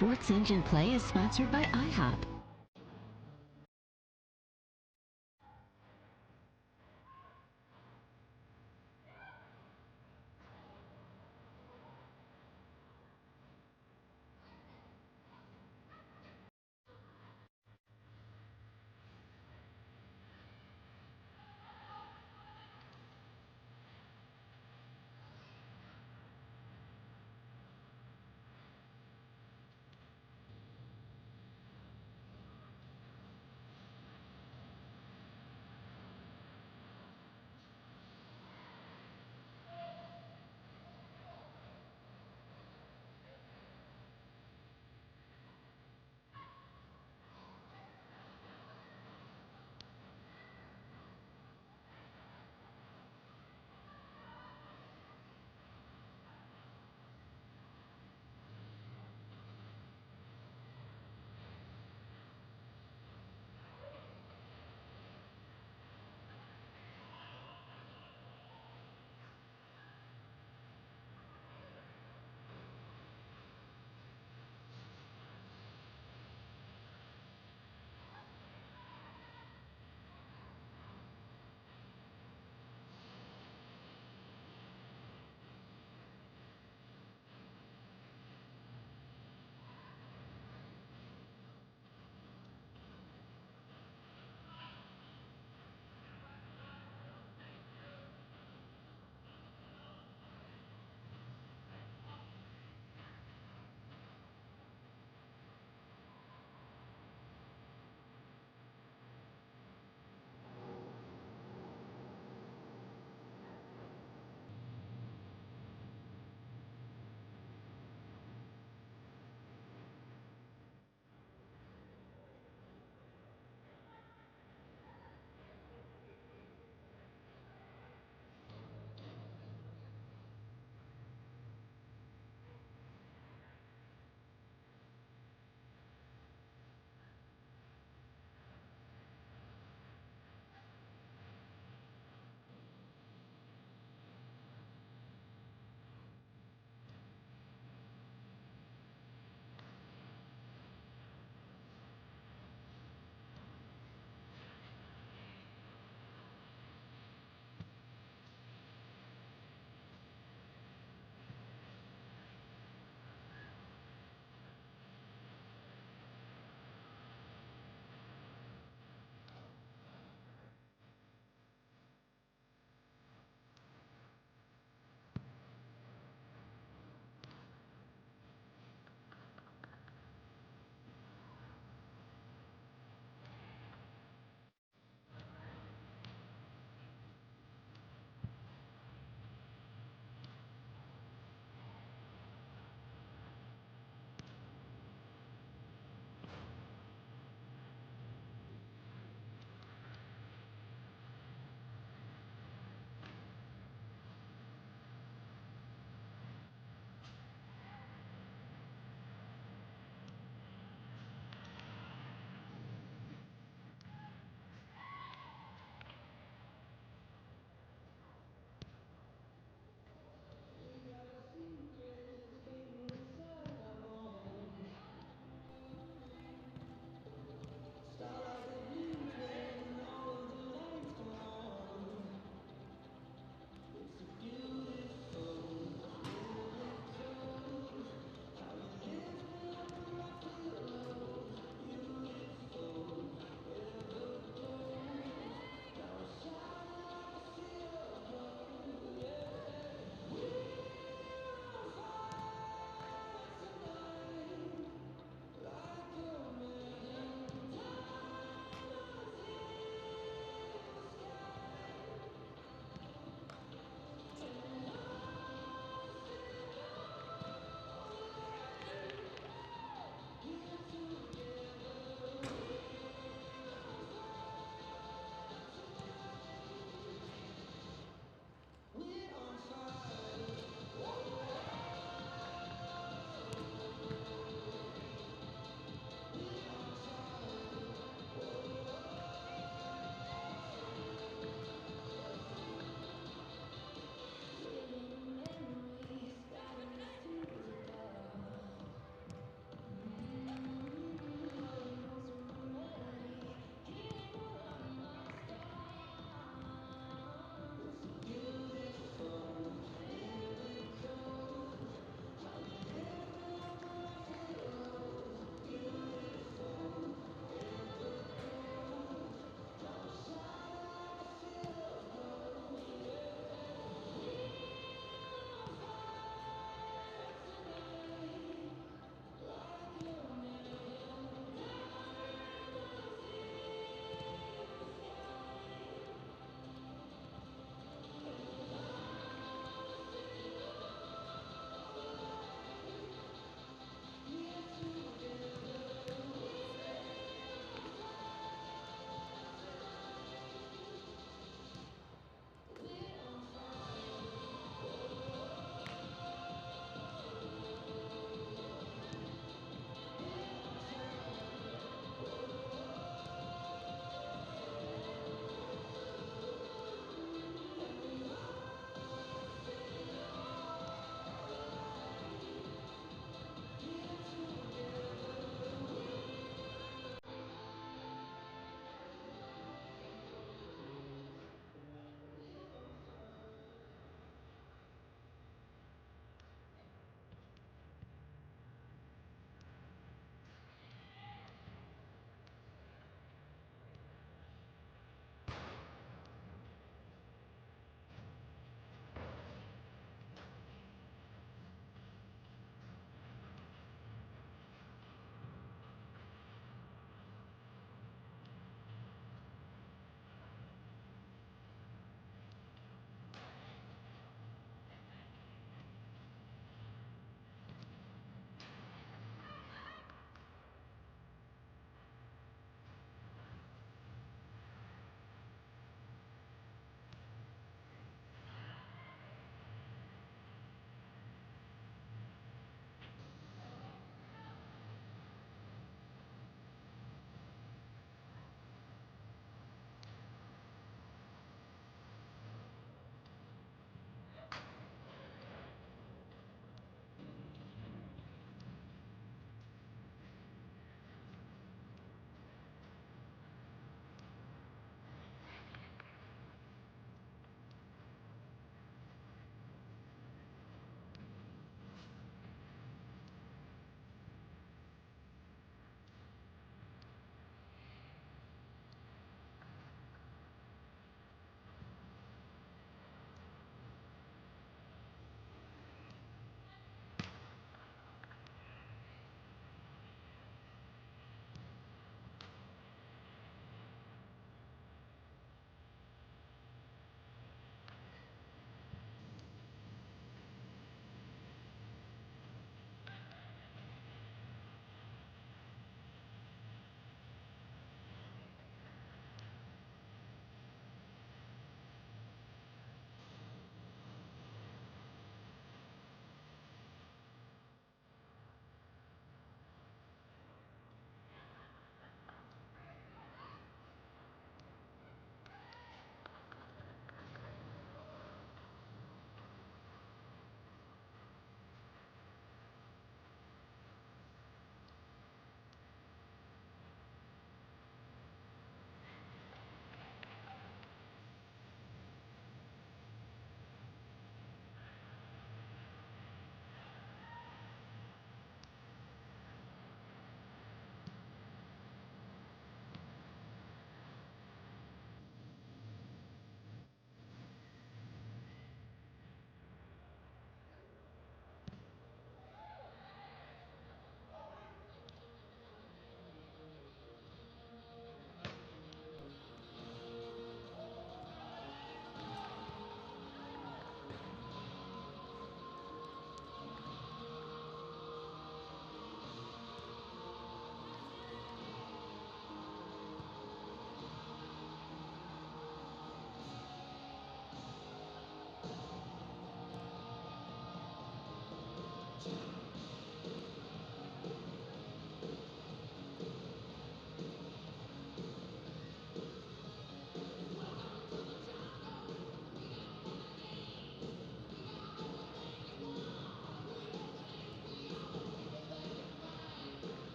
Sports Engine Play is sponsored by IHOP.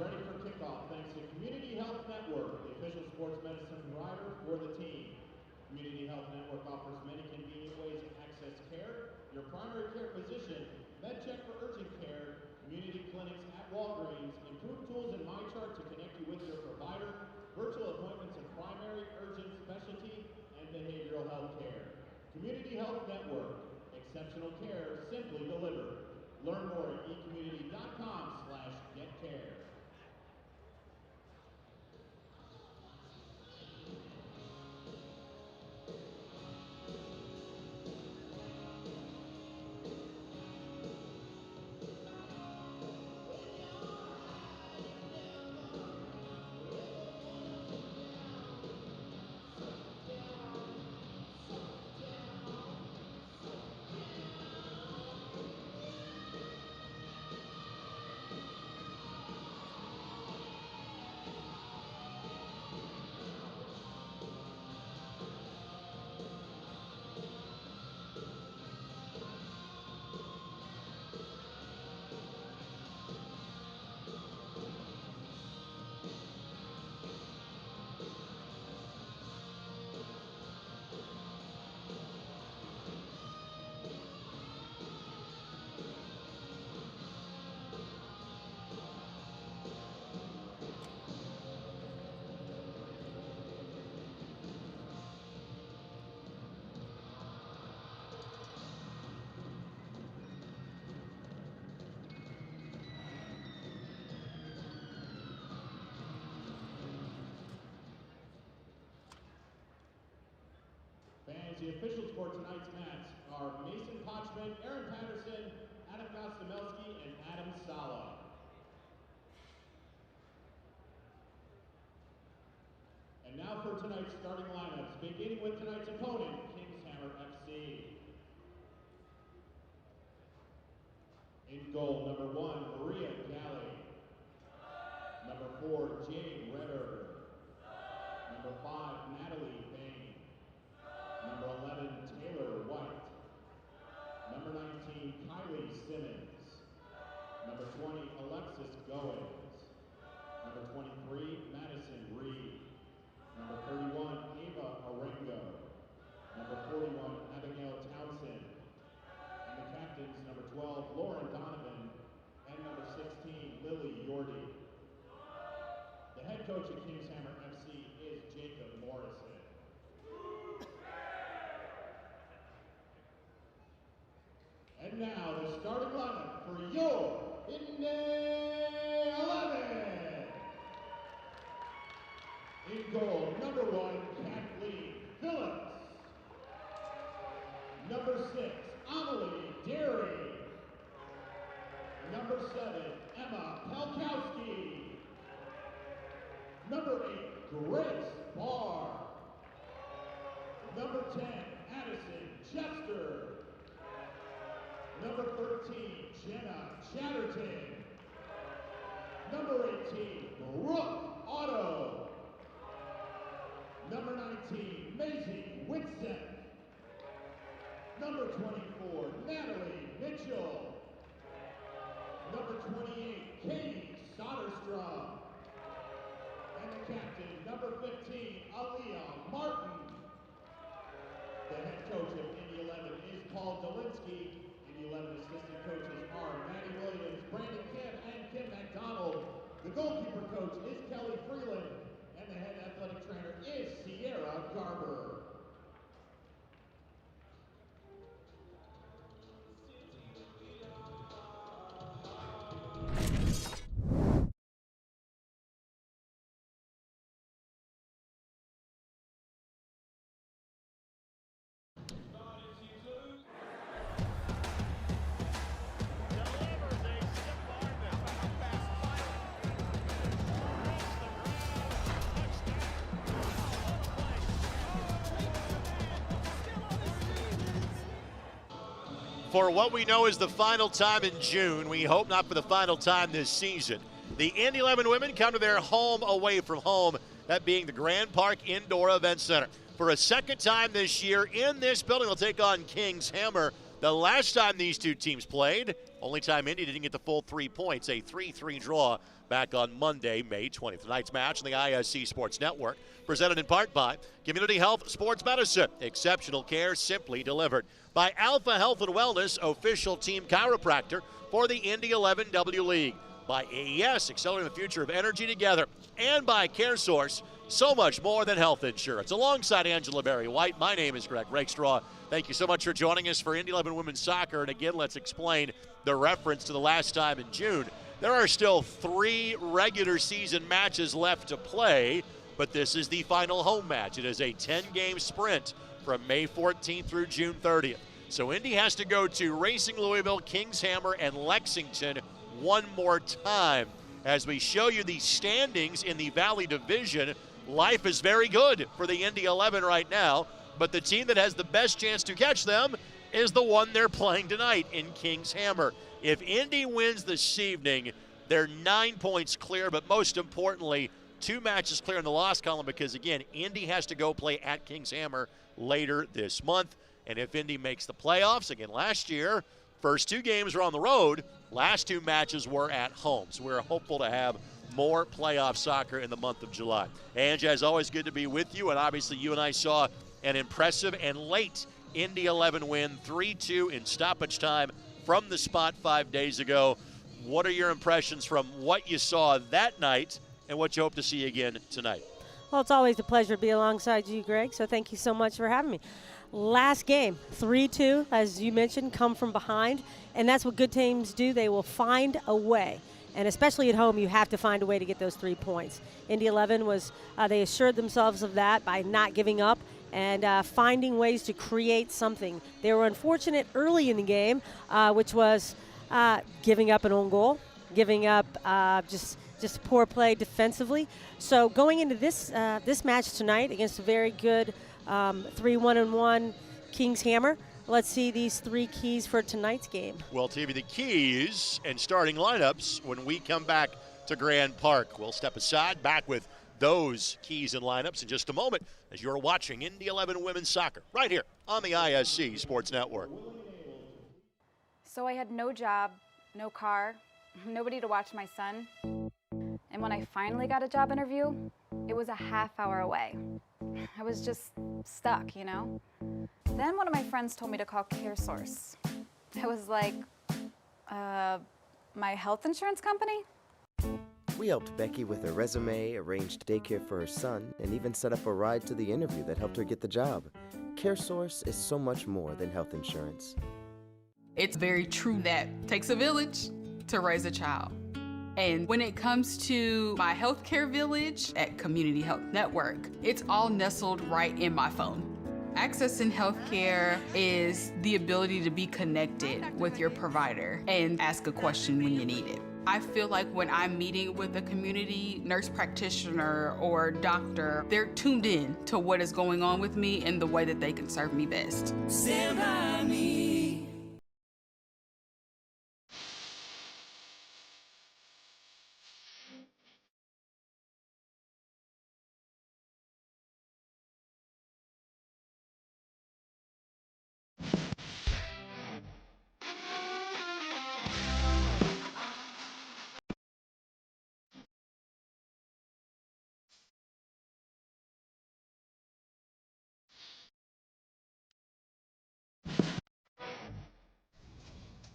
ready for kickoff thanks to Community Health Network, the official sports medicine provider for the team. Community Health Network offers many convenient ways to access care, your primary care physician, MedCheck for urgent care, community clinics at Walgreens, improved tools in MyChart to connect you with your provider, virtual appointments in primary, urgent, specialty, and behavioral health care. Community Health Network, exceptional care simply delivered. Learn more at ecommunity.com/getcare. Fans, the officials for tonight's match are Mason Potchman, Aaron Patterson, Adam Gostomelski, and Adam Sala. And now for tonight's starting lineups, beginning with tonight's opponent, Kingshammer FC. In goal, number 1, Maria Galley. Number 4, Jane Redder. Number 5, Natalie Bain. Number 11, Taylor White. Number 19, Kylie Simmons. Number 20, Alexis Goins. Number 23, Madison Reed. Number 31, Ava Arengo. Number 41, Abigail Townsend. And the captains, number 12, Lauren Donovan. And number 16, Lily Yordi. The head coach of Kingshammer FC is Jacob Morrison. And now the starting lineup for your Indy 11. In goal, number 1, Kathleen Phillips. Number 6, Amelie Derry. Number 7, Emma Pelkowski. Number 8, Grace Barr. Number 10, Addison Chester. Number 13, Jenna Chatterton. Number 18, Brooke Otto. Number 19, Maisie Whitsett. Number 24, Natalie Mitchell. Number 28, Katie Soderstrom. And the captain, number 15, Aaliyah Martin. The head coach of Indy 11 is Paul Dolinsky. Indy 11 assistant coaches are Maddie Williams, Brandon Kim, and Kim McDonald. The goalkeeper coach is Kelly Freeland, and the head athletic trainer is Sierra Garber. For what we know is the final time in June, we hope not for the final time this season, the Indy 11 women come to their home away from home, that being the Grand Park Indoor Event Center. For a second time this year in this building, they'll take on Kingshammer. The last time these two teams played, only time Indy didn't get the full 3 points, a 3-3 draw back on Monday, May 20th. Tonight's match on the ISC Sports Network, presented in part by Community Health Sports Medicine. Exceptional care simply delivered. By Alpha Health and Wellness, official team chiropractor for the Indy 11W League. By AES, accelerating the future of energy together. And by CareSource, so much more than health insurance. Alongside Angela Berry White, my name is Greg Rakestraw. Thank you so much for joining us for Indy 11 Women's Soccer. And again, let's explain the reference to the last time in June. There are still 3 regular season matches left to play, but this is the final home match. It is a 10-game sprint from May 14th through June 30th. So Indy has to go to Racing Louisville, Kings Hammer, and Lexington one more time. As we show you the standings in the Valley Division, life is very good for the Indy 11 right now, but the team that has the best chance to catch them is the one they're playing tonight in Kings Hammer. If Indy wins this evening, they're 9 points clear, but most importantly, 2 matches clear in the loss column because, again, Indy has to go play at Kings Hammer later this month. And if Indy makes the playoffs, again, last year, first 2 games were on the road, last 2 matches were at home. So we're hopeful to have more playoff soccer in the month of July. Angie, as always, good to be with you. And obviously, you and I saw an impressive and late Indy 11 win, 3-2 in stoppage time from the spot 5 days ago. What are your impressions from what you saw that night and what you hope to see again tonight? Well, it's always a pleasure to be alongside you, Greg, so thank you so much for having me. Last game, 3-2, as you mentioned, come from behind, and that's what good teams do. They will find a way, and especially at home, you have to find a way to get those 3 points. Indy 11 was, they assured themselves of that by not giving up and finding ways to create something. They were unfortunate early in the game, which was giving up an own goal, giving up just poor play defensively. So going into this match tonight against a very good 3-1-1 Kings Hammer, let's see these 3 keys for tonight's game. We'll tell you the keys and starting lineups when we come back to Grand Park. We'll step aside, back with those keys and lineups in just a moment as you're watching Indy 11 Women's Soccer right here on the ISC Sports Network. So I had no job, no car, nobody to watch my son. And when I finally got a job interview, it was a half-hour away. I was just stuck, you know? Then one of my friends told me to call CareSource. I was like, my health insurance company? We helped Becky with her resume, arranged daycare for her son, and even set up a ride to the interview that helped her get the job. CareSource is so much more than health insurance. It's very true that it takes a village to raise a child. And when it comes to my healthcare village at Community Health Network, it's all nestled right in my phone. Accessing healthcare is the ability to be connected with your provider and ask a question when you need it. I feel like when I'm meeting with a community nurse practitioner or doctor, they're tuned in to what is going on with me and the way that they can serve me best. Stand by me.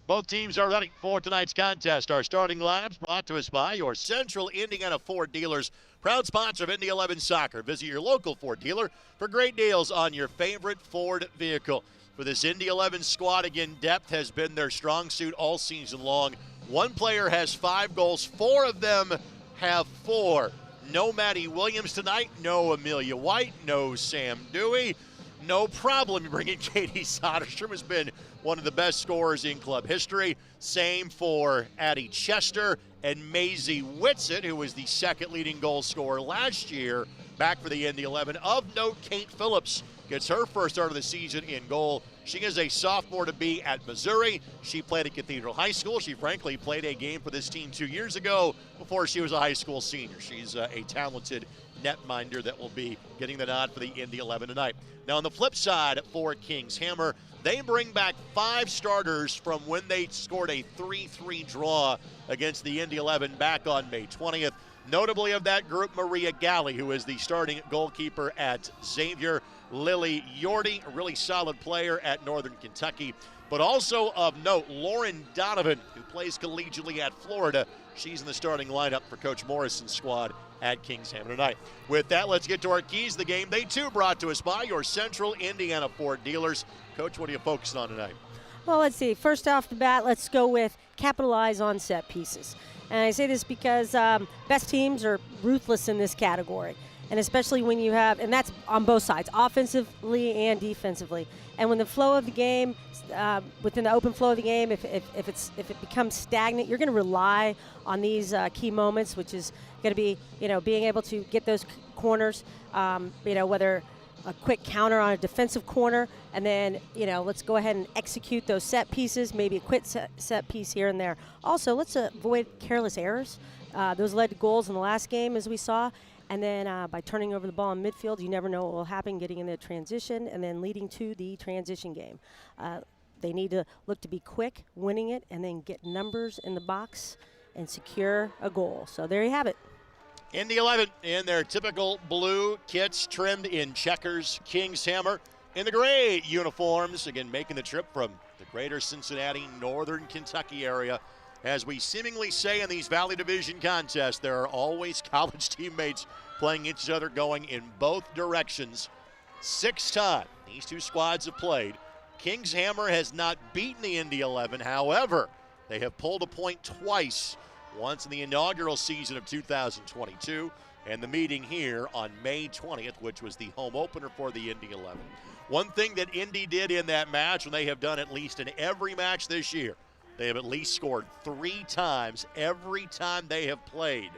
Both teams are ready for tonight's contest. Our starting lineups brought to us by your Central Indiana Ford dealers, proud sponsor of Indy 11 Soccer. Visit your local Ford dealer for great deals on your favorite Ford vehicle. For this Indy 11 squad, again, depth has been their strong suit all season long. One player has 5 goals. 4 of them have 4. No Maddie Williams tonight. No Amelia White. No Sam Dewey. No problem bringing Katie Soderstrom, has been one of the best scorers in club history. Same for Addie Chester and Maisie Whitsett, who was the second leading goal scorer last year, back for the Indy 11. Of note, Kate Phillips gets her first start of the season in goal. She is a sophomore to be at Missouri. She played at Cathedral High School. She frankly played a game for this team 2 years ago before she was a high school senior. She's a talented netminder that will be getting the nod for the Indy 11 tonight. Now on the flip side for Kings Hammer, They bring back 5 starters from when they scored a 3-3 draw against the Indy 11 back on May 20th. Notably of that group, Maria Galli, who is the starting goalkeeper at Xavier. Lily Yordi, a really solid player at Northern Kentucky. But also of note, Lauren Donovan, who plays collegiately at Florida. She's in the starting lineup for Coach Morrison's squad at Kings Hammer tonight. With that, let's get to our keys to the game. They too brought to us by your Central Indiana Ford dealers. Coach, what are you focusing on tonight? Well, let's see. First off the bat, let's go with capitalize on set pieces. And I say this because best teams are ruthless in this category. And especially when you have, and that's on both sides, offensively and defensively. And when the flow of the game, within the open flow of the game, if it becomes stagnant, you're going to rely on these key moments, which is going to be, being able to get those corners, whether a quick counter on a defensive corner, and then, let's go ahead and execute those set pieces, maybe a quick set piece here and there. Also, let's avoid careless errors. Those led to goals in the last game, as we saw. And then by turning over the ball in midfield, you never know what will happen, getting in the transition and then leading to the transition game. They need to look to be quick, winning it, and then get numbers in the box and secure a goal. So there you have it. Indy 11 in their typical blue kits trimmed in checkers. Kings Hammer in the gray uniforms, again making the trip from the greater Cincinnati, Northern Kentucky area. As we seemingly say in these Valley Division contests, there are always college teammates playing each other, going in both directions. 6 times these two squads have played. Kings Hammer has not beaten the Indy 11. However, they have pulled a point twice, once in the inaugural season of 2022 and the meeting here on May 20th, which was the home opener for the Indy 11. One thing that Indy did in that match, and they have done at least in every match this year, they have at least scored 3 times every time they have played.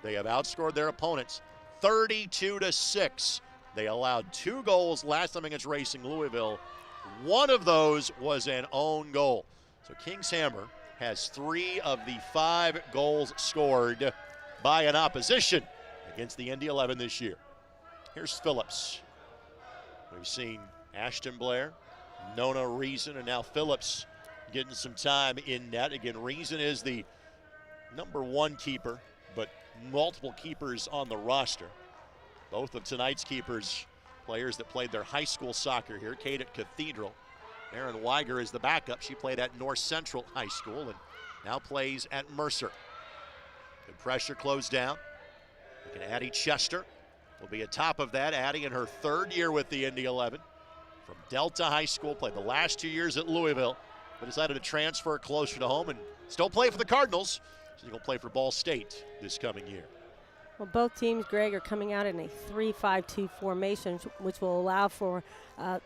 They have outscored their opponents 32-6. They allowed 2 goals last time against Racing Louisville. One of those was an own goal. So Kings Hammer has 3 of the 5 goals scored by an opposition against the Indy 11 this year. Here's Phillips. We've seen Ashton Blair, Nona Reason, and now Phillips getting some time in net. Again, Reason is the number 1 keeper, but multiple keepers on the roster. Both of tonight's keepers, players that played their high school soccer here. Kate at Cathedral. Erin Weiger is the backup. She played at North Central High School and now plays at Mercer. Good pressure closed down. Look at Addie Chester. Will be atop of that. Addie in her 3rd year with the Indy 11. From Delta High School, played the last 2 years at Louisville, but decided to transfer closer to home and still play for the Cardinals. She's going to play for Ball State this coming year. Well, both teams, Greg, are coming out in a 3-5-2 formation, which will allow for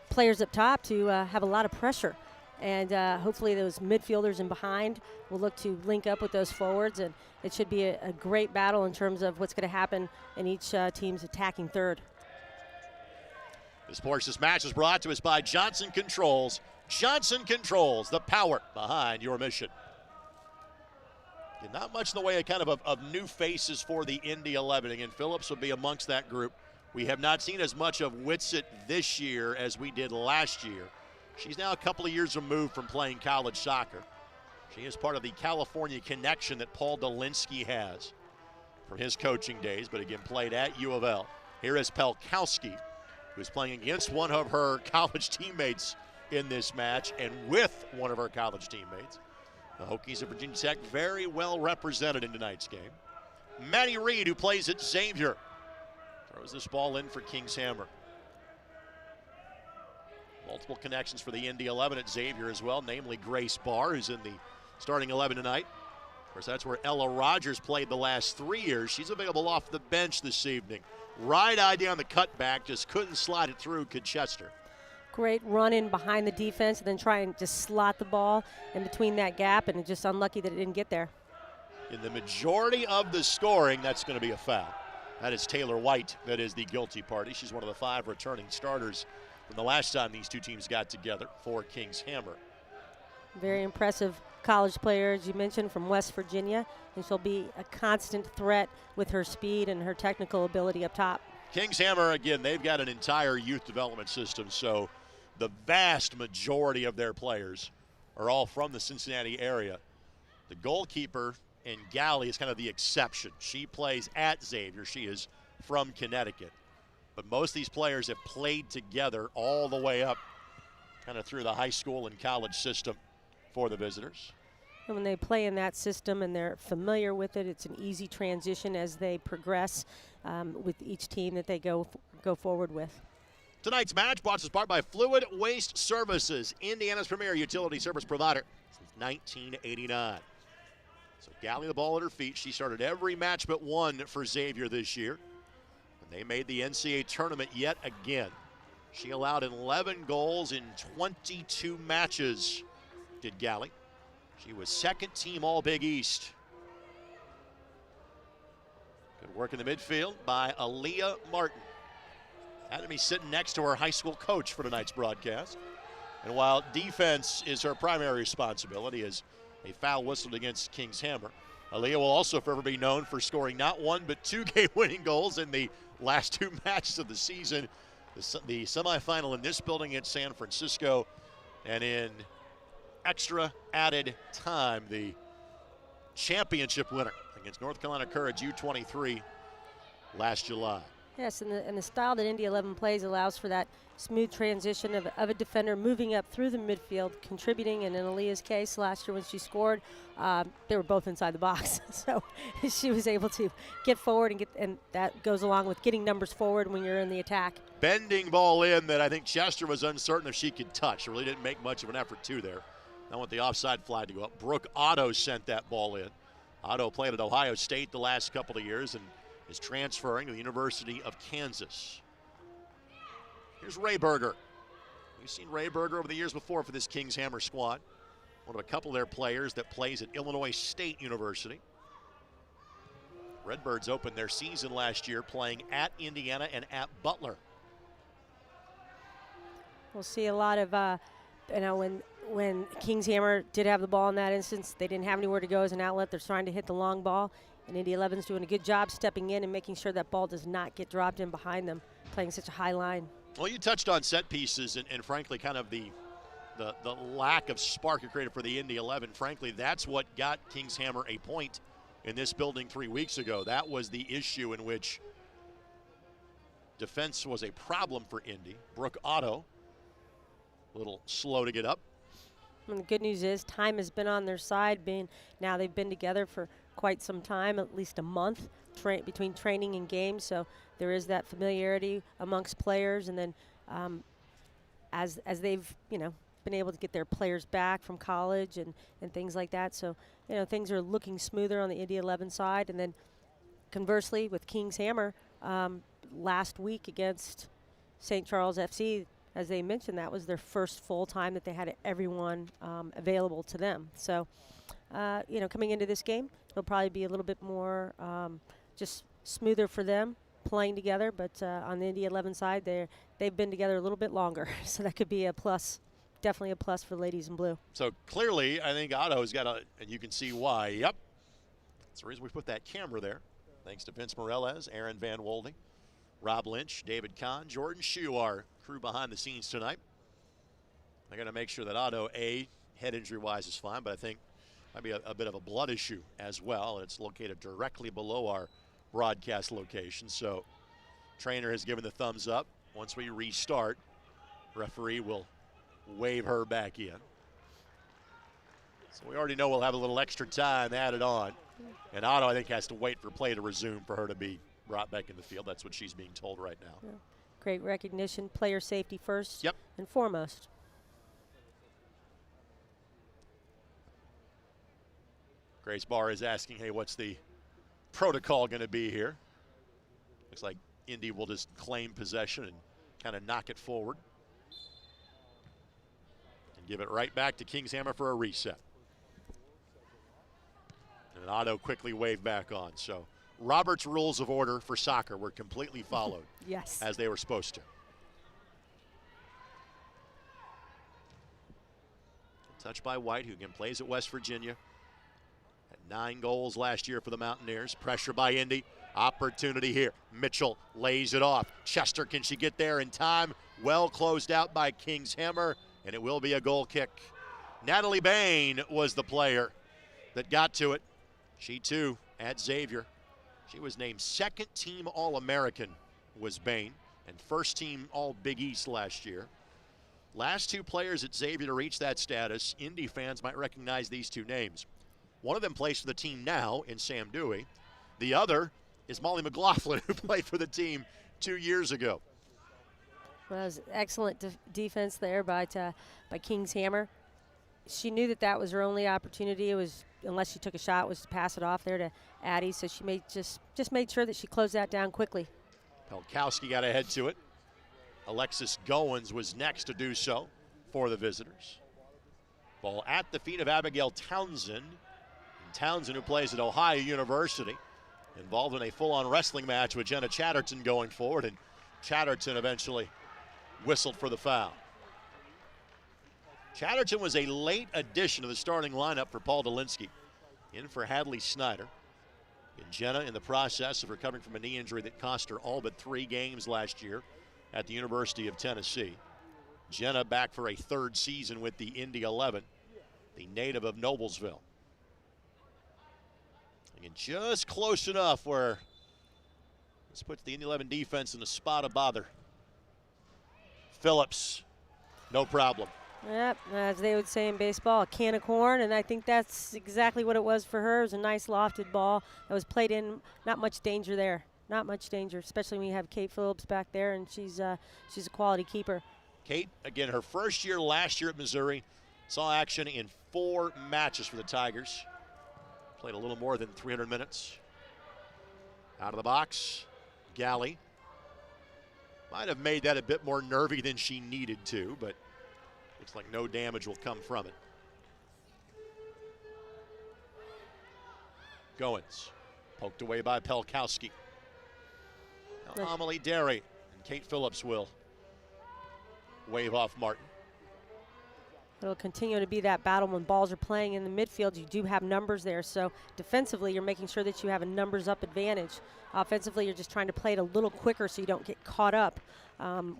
players up top to have a lot of pressure. And hopefully those midfielders in behind will look to link up with those forwards. And it should be a great battle in terms of what's going to happen in each team's attacking third. This match is brought to us by Johnson Controls. Johnson Controls, the power behind your mission. And not much in the way of new faces for the Indy 11. Again, Phillips will be amongst that group. We have not seen as much of Whitsitt this year as we did last year. She's now a couple of years removed from playing college soccer. She is part of the California connection that Paul Dolinsky has from his coaching days, but again played at U of L. Here is Pelkowski, who's playing against one of her college teammates in this match and with one of her college teammates. The Hokies of Virginia Tech very well represented in tonight's game. Maddie Reed, who plays at Xavier, throws this ball in for Kings Hammer. Multiple connections for the Indy 11 at Xavier as well, namely Grace Barr, who's in the starting 11 tonight. Of course, that's where Ella Rogers played the last 3 years. She's available off the bench this evening. Right eye down the cutback, just couldn't slide it through Chester. Great run in behind the defense and then try and just slot the ball in between that gap, and just unlucky that it didn't get there. In the majority of the scoring, that's going to be a foul. That is Taylor White that is the guilty party. She's one of the 5 returning starters from the last time these two teams got together for Kings Hammer. Very impressive college player, as you mentioned, from West Virginia, and she'll be a constant threat with her speed and her technical ability up top. Kings Hammer, again, they've got an entire youth development system, so the vast majority of their players are all from the Cincinnati area. The goalkeeper in Galley is kind of the exception. She plays at Xavier. She is from Connecticut. But most of these players have played together all the way up kind of through the high school and college system for the visitors. And when they play in that system and they're familiar with it, it's an easy transition as they progress with each team that they go forward with. Tonight's match brought to us by Fluid Waste Services, Indiana's premier utility service provider since 1989. So Galley the ball at her feet. She started every match but one for Xavier this year. And they made the NCAA tournament yet again. She allowed 11 goals in 22 matches, did Galley. She was second team All-Big East. Good work in the midfield by Aaliyah Martin. Had to be sitting next to her high school coach for tonight's broadcast. And while defense is her primary responsibility as a foul whistled against Kings Hammer, Aaliyah will also forever be known for scoring not one but two game-winning goals in the last two matches of the season. The semifinal in this building at San Francisco, and in extra added time, the championship winner against North Carolina Courage U23 last July. Yes, and the style that Indy 11 plays allows for that smooth transition of a defender moving up through the midfield, contributing. And in Aaliyah's case, last year when she scored, they were both inside the box. So she was able to get forward, and that goes along with getting numbers forward when you're in the attack. Bending ball in that I think Chester was uncertain if she could touch. She really didn't make much of an effort to there. I want the offside flag to go up. Brooke Otto sent that ball in. Otto played at Ohio State the last couple of years and is transferring to the University of Kansas. Here's Ray Berger. We've seen Ray Berger over the years before for this Kings Hammer squad. One of a couple of their players that plays at Illinois State University. Redbirds opened their season last year playing at Indiana and at Butler. We'll see a lot of, when Kings Hammer did have the ball in that instance, they didn't have anywhere to go as an outlet. They're trying to hit the long ball. And Indy 11's doing a good job stepping in and making sure that ball does not get dropped in behind them, playing such a high line. Well, you touched on set pieces and frankly, kind of the lack of spark it created for the Indy 11. Frankly, that's what got Kings Hammer a point in this building 3 weeks ago. That was the issue in which defense was a problem for Indy. Brooke Otto, a little slow to get up. And the good news is time has been on their side. Now they've been together for quite some time, at least a month between training and games. So there is that familiarity amongst players. And then as they've been able to get their players back from college and things like that, so things are looking smoother on the Indy 11 side. And then conversely with Kings Hammer last week against St. Charles FC. As they mentioned, that was their first full time that they had everyone available to them. So, coming into this game, it'll probably be a little bit more just smoother for them playing together. But on the Indy 11 side, they've been together a little bit longer. So that could be a plus, definitely a plus for the ladies in blue. So clearly, I think Otto's got and you can see why. Yep. That's the reason we put that camera there. Thanks to Vince Morelez, Aaron Van Wolding, Rob Lynch, David Kahn, Jordan Shue, our crew behind the scenes tonight. They're going to make sure that Otto, head injury-wise is fine, but I think might be a bit of a blood issue as well. It's located directly below our broadcast location. So trainer has given the thumbs up. Once we restart, referee will wave her back in. So we already know we'll have a little extra time added on. And Otto, I think, has to wait for play to resume for her to be brought back in the field. That's what she's being told right now. Yeah. Great recognition, player safety first yep. and foremost. Grace Barr is asking, hey, what's the protocol going to be here? Looks like Indy will just claim possession and kind of knock it forward. And give it right back to Kings Hammer for a reset. And Otto quickly waved back on. So Robert's rules of order for soccer were completely followed. Yes. As they were supposed to. Touched by White, who again plays at West Virginia. Had 9 goals last year for the Mountaineers. Pressure by Indy. Opportunity here. Mitchell lays it off. Chester, can she get there in time? well closed out by King's Hammer, and it will be a goal kick. Natalie Bain was the player that got to it. She too at Xavier. She was named second team All-American was Bain, and first team All-Big East last year. Last two players at Xavier to reach that status. Indy fans might recognize these two names. One of them plays for the team now in Sam Dewey. The other is Molly McLaughlin, who played for the team 2 years ago. Well, that was excellent defense there by King's Hammer. She knew that was her only opportunity. It was, unless she took a shot, was to pass it off there to Addie. So she made just made sure that she closed that down quickly. Pelkowski got ahead to it. Alexis Goins was next to do so for the visitors. Ball at the feet of Abigail Townsend. And Townsend, who plays at Ohio University, involved in a full-on wrestling match with Jenna Chatterton going forward, and Chatterton eventually whistled for the foul. Chatterton was a late addition to the starting lineup for Paul Delinsky. In for Hadley Snyder. And Jenna in the process of recovering from a knee injury that cost her all but 3 games last year at the University of Tennessee. Jenna back for a third season with the Indy 11, the native of Noblesville. And just close enough where this puts the Indy 11 defense in a spot of bother. Phillips, no problem. Yep, as they would say in baseball, a can of corn, and I think that's exactly what it was for her. It was a nice lofted ball that was played in. Not much danger there. Not much danger, especially when you have Kate Phillips back there, and she's a quality keeper. Kate, again, her first year last year at Missouri, saw action in 4 matches for the Tigers. Played a little more than 300 minutes. Out of the box, Galley. Might have made that a bit more nervy than she needed to, but looks like no damage will come from it. Goins, poked away by Pelkowski. Now Amelie Derry and Kate Phillips will wave off Martin. It'll continue to be that battle when balls are playing in the midfield. You do have numbers there, so defensively you're making sure that you have a numbers up advantage. Offensively, you're just trying to play it a little quicker so you don't get caught up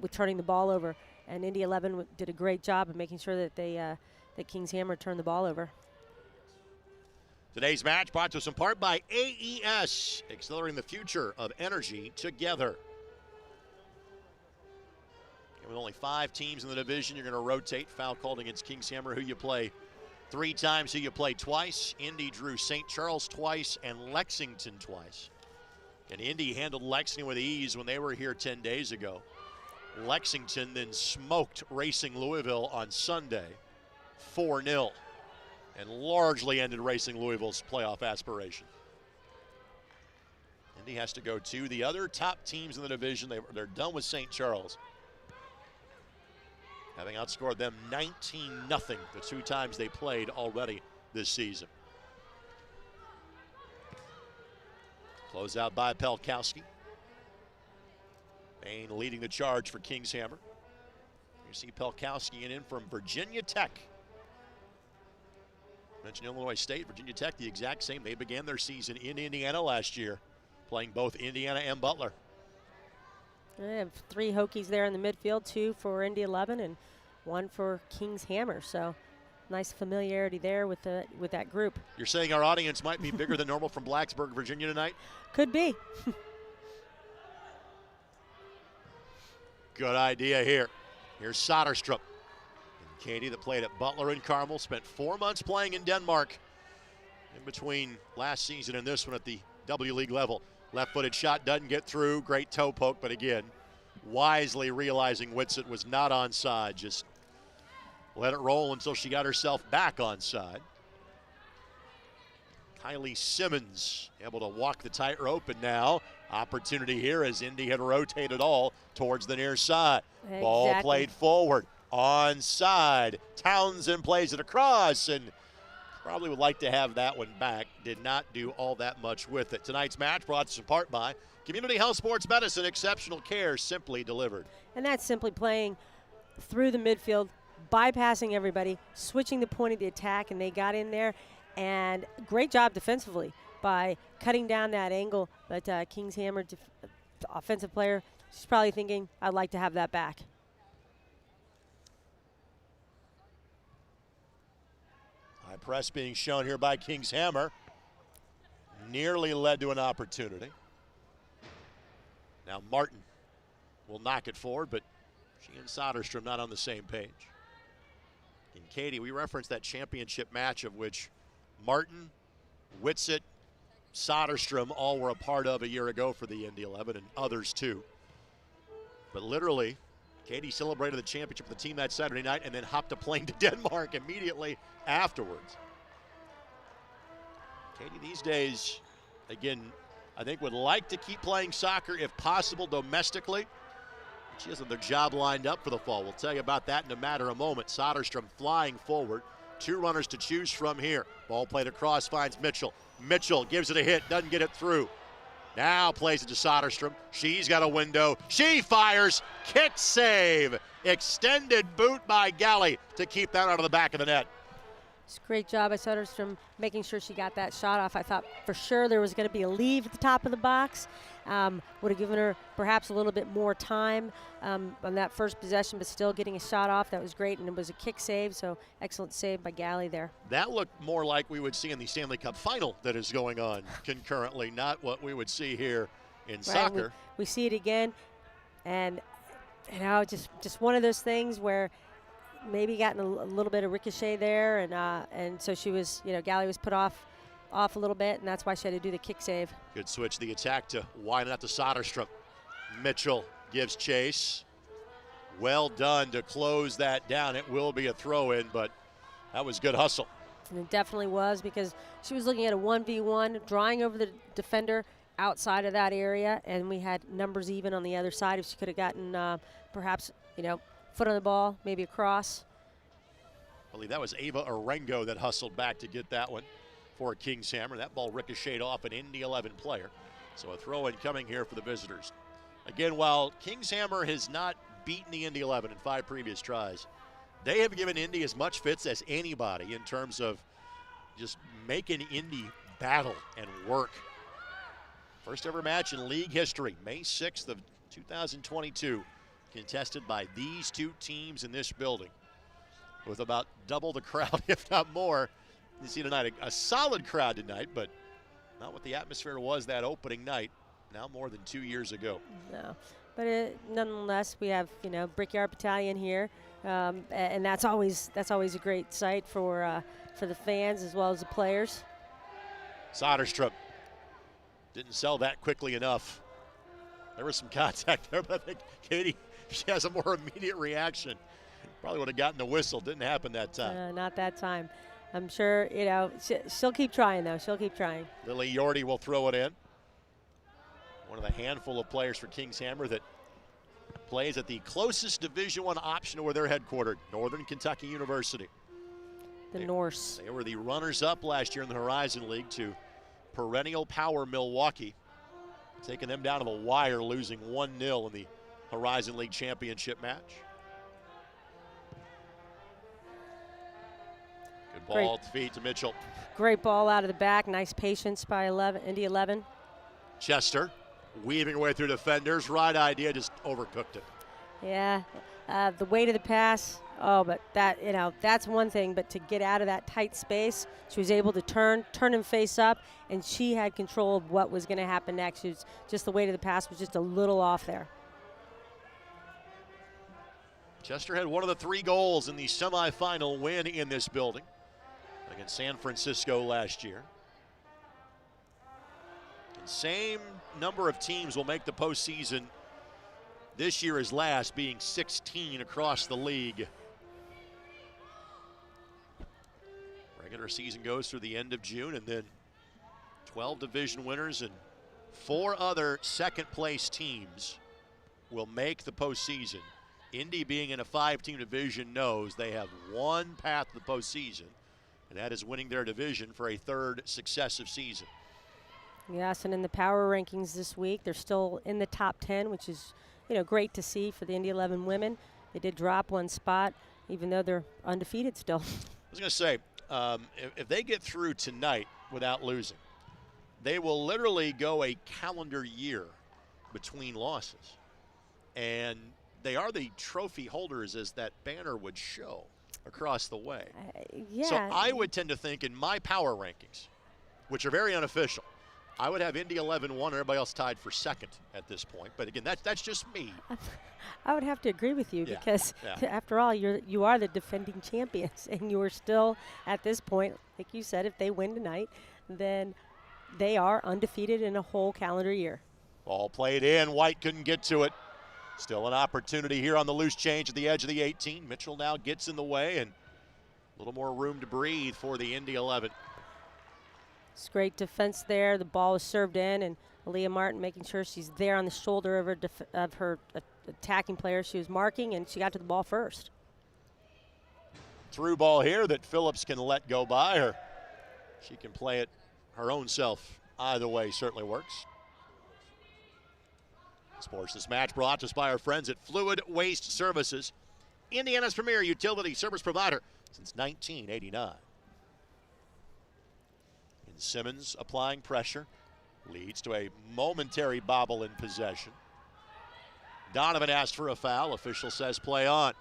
with turning the ball over. And Indy 11 did a great job of making sure that that King's Hammer turned the ball over. Today's match brought to us in part by AES, accelerating the future of energy together. And with only 5 teams in the division, you're going to rotate. Foul called against King's Hammer, who you play 3 times, who you play twice. Indy drew St. Charles twice and Lexington twice. And Indy handled Lexington with ease when they were here 10 days ago. Lexington then smoked Racing Louisville on Sunday 4-0 and largely ended Racing Louisville's playoff aspiration. Indy has to go to the other top teams in the division. They're done with St. Charles, having outscored them 19-0 the 2 times they played already this season. Close out by Pelkowski. Bain leading the charge for King's Hammer. You see Pelkowski in from Virginia Tech. Mentioned Illinois State, Virginia Tech, the exact same. They began their season in Indiana last year, playing both Indiana and Butler. They have 3 Hokies there in the midfield, 2 for Indy 11 and 1 for King's Hammer. So nice familiarity there with that group. You're saying our audience might be bigger than normal from Blacksburg, Virginia tonight? Could be. Good idea here. Here's Soderstrup. And Katie, that played at Butler and Carmel, spent 4 months playing in Denmark in between last season and this one at the W League level. Left-footed shot doesn't get through. Great toe poke, but again, wisely realizing Whitsitt was not onside. Just let it roll until she got herself back onside. Kylie Simmons able to walk the tightrope, and now opportunity here as Indy had rotated all towards the near side. Exactly. Ball played forward, onside. Townsend plays it across, and probably would like to have that one back. Did not do all that much with it. Tonight's match brought to us in part by Community Health Sports Medicine, exceptional care simply delivered. And that's simply playing through the midfield, bypassing everybody, switching the point of the attack, and they got in there. And great job defensively by cutting down that angle. But King's Hammer, offensive player, she's probably thinking, I'd like to have that back. press being shown here by King's Hammer. Nearly led to an opportunity. Now Martin will knock it forward, but she and Soderstrom not on the same page. And Katie, we referenced that championship match of which Martin, Whitsitt, Soderstrom all were a part of a year ago for the Indy 11 and others too. But literally, Katie celebrated the championship with the team that Saturday night and then hopped a plane to Denmark immediately afterwards. Katie these days, again, I think would like to keep playing soccer if possible domestically. She has another job lined up for the fall. We'll tell you about that in a matter of a moment. Soderstrom flying forward. 2 runners to choose from here. Ball played across, finds Mitchell. Mitchell gives it a hit, doesn't get it through. Now plays it to Soderstrom. She's got a window. She fires. Kick save. Extended boot by Galley to keep that out of the back of the net. It's a great job by Soderstrom making sure she got that shot off. I thought for sure there was going to be a leave at the top of the box. Would have given her perhaps a little bit more time on that first possession, but still getting a shot off. That was great, and it was a kick save, so excellent save by Galley there. That looked more like we would see in the Stanley Cup final that is going on concurrently, not what we would see here in soccer. We see it again, and you know, just one of those things where maybe gotten a little bit of ricochet there, and so she was, you know, Galley was put off a little bit, and that's why she had to do the kick save. Good switch, the attack to widen out to Soderstrom. Mitchell gives chase. Well done to close that down. It will be a throw-in, but that was good hustle. And it definitely was, because she was looking at a 1v1, drawing over the defender outside of that area, and we had numbers even on the other side. If she could have gotten perhaps, you know, foot on the ball, maybe a cross. I believe that was Ava Orengo that hustled back to get that one for King's Hammer. That ball ricocheted off an Indy 11 player. So a throw-in coming here for the visitors. Again, while King's Hammer has not beaten the Indy 11 in 5 previous tries, they have given Indy as much fits as anybody in terms of just making Indy battle and work. First ever match in league history, May 6th of 2022, contested by these 2 teams in this building with about double the crowd, if not more. You see tonight a solid crowd tonight, but not what the atmosphere was that opening night, now more than 2 years ago. No, but nonetheless, we have, you know, Brickyard Battalion here, and that's always a great sight for the fans as well as the players. Soderstrom didn't sell that quickly enough. There was some contact there, but I think Katie, she has a more immediate reaction. Probably would have gotten the whistle. Didn't happen that time. Not that time. I'm sure, you know, she'll keep trying, though. She'll keep trying. Lily Yorty will throw it in. One of the handful of players for King's Hammer that plays at the closest Division I option to where they're headquartered, Northern Kentucky University. Norse. They were the runners-up last year in the Horizon League to perennial power Milwaukee, taking them down to the wire, losing 1-0 in the Horizon League championship match. Good ball at the feet to Mitchell. Great ball out of the back. Nice patience by Indy 11. Chester weaving her way through defenders. Right idea, just overcooked it. Yeah, the weight of the pass. Oh, but that, you know, that's one thing. But to get out of that tight space, she was able to turn him face up, and she had control of what was going to happen next. She was just the weight of the pass was just a little off there. Chester had one of the 3 goals in the semifinal win in this building against San Francisco last year. And same number of teams will make the postseason this year as last, being 16 across the league. Regular season goes through the end of June, and then 12 division winners and 4 other second-place teams will make the postseason. Indy, being in a 5-team division, knows they have one path to the postseason, and that is winning their division for a 3rd successive season. Yes, and in the power rankings this week, they're still in the top 10, which is, you know, great to see for the Indy 11 women. They did drop 1 spot, even though they're undefeated still. I was going to say, if they get through tonight without losing, they will literally go a calendar year between losses. And they are the trophy holders, as that banner would show. across the way. Yeah. So I would tend to think in my power rankings, which are very unofficial, I would have Indy 11-1 and everybody else tied for second at this point. But again, that's just me. I would have to agree with you Yeah, because, yeah. after all, you are the defending champions, and you are still at this point, like you said, if they win tonight, then they are undefeated in a whole calendar year. Ball played in. White couldn't get to it. Still an opportunity here on the loose change at the edge of the 18. Mitchell now gets in the way and a little more room to breathe for the Indy 11. It's great defense there. The ball was served in, and Aaliyah Martin making sure she's there on the shoulder of her attacking player. She was marking, and she got to the ball first. Through ball here that Phillips can let go by her. She can play it her own self. Either way certainly works. Sports this match brought to us by our friends at Fluid Waste Services, Indiana's premier utility service provider since 1989. And Simmons applying pressure leads to a momentary bobble in possession. Donovan asked for a foul. Official says play on.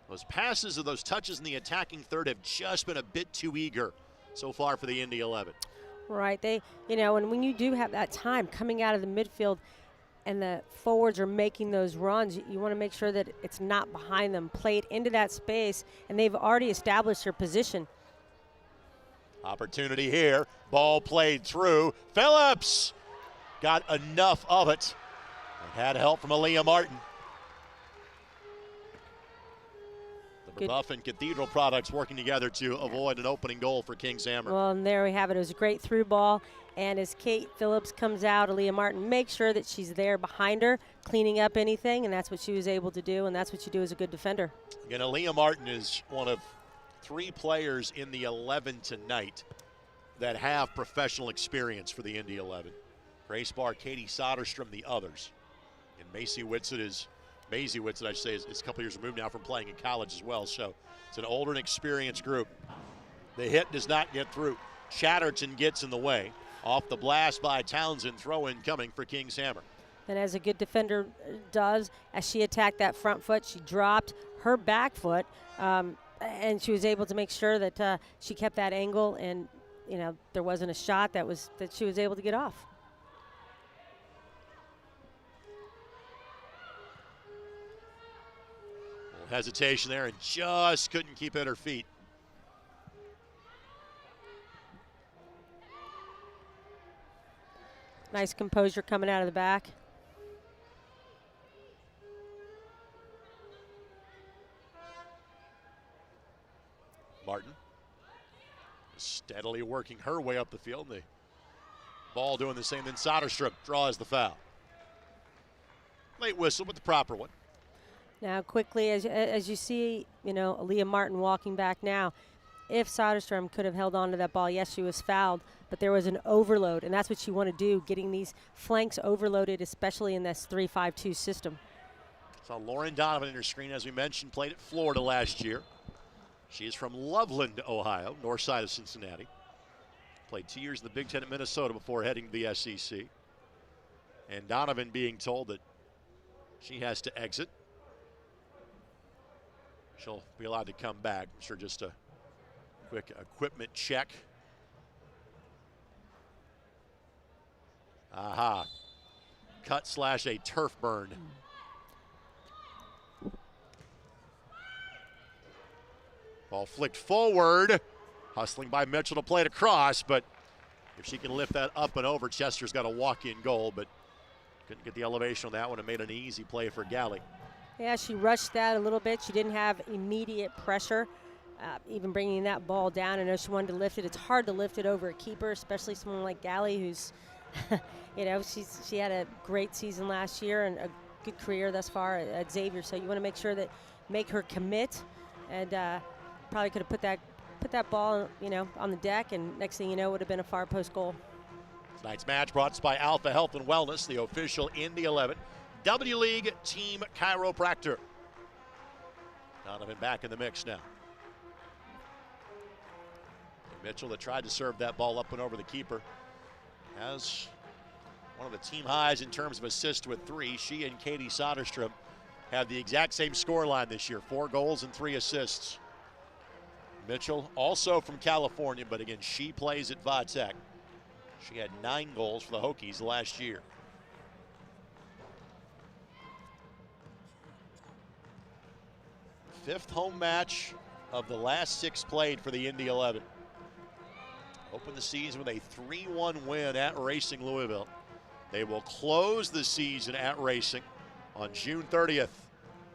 Those passes or those touches in the attacking third have just been a bit too eager so far for the Indy 11. Right, and when you do have that time coming out of the midfield and the forwards are making those runs, you want to make sure that it's not behind them. Play it into that space, and they've already established their position. Opportunity here, ball played through. Phillips got enough of it and had help from Aaliyah Martin. The Buff and Cathedral products working together to avoid an opening goal for Kings Hammer. Well, and there we have it. It was a great through ball. And as Kate Phillips comes out, Aaliyah Martin makes sure that she's there behind her, cleaning up anything, and that's what she was able to do, and that's what you do as a good defender. Again, Aaliyah Martin is one of 3 players in the 11 tonight that have professional experience for the Indy 11. Grace Barr, Katie Soderstrom, the others. And Maisie Whitsitt, I should say, is a couple years removed now from playing in college as well. So it's an older and experienced group. The hit does not get through. Chatterton gets in the way. Off the blast by Townsend, throw in coming for Kings Hammer. And as a good defender does, as she attacked that front foot, she dropped her back foot, and she was able to make sure that she kept that angle, and there wasn't a shot that she was able to get off. Hesitation there and just couldn't keep at her feet. Nice composure coming out of the back. Martin steadily working her way up the field. The ball doing the same. Then Soderstrom draws the foul. Late whistle, but the proper one. Now quickly, as you see, Aaliyah Martin walking back now, if Soderstrom could have held on to that ball, yes, she was fouled, but there was an overload, and that's what you want to do, getting these flanks overloaded, especially in this 3-5-2 system. Saw Lauren Donovan in her screen, as we mentioned, played at Florida last year. She is from Loveland, Ohio, north side of Cincinnati. Played 2 years in the Big Ten at Minnesota before heading to the SEC. And Donovan being told that she has to exit. She'll be allowed to come back. I'm sure just a quick equipment check. Aha. Cut / a turf burn. Ball flicked forward. Hustling by Mitchell to play it across, but if she can lift that up and over, Chester's got a walk-in goal, but couldn't get the elevation on that one and made an easy play for Galley. Yeah, she rushed that a little bit. She didn't have immediate pressure, even bringing that ball down. I know she wanted to lift it. It's hard to lift it over a keeper, especially someone like Galley, who's, she had a great season last year and a good career thus far at Xavier. So you want to make sure that make her commit, and probably could have put that ball, on the deck, and next thing you know, would have been a far post goal. Tonight's match brought to us by Alpha Health and Wellness, the official Indy 11 W League team chiropractor. Donovan back in the mix now. Mitchell, that tried to serve that ball up and over the keeper, has one of the team highs in terms of assists with 3. She and Katie Soderstrom have the exact same scoreline this year, 4 goals and 3 assists. Mitchell, also from California, but again, she plays at Vatech. She had 9 goals for the Hokies last year. Fifth home match of the last 6 played for the Indy 11. Open the season with a 3-1 win at Racing Louisville. They will close the season at Racing on June 30th.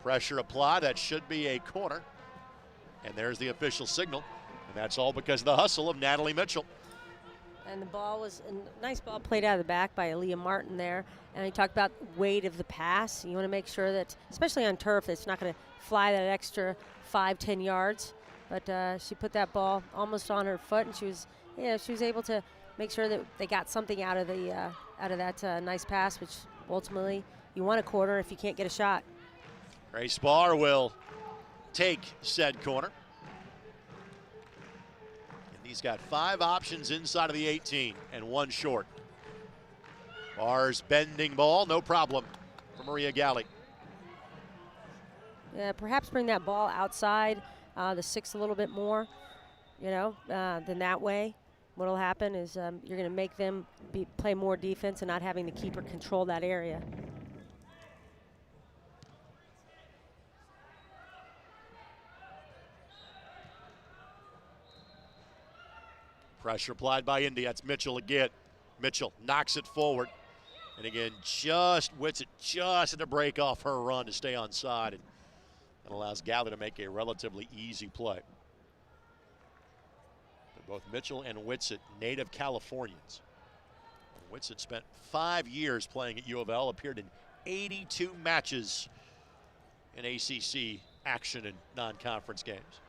Pressure applied. That should be a corner. And there's the official signal. And that's all because of the hustle of Natalie Mitchell. And the ball was a nice ball played out of the back by Aaliyah Martin there. And he talked about weight of the pass. You want to make sure that, especially on turf, it's not going to fly that extra 5-10 yards. But she put that ball almost on her foot, and she was able to make sure that they got something out of that nice pass, which ultimately you want a corner if you can't get a shot. Grace Barr will take said corner. And he's got 5 options inside of the 18 and 1 short. Barr's bending ball, no problem for Maria Galli. Yeah, perhaps bring that ball outside the 6 a little bit more, than that way. What'll happen is you're going to make them play more defense and not having the keeper control that area. Pressure applied by Indy. That's Mitchell again. Mitchell knocks it forward. And again, Whitsitt just had to break off her run to stay on side. And that allows Galli to make a relatively easy play. But both Mitchell and Whitsitt, native Californians. Whitsitt spent 5 years playing at U of L, appeared in 82 matches in ACC action and non-conference games.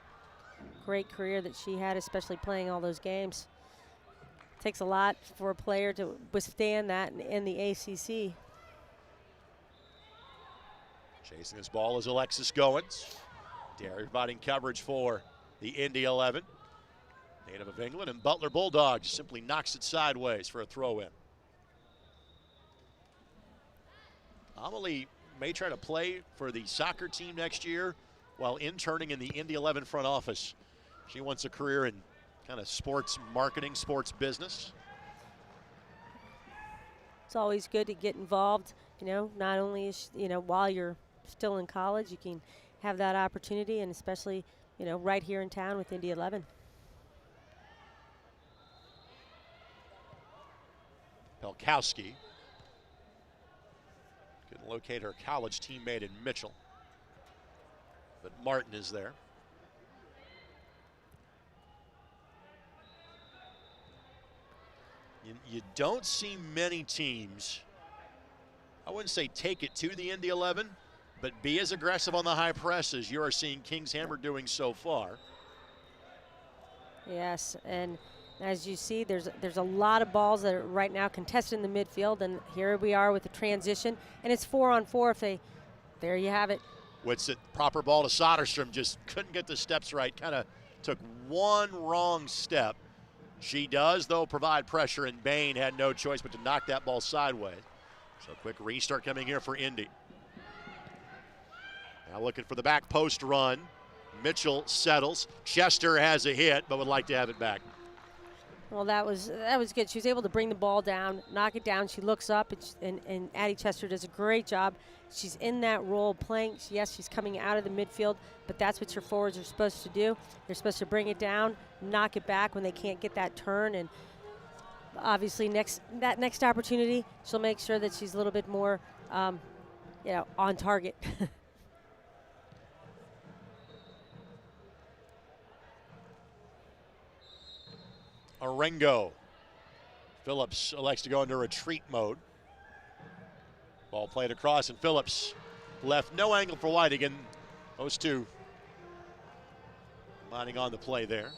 Great career that she had, especially playing all those games. Takes a lot for a player to withstand that in the ACC. Chasing this ball is Alexis Goins. Derry providing coverage for the Indy 11. Native of England, and Butler Bulldogs simply knocks it sideways for a throw-in. Amelie may try to play for the soccer team next year while interning in the Indy 11 front office. She wants a career in kind of sports marketing, sports business. It's always good to get involved, not only is, while you're still in college, you can have that opportunity, and especially, right here in town with Indy 11. Pelkowski couldn't locate her college teammate in Mitchell, but Martin is there. You don't see many teams, I wouldn't say take it to the Indy 11, but be as aggressive on the high press as you are seeing Kings Hammer doing so far. Yes, and as you see, there's a lot of balls that are right now contested in the midfield, and here we are with the transition, and it's 4-on-4 there you have it. Whitsitt, proper ball to Soderstrom, just couldn't get the steps right, kind of took one wrong step. She does, though, provide pressure, and Bain had no choice but to knock that ball sideways. So quick restart coming here for Indy. Now looking for the back post run. Mitchell settles. Chester has a hit, but would like to have it back. Well, that was good. She was able to bring the ball down, knock it down. She looks up, and Addie Chester does a great job. She's in that role playing. Yes, she's coming out of the midfield, but that's what your forwards are supposed to do. They're supposed to bring it down, knock it back when they can't get that turn, and obviously that next opportunity, she'll make sure that she's a little bit more, on target. Arengo. Phillips elects to go into retreat mode. Ball played across, and Phillips left no angle for Whitigan. Those two minding on the play there.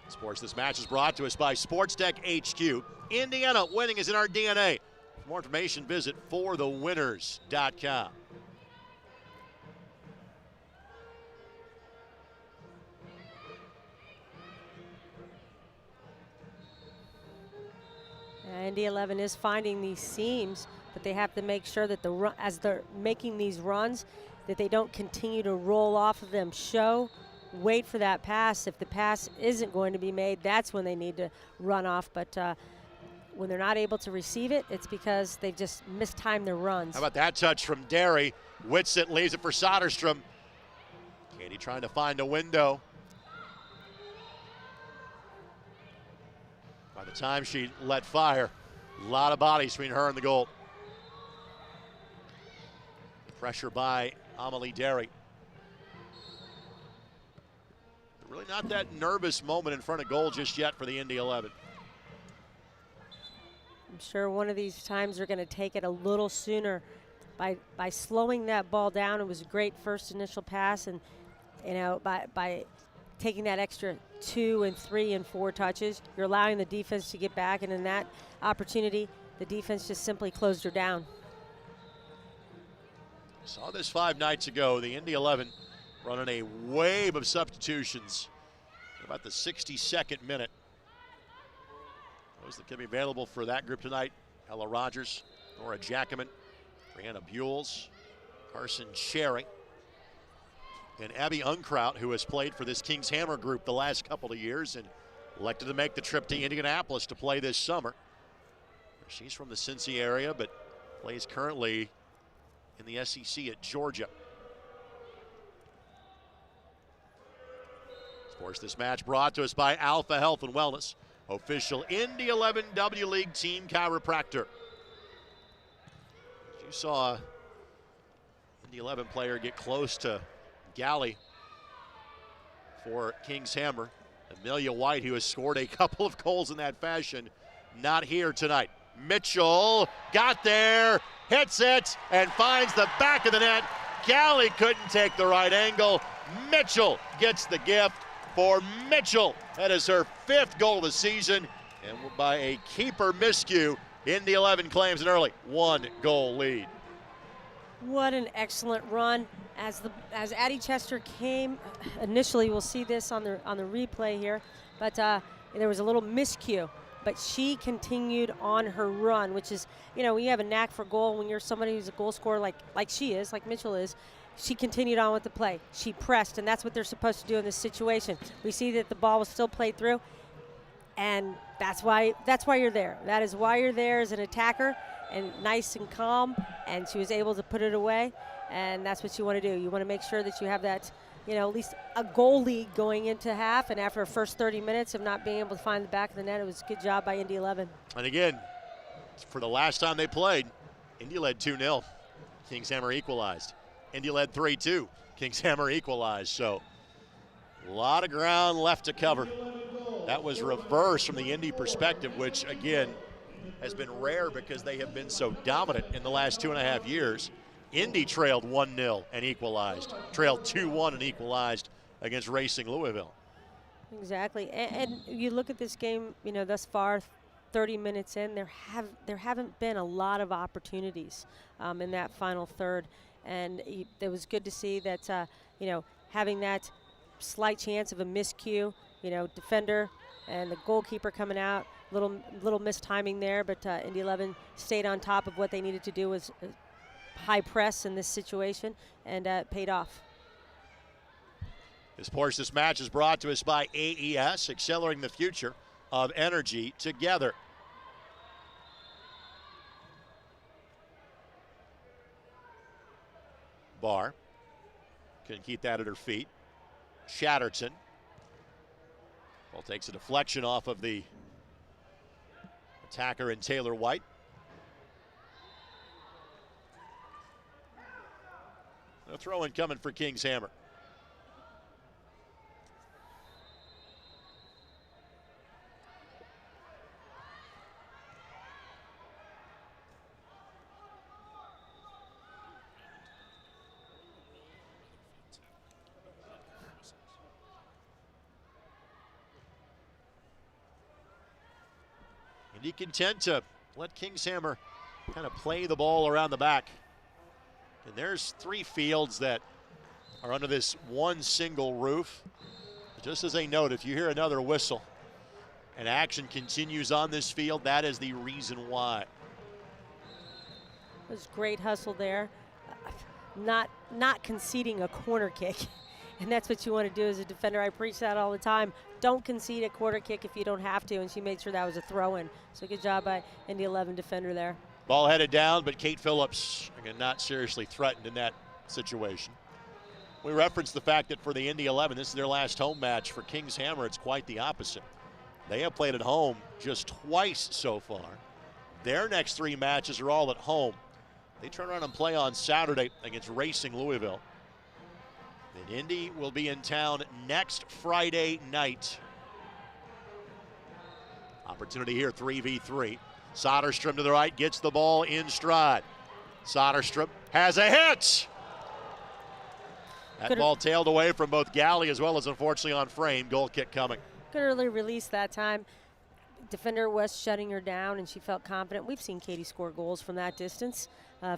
Sports This Match is brought to us by Sports Tech HQ. Indiana, winning is in our DNA. For more information, visit forthewinners.com. Indy 11 is finding these seams, but they have to make sure that as they're making these runs, that they don't continue to roll off of them. Wait for that pass. If the pass isn't going to be made, that's when they need to run off. But when they're not able to receive it, it's because they've just mistimed their runs. How about that touch from Derry? Whitsitt leaves it for Soderstrom. Katie trying to find a window. By the time she let fire, a lot of bodies between her and the goal. Pressure by Amelie Derry. Really not that nervous moment in front of goal just yet for the Indy 11. I'm sure one of these times they're going to take it a little sooner by slowing that ball down. It was a great first initial pass, and by taking that extra 2 and 3 and 4 touches, you're allowing the defense to get back, and in that opportunity, the defense just simply closed her down. Saw this 5 nights ago. The Indy 11 running a wave of substitutions at about the 62nd minute. Those that can be available for that group tonight: Ella Rogers, Nora Jackaman, Brianna Buells, Carson Cherry, and Abby Unkraut, who has played for this Kings Hammer group the last couple of years and elected to make the trip to Indianapolis to play this summer. She's from the Cincy area, but plays currently in the SEC at Georgia. Of course, this match brought to us by Alpha Health and Wellness, official Indy 11 W League team chiropractor. You saw Indy 11 player get close to Galley for Kings Hammer. Amelia White, who has scored a couple of goals in that fashion, not here tonight. Mitchell got there, hits it, and finds the back of the net. Galley couldn't take the right angle. Mitchell gets the gift for Mitchell. That is her 5th goal of the season, and by a keeper miscue, Indy 11 claims an early 1-goal lead. What an excellent run. As Addie Chester came, initially we'll see this on the replay here, but there was a little miscue. But she continued on her run, which is, when you have a knack for goal, when you're somebody who's a goal scorer like she is, like Mitchell is, she continued on with the play. She pressed, and that's what they're supposed to do in this situation. We see that the ball was still played through, and that's why you're there. That is why you're there as an attacker, and nice and calm, and she was able to put it away, and that's what you want to do. You want to make sure that you have that, at least a goal lead going into half, and after the first 30 minutes of not being able to find the back of the net, it was a good job by Indy 11. And again, for the last time they played, Indy led 2-0. Kings Hammer equalized. Indy led 3-2. Kings Hammer equalized. So a lot of ground left to cover. That was reversed from the Indy perspective, which again has been rare because they have been so dominant in the last 2.5 years. Indy trailed 1-0 and equalized. Trailed 2-1 and equalized against Racing Louisville. Exactly. And you look at this game, thus far, 30 minutes in, there haven't been a lot of opportunities in that final third. And it was good to see that, having that slight chance of a miscue, defender and the goalkeeper coming out, little mistiming there, but Indy 11 stayed on top of what they needed to do was high press in this situation, and paid off. This match is brought to us by AES, accelerating the future of energy together. Barr can keep that at her feet. Chatterton. Ball takes a deflection off of the attacker in Taylor White. A throw-in coming for Kings Hammer. Indy content to let Kings Hammer kind of play the ball around the back. And there's 3 fields that are under this one single roof. Just as a note, if you hear another whistle and action continues on this field, that is the reason why. It was great hustle there. Not conceding a corner kick. And that's what you want to do as a defender. I preach that all the time. Don't concede a quarter kick if you don't have to, and she made sure that was a throw-in. So good job by Indy 11 defender there. Ball headed down, but Kate Phillips, again, not seriously threatened in that situation. We referenced the fact that for the Indy 11, this is their last home match. For Kings Hammer, it's quite the opposite. They have played at home just twice so far. Their next 3 matches are all at home. They turn around and play on Saturday against Racing Louisville. Then Indy will be in town next Friday night. Opportunity here, 3v3. Soderstrom to the right, gets the ball in stride. Soderstrom has a hit! That ball tailed away from both Galley as well as, unfortunately, on frame. Goal kick coming. Good early release that time. Defender was shutting her down, and she felt confident. We've seen Katie score goals from that distance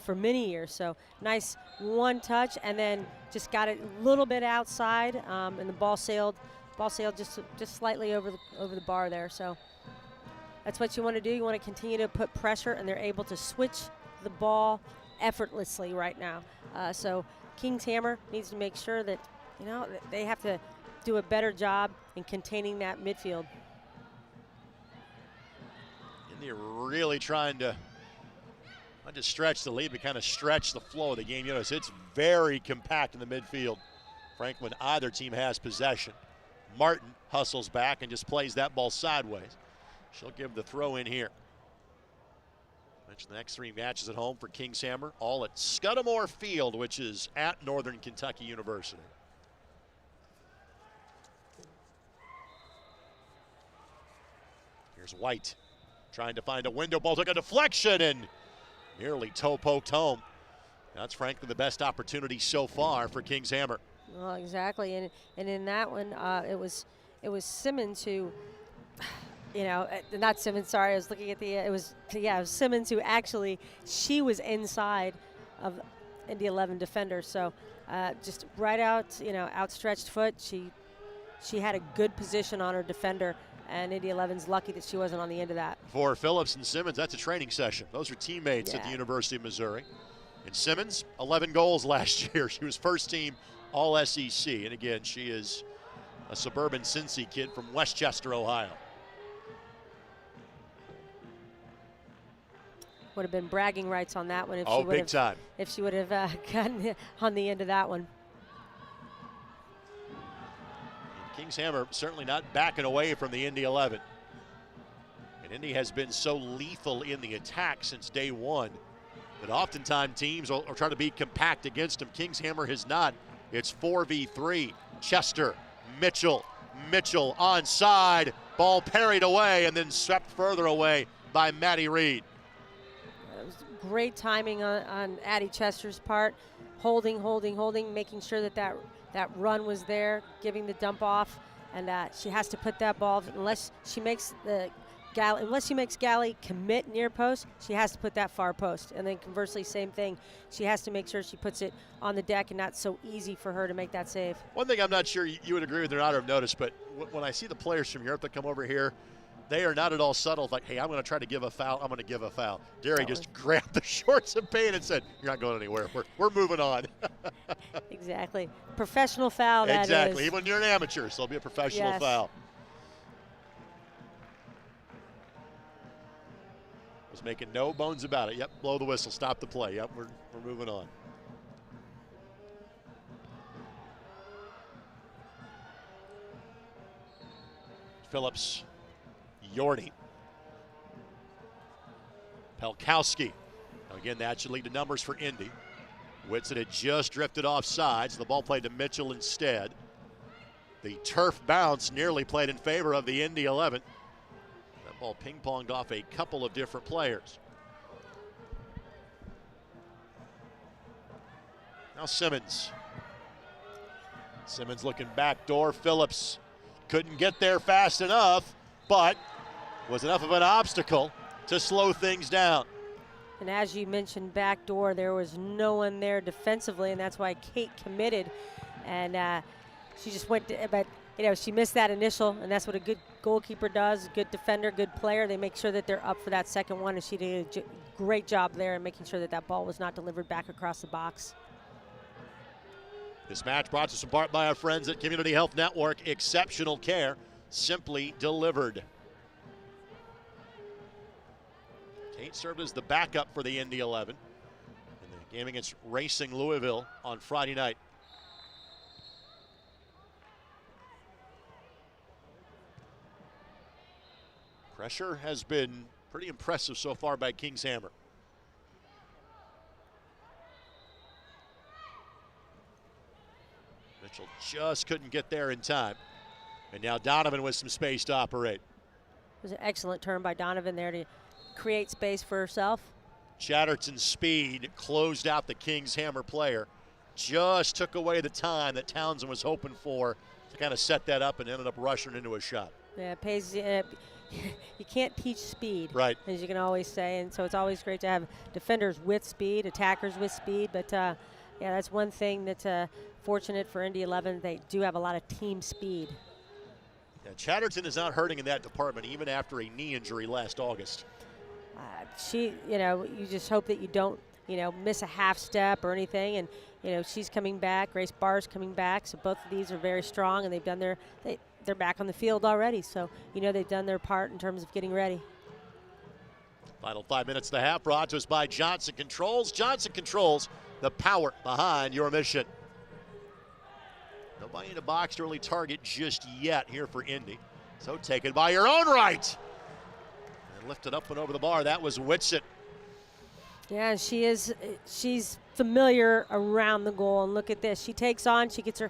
for many years. So nice one touch, and then just got it a little bit outside, and the ball sailed just slightly over the bar there. So that's what you want to do. You want to continue to put pressure, and they're able to switch the ball effortlessly right now. So Kings Hammer needs to make sure that they have to do a better job in containing that midfield. And they're really trying to not just stretch the lead, but kind of stretch the flow of the game. You notice it's very compact in the midfield. Frank, when either team has possession, Martin hustles back and just plays that ball sideways. She'll give the throw in here. Mentioned the next 3 matches at home for Kings Hammer, all at Scudamore Field, which is at Northern Kentucky University. Here's White trying to find a window. Ball took a deflection and nearly toe poked home. That's frankly the best opportunity so far for Kings Hammer. Well, exactly, and in that one, it was Simmons who, not Simmons. Sorry, I was looking at it was Simmons who actually, she was inside of Indy 11 defender. So just right out, outstretched foot. She had a good position on her defender. And Indy 11's lucky that she wasn't on the end of that. For Phillips and Simmons, that's a training session. Those are teammates at the University of Missouri. And Simmons, 11 goals last year. She was first team All-SEC. And again, she is a suburban Cincy kid from Westchester, Ohio. Would have been bragging rights on that one if she would have gotten on the end of that one. Kings Hammer certainly not backing away from the Indy 11. And Indy has been so lethal in the attack since day one that oftentimes teams are trying to be compact against them. Kings Hammer has not. It's 4v3. Chester, Mitchell onside. Ball parried away and then swept further away by Maddie Reed. It was great timing on Addie Chester's part. Holding, making sure that run was there, giving the dump off, and she has to put that ball, unless she makes Galley commit near post, she has to put that far post. And then conversely, same thing. She has to make sure she puts it on the deck, and not so easy for her to make that save. One thing I'm not sure you would agree with or not have noticed, but when I see the players from Europe that come over here, they are not at all subtle. Like, hey, I'm going to try to give a foul. I'm going to give a foul. Derry just grabbed the shorts of Payne and said, you're not going anywhere. We're moving on. Exactly. Professional foul, that is. Exactly. Even when you're an amateur, so it'll be a professional foul. Was making no bones about it. Yep, blow the whistle. Stop the play. Yep, we're moving on. Phillips. Yordi. Pelkowski. Again, that should lead to numbers for Indy. Whitson had just drifted offside, so the ball played to Mitchell instead. The turf bounce nearly played in favor of the Indy 11. That ball ping-ponged off a couple of different players. Now Simmons. Simmons looking back door. Phillips couldn't get there fast enough, but was enough of an obstacle to slow things down. And as you mentioned, back door, there was no one there defensively, and that's why Kate committed. And she just went, but she missed that initial, and that's what a good goalkeeper does, good defender, good player. They make sure that they're up for that second one, and she did a great job there in making sure that that ball was not delivered back across the box. This match brought to us in part by our friends at Community Health Network. Exceptional care, simply delivered. Kate served as the backup for the Indy 11 in the game against Racing Louisville on Friday night. Pressure has been pretty impressive so far by King's Hammer. Mitchell just couldn't get there in time. And now Donovan with some space to operate. It was an excellent turn by Donovan there to create space for herself. Chatterton's speed closed out the King's Hammer player. Just took away the time that Townsend was hoping for to kind of set that up and ended up rushing into a shot. Yeah, it pays. You can't teach speed, right, as you can always say, and so it's always great to have defenders with speed, attackers with speed, but yeah, that's one thing that's fortunate for Indy 11. They do have a lot of team speed. Yeah, Chatterton is not hurting in that department even after a knee injury last August. You just hope that you don't, miss a half step or anything, and she's coming back. Grace Barr's coming back, so both of these are very strong, and they've done they're back on the field already, so they've done their part in terms of getting ready. Final 5 minutes of the half brought to us by Johnson Controls. Johnson Controls, the power behind your mission. Nobody in the box to really target just yet here for Indy. So take it by your own right. And lift it up and over the bar. That was Whitsitt. Yeah, she's familiar around the goal, and look at this. She takes on, she gets her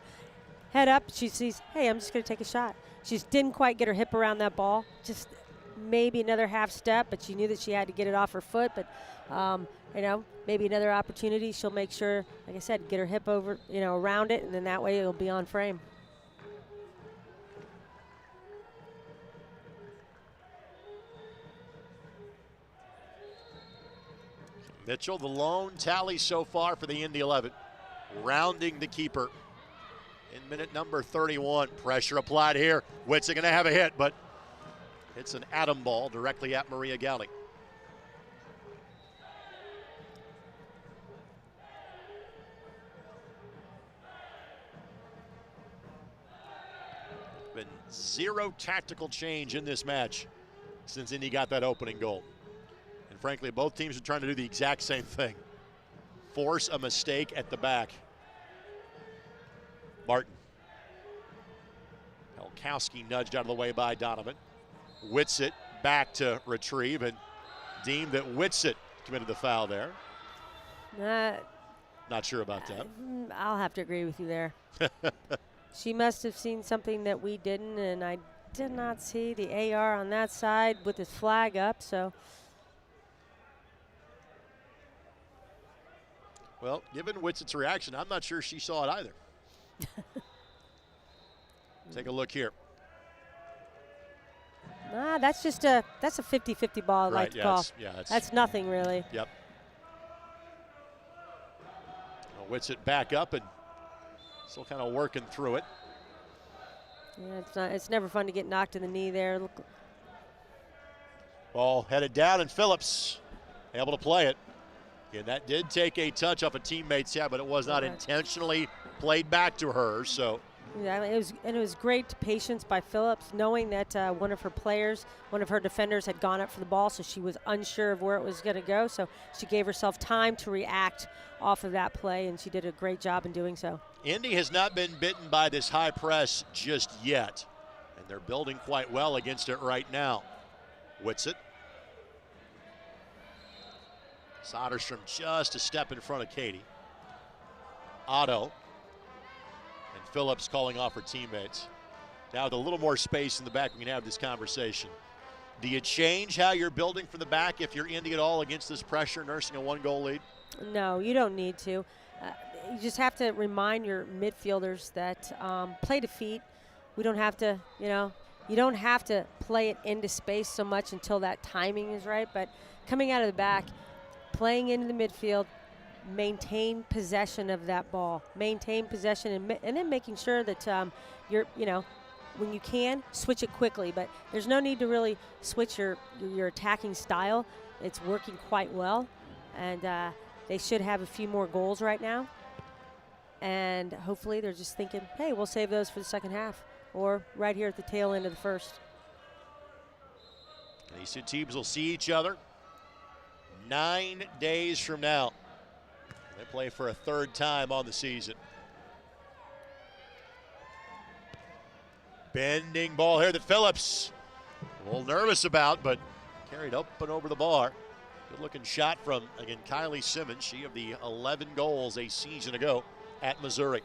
head up, she sees, hey, I'm just going to take a shot. She just didn't quite get her hip around that ball, just maybe another half step, but she knew that she had to get it off her foot, but maybe another opportunity. She'll make sure, like I said, get her hip over, around it, and then that way it'll be on frame. Mitchell, the lone tally so far for the Indy 11, rounding the keeper in minute number 31. Pressure applied here. Whitsitt going to have a hit, but it's an atom ball directly at Maria Galli. Been zero tactical change in this match since Indy got that opening goal. And frankly, both teams are trying to do the exact same thing. Force a mistake at the back. Martin. Helkowski nudged out of the way by Donovan. Whitsitt back to retrieve and deemed that Whitsitt committed the foul there. Not sure about that. I'll have to agree with you there. She must have seen something that we didn't, and I did not see the AR on that side with his flag up, so. Well, given Whitsitt's reaction, I'm not sure she saw it either. Take a look here. That's just a 50-50 ball, I'd like to call. That's nothing really. Yep. Well, Whitsitt back up and still kind of working through it. Yeah, it's never fun to get knocked in the knee there. Look. Ball headed down, and Phillips able to play it. And that did take a touch off a teammate's head, but it was not intentionally played back to her. So. Yeah, it was great patience by Phillips, knowing that one of her defenders had gone up for the ball, so she was unsure of where it was going to go. So she gave herself time to react off of that play, and she did a great job in doing so. Indy has not been bitten by this high press just yet, and they're building quite well against it right now. Whitsitt. Soderstrom just a step in front of Katie. Otto. And Phillips calling off her teammates. Now with a little more space in the back, we can have this conversation. Do you change how you're building from the back if you're Indy at all against this pressure, nursing a 1-goal lead? No, you don't need to. You just have to remind your midfielders that play to feet. We don't have to, you don't have to play it into space so much until that timing is right. But coming out of the back, playing into the midfield, maintain possession of that ball, maintain possession, and then making sure that you're when you can, switch it quickly. But there's no need to really switch your attacking style. It's working quite well, and they should have a few more goals right now. And hopefully they're just thinking, hey, we'll save those for the second half or right here at the tail end of the first. These two teams will see each other 9 days from now. They play for a third time on the season. Bending ball here that Phillips a little nervous about, but carried up and over the bar. Good looking shot from, again, Kylie Simmons. She of the 11 goals a season ago at Missouri.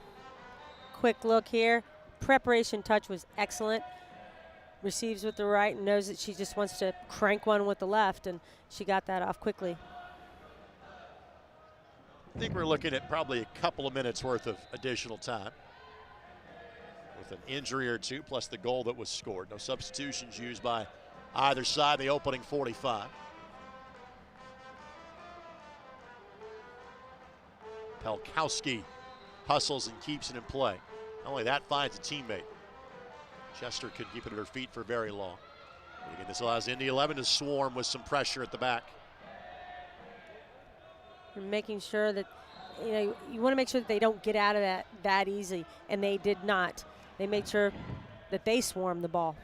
Quick look here. Preparation touch was excellent. Receives with the right and knows that she just wants to crank one with the left, and she got that off quickly. I think we're looking at probably a couple of minutes worth of additional time with an injury or two, plus the goal that was scored. No substitutions used by either side in the opening 45. Pelkowski hustles and keeps it in play. Not only that, finds a teammate. Chester couldn't keep it at her feet for very long. But again, this allows Indy 11 to swarm with some pressure at the back. You're making sure that, you want to make sure that they don't get out of that easy, and they did not. They made sure that they swarmed the ball.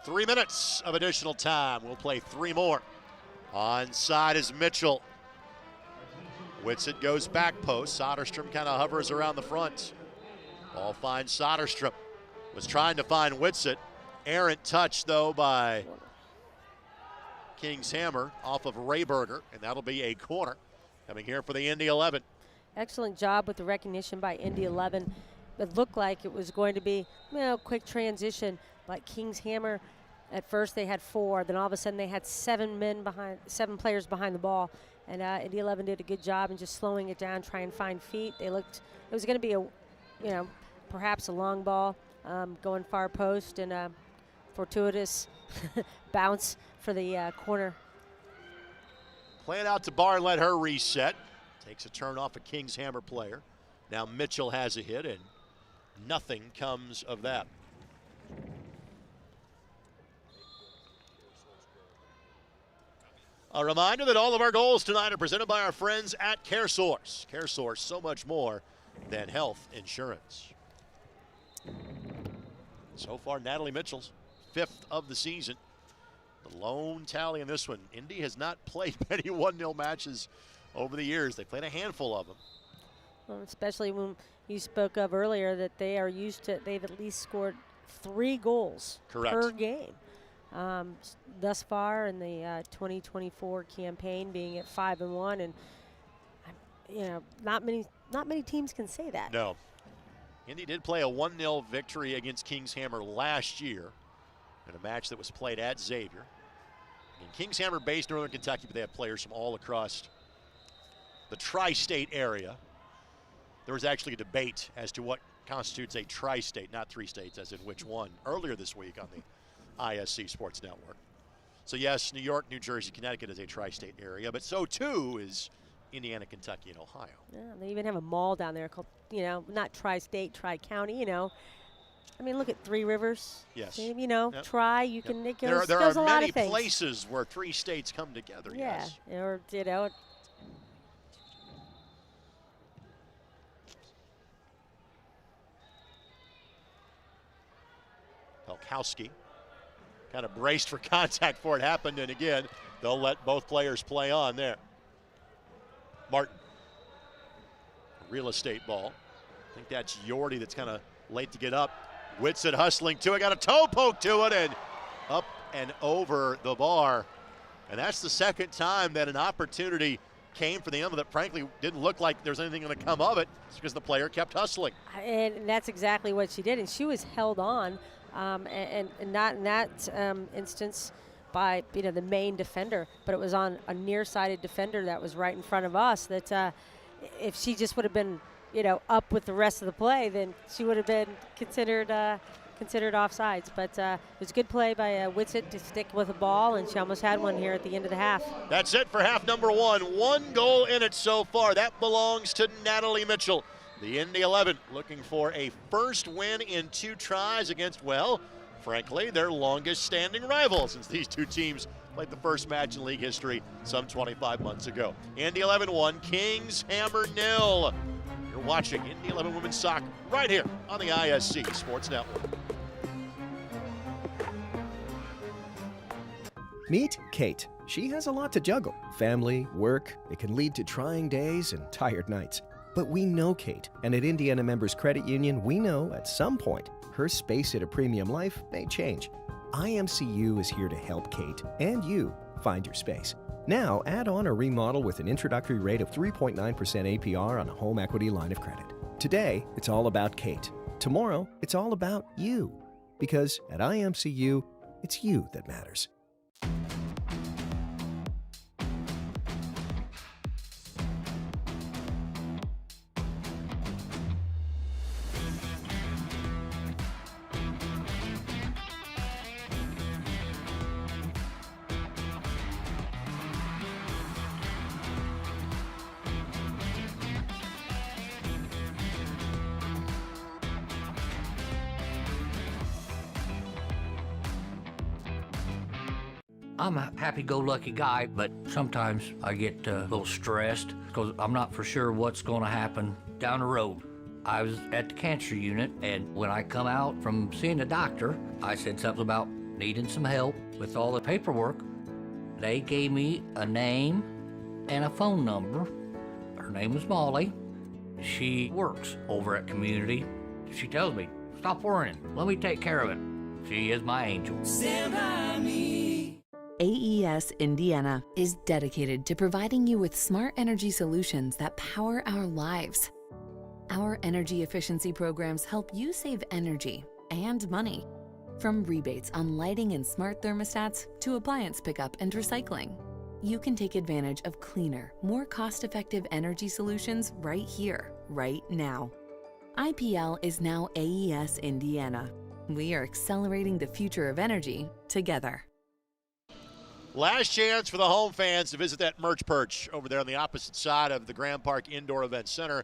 3 minutes of additional time. We'll play 3 more. Onside is Mitchell. Whitsitt goes back post. Soderstrom kind of hovers around the front. Ball finds Soderstrom. Was trying to find Whitsitt. Errant touch, though, by King's Hammer off of Rayberger, and that'll be a corner coming here for the Indy 11. Excellent job with the recognition by Indy 11. It looked like it was going to be, quick transition, but King's Hammer, at first they had 4, then all of a sudden they had 7 players behind the ball, and Indy 11 did a good job in just slowing it down, trying to find feet. It was going to be perhaps a long ball going far post, and a fortuitous bounce for the corner. Play it out to Barr and let her reset. Takes a turn off a King's Hammer player. Now Mitchell has a hit, and nothing comes of that. A reminder that all of our goals tonight are presented by our friends at CareSource. CareSource, so much more than health insurance. So far, Natalie Mitchell's 5th of the season. The lone tally in this one. Indy has not played many 1-0 matches over the years. They played a handful of them. Well, especially when you spoke of earlier that they are used to, they've at least scored 3 goals per game. Thus far in the 2024 campaign, being at 5-1, and not many teams can say that. No. Indy did play a 1-0 victory against King's Hammer last year in a match that was played at Xavier. And King's Hammer based Northern Kentucky, but they have players from all across the tri-state area. There was actually a debate as to what constitutes a tri-state, not 3 states, as in which one, earlier this week on the ISC Sports Network. So yes, New York, New Jersey, Connecticut is a tri-state area, but so too is Indiana, Kentucky, and Ohio. Yeah, they even have a mall down there called, not tri-state, tri-county, I mean, look at 3 Rivers. Yes. Same, Yep. Tri, you can, it goes, there goes are a lot many of things. places where 3 states come together, yeah. yes. Or, Pelkowski kind of braced for contact before it happened, and again, they'll let both players play on there. Martin, real estate ball. I think that's Yordi that's kind of late to get up. Whitsitt hustling to it, got a toe poke to it, and up and over the bar. And that's the second time that an opportunity came for the Emma that frankly didn't look like there's anything going to come of it. It's because the player kept hustling. And that's exactly what she did, and she was held on. And not in that instance by the main defender, but it was on a nearsighted defender that was right in front of us. That if she just would have been up with the rest of the play, then she would have been considered offsides. But it was a good play by Whitsitt to stick with the ball, and she almost had one here at the end of the half. That's it for half number 1. 1 goal in it so far. That belongs to Natalie Mitchell. The Indy 11 looking for a first win in 2 tries against, well, frankly, their longest standing rival, since these two teams played the first match in league history some 25 months ago. Indy 11 1, Kings Hammer 0. You're watching Indy 11 Women's Soccer right here on the ISC Sports Network. Meet Kate. She has a lot to juggle. Family, work, it can lead to trying days and tired nights. But we know Kate, and at Indiana Members Credit Union, we know at some point her space at a premium life may change. IMCU is here to help Kate and you find your space. Now, add on or remodel with an introductory rate of 3.9% APR on a home equity line of credit. Today, it's all about Kate. Tomorrow, it's all about you. Because at IMCU, it's you that matters. I'm a happy-go-lucky guy, but sometimes I get a little stressed because I'm not for sure what's going to happen down the road. I was at the cancer unit, and when I come out from seeing the doctor, I said something about needing some help with all the paperwork. They gave me a name and a phone number. Her name is Molly. She works over at Community. She tells me, stop worrying, let me take care of it. She is my angel. Stand by me. AES Indiana is dedicated to providing you with smart energy solutions that power our lives. Our energy efficiency programs help you save energy and money, from rebates on lighting and smart thermostats to appliance pickup and recycling. You can take advantage of cleaner, more cost-effective energy solutions right here, right now. IPL is now AES Indiana. We are accelerating the future of energy together. Last chance for the home fans to visit that merch perch over there on the opposite side of the Grand Park Indoor Event Center.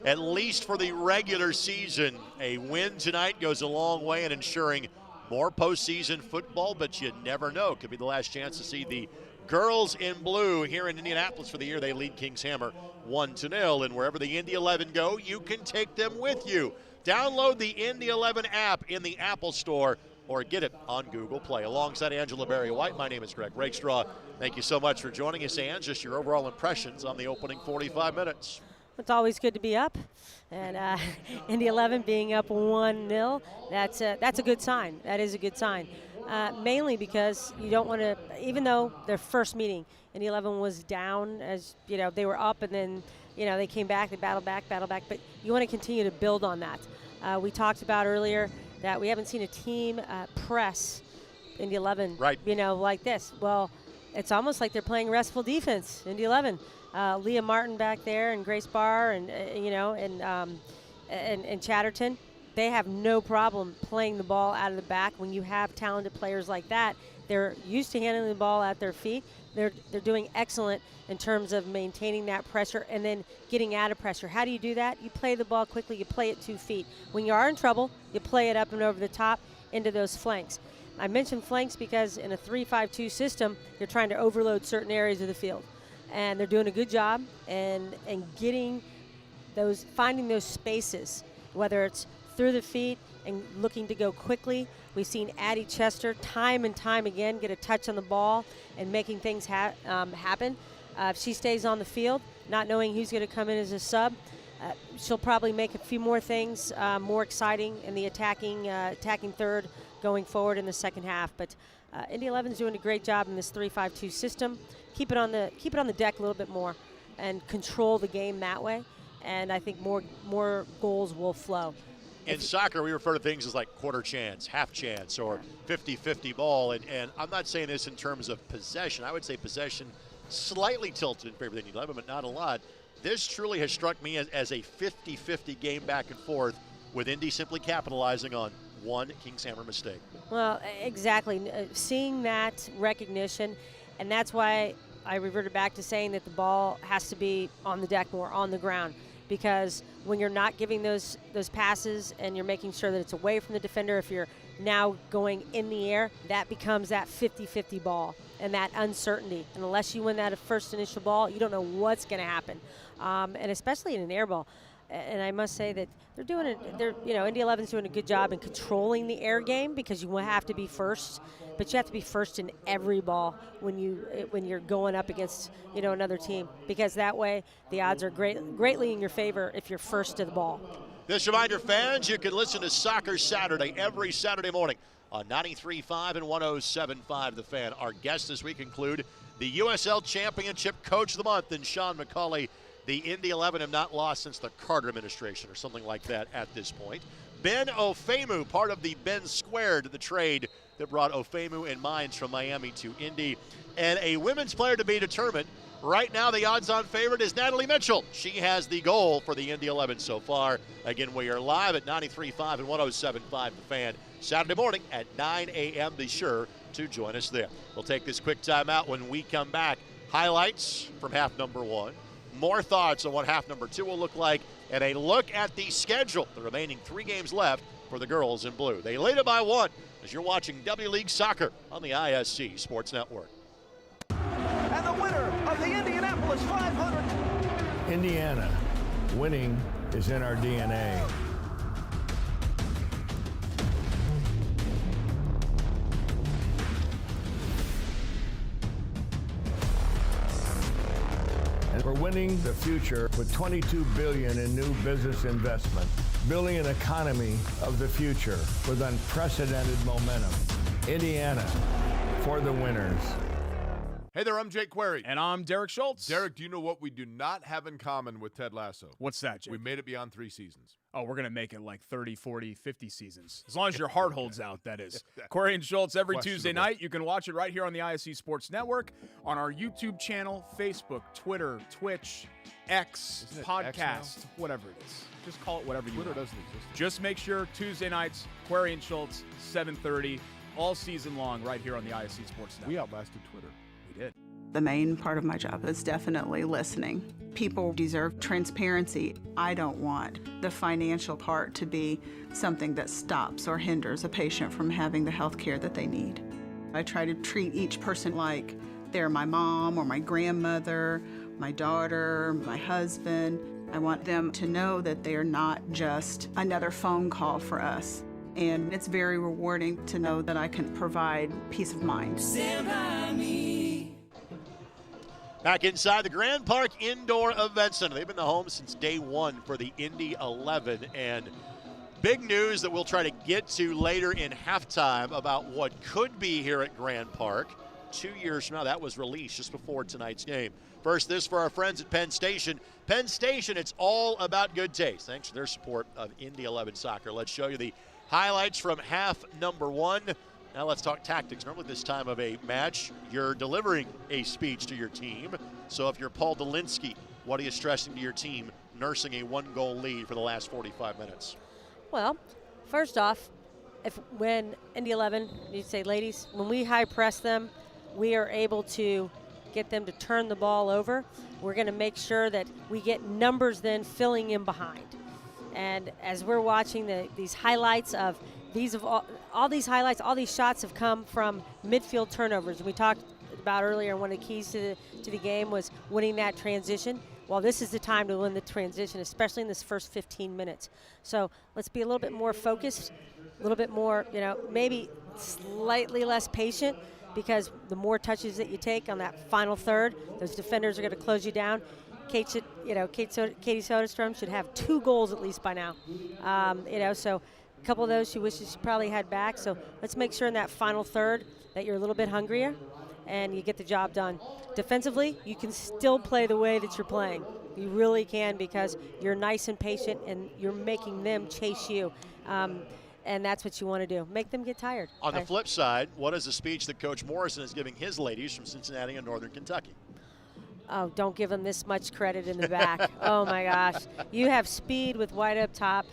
At least for the regular season, a win tonight goes a long way in ensuring more postseason football, but you never know. Could be the last chance to see the girls in blue here in Indianapolis for the year. They lead Kings Hammer 1-0, and wherever the Indy 11 go, you can take them with you. Download the Indy 11 app in the Apple Store or get it on Google Play. Alongside Angela Berry-White, my name is Greg Rakestraw. Thank you so much for joining us, Ange. Just your overall impressions on the opening 45 minutes. It's always good to be up, and Indy 11 being up 1-0, that's a good sign. That is a good sign, mainly because you don't want to, even though their first meeting, Indy 11 was down, as you know, they were up, and then they came back, they battled back, but you want to continue to build on that. We talked about earlier that we haven't seen a team press Indy 11, right, like this. Well, it's almost like they're playing restful defense, Indy 11. Leah Martin back there and Grace Barr and Chatterton, they have no problem playing the ball out of the back. When you have talented players like that, they're used to handling the ball at their feet. They're doing excellent in terms of maintaining that pressure and then getting out of pressure. How do you do that? You play the ball quickly. You play it 2 feet. When you are in trouble, you play it up and over the top into those flanks. I mentioned flanks because in a 3-5-2 system, you're trying to overload certain areas of the field. And they're doing a good job and getting those, finding those spaces, whether it's through the feet and looking to go quickly. We've seen Addie Chester time and time again get a touch on the ball and making things happen. If she stays on the field, not knowing who's going to come in as a sub, she'll probably make a few more things more exciting in the attacking third going forward in the second half. But Indy 11 is doing a great job in this 3-5-2 system. Keep it on the deck a little bit more and control the game that way. And I think more goals will flow. In soccer, we refer to things as like quarter chance, half chance, or 50-50 ball. And I'm not saying this in terms of possession. I would say possession slightly tilted in favor of the Indy 11, but not a lot. This truly has struck me as a 50-50 game back and forth, with Indy simply capitalizing on one Kings Hammer mistake. Well, exactly. Seeing that recognition, and that's why I reverted back to saying that the ball has to be on the deck more, on the ground. because when you're not giving those passes and you're making sure that it's away from the defender, if you're now going in the air, that becomes that 50-50 ball and that uncertainty. And unless you win that first initial ball, you don't know what's going to happen, and especially in an air ball. And I must say that they're doing it. Indy 11's doing a good job in controlling the air game, because you have to be first, but you have to be first in every ball when you're going up against another team, because that way the odds are greatly in your favor if you're first to the ball. This reminder, fans, you can listen to Soccer Saturday every Saturday morning on 93.5 and 107.5 The Fan. Our guests this week include the USL Championship Coach of the Month and Sean McCauley. The Indy 11 have not lost since the Carter administration or something like that at this point. Ben Ofemu, part of the Ben Squared, the trade that brought Ofemu and Mines from Miami to Indy. And a women's player to be determined. Right now, the odds-on favorite is Natalie Mitchell. She has the goal for the Indy 11 so far. Again, we are live at 93.5 and 107.5 The Fan, Saturday morning at 9 a.m. Be sure to join us there. We'll take this quick time out. When we come back, highlights from half number one, more thoughts on what half number two will look like, and a look at the schedule, the remaining 3 games left for the girls in blue. They lead it by 1 as you're watching W League Soccer on the ISC Sports Network. And the winner of the Indianapolis 500. Indiana, winning is in our DNA. And we're winning the future with $22 billion in new business investment, building an economy of the future with unprecedented momentum. Indiana, for the winners. Hey there, I'm Jake Query. And I'm Derek Schultz. Derek, do you know what we do not have in common with Ted Lasso? What's that, Jake? We made it beyond 3 seasons. Oh, we're going to make it like 30, 40, 50 seasons. As long as your heart holds out, that is. Query and Schultz every Tuesday night. You can watch it right here on the ISC Sports Network, on our YouTube channel, Facebook, Twitter, Twitch, X, podcast, whatever it is. Just call it whatever you want. Twitter doesn't exist. Just make sure Tuesday nights, Query and Schultz, 7:30, all season long right here on the ISC Sports Network. We outlasted Twitter. We did. The main part of my job is definitely listening. People deserve transparency. I don't want the financial part to be something that stops or hinders a patient from having the health care that they need. I try to treat each person like they're my mom or my grandmother, my daughter, my husband. I want them to know that they're not just another phone call for us. And it's very rewarding to know that I can provide peace of mind. Stand by me. Back inside the Grand Park Indoor Event Center. They've been the home since day 1 for the Indy 11. And big news that we'll try to get to later in halftime about what could be here at Grand Park 2 years from now. That was released just before tonight's game. First, this for our friends at Penn Station. Penn Station, it's all about good taste. Thanks for their support of Indy 11 soccer. Let's show you the highlights from half number 1. Now let's talk tactics. Normally this time of a match, you're delivering a speech to your team. So if you're Paul Delinsky, what are you stressing to your team nursing a 1-goal lead for the last 45 minutes? Well, first off, when Indy 11, you say, ladies, when we high press them, we are able to get them to turn the ball over. We're going to make sure that we get numbers then filling in behind. And as we're watching these highlights of all these highlights, all these shots have come from midfield turnovers. And we talked about earlier, one of the keys to the game was winning that transition. Well, this is the time to win the transition, especially in this first 15 minutes. So let's be a little bit more focused, a little bit more, maybe slightly less patient, because the more touches that you take on that final third, those defenders are going to close you down. Katie Soderstrom should have 2 goals at least by now. So a couple of those she wishes she probably had back. So let's make sure in that final third that you're a little bit hungrier and you get the job done. Defensively, you can still play the way that you're playing. You really can, because you're nice and patient and you're making them chase you. And that's what you want to do. Make them get tired. On the flip side, what is the speech that Coach Morrison is giving his ladies from Cincinnati and Northern Kentucky? Oh, don't give them this much credit in the back. Oh, my gosh. You have speed with White up top.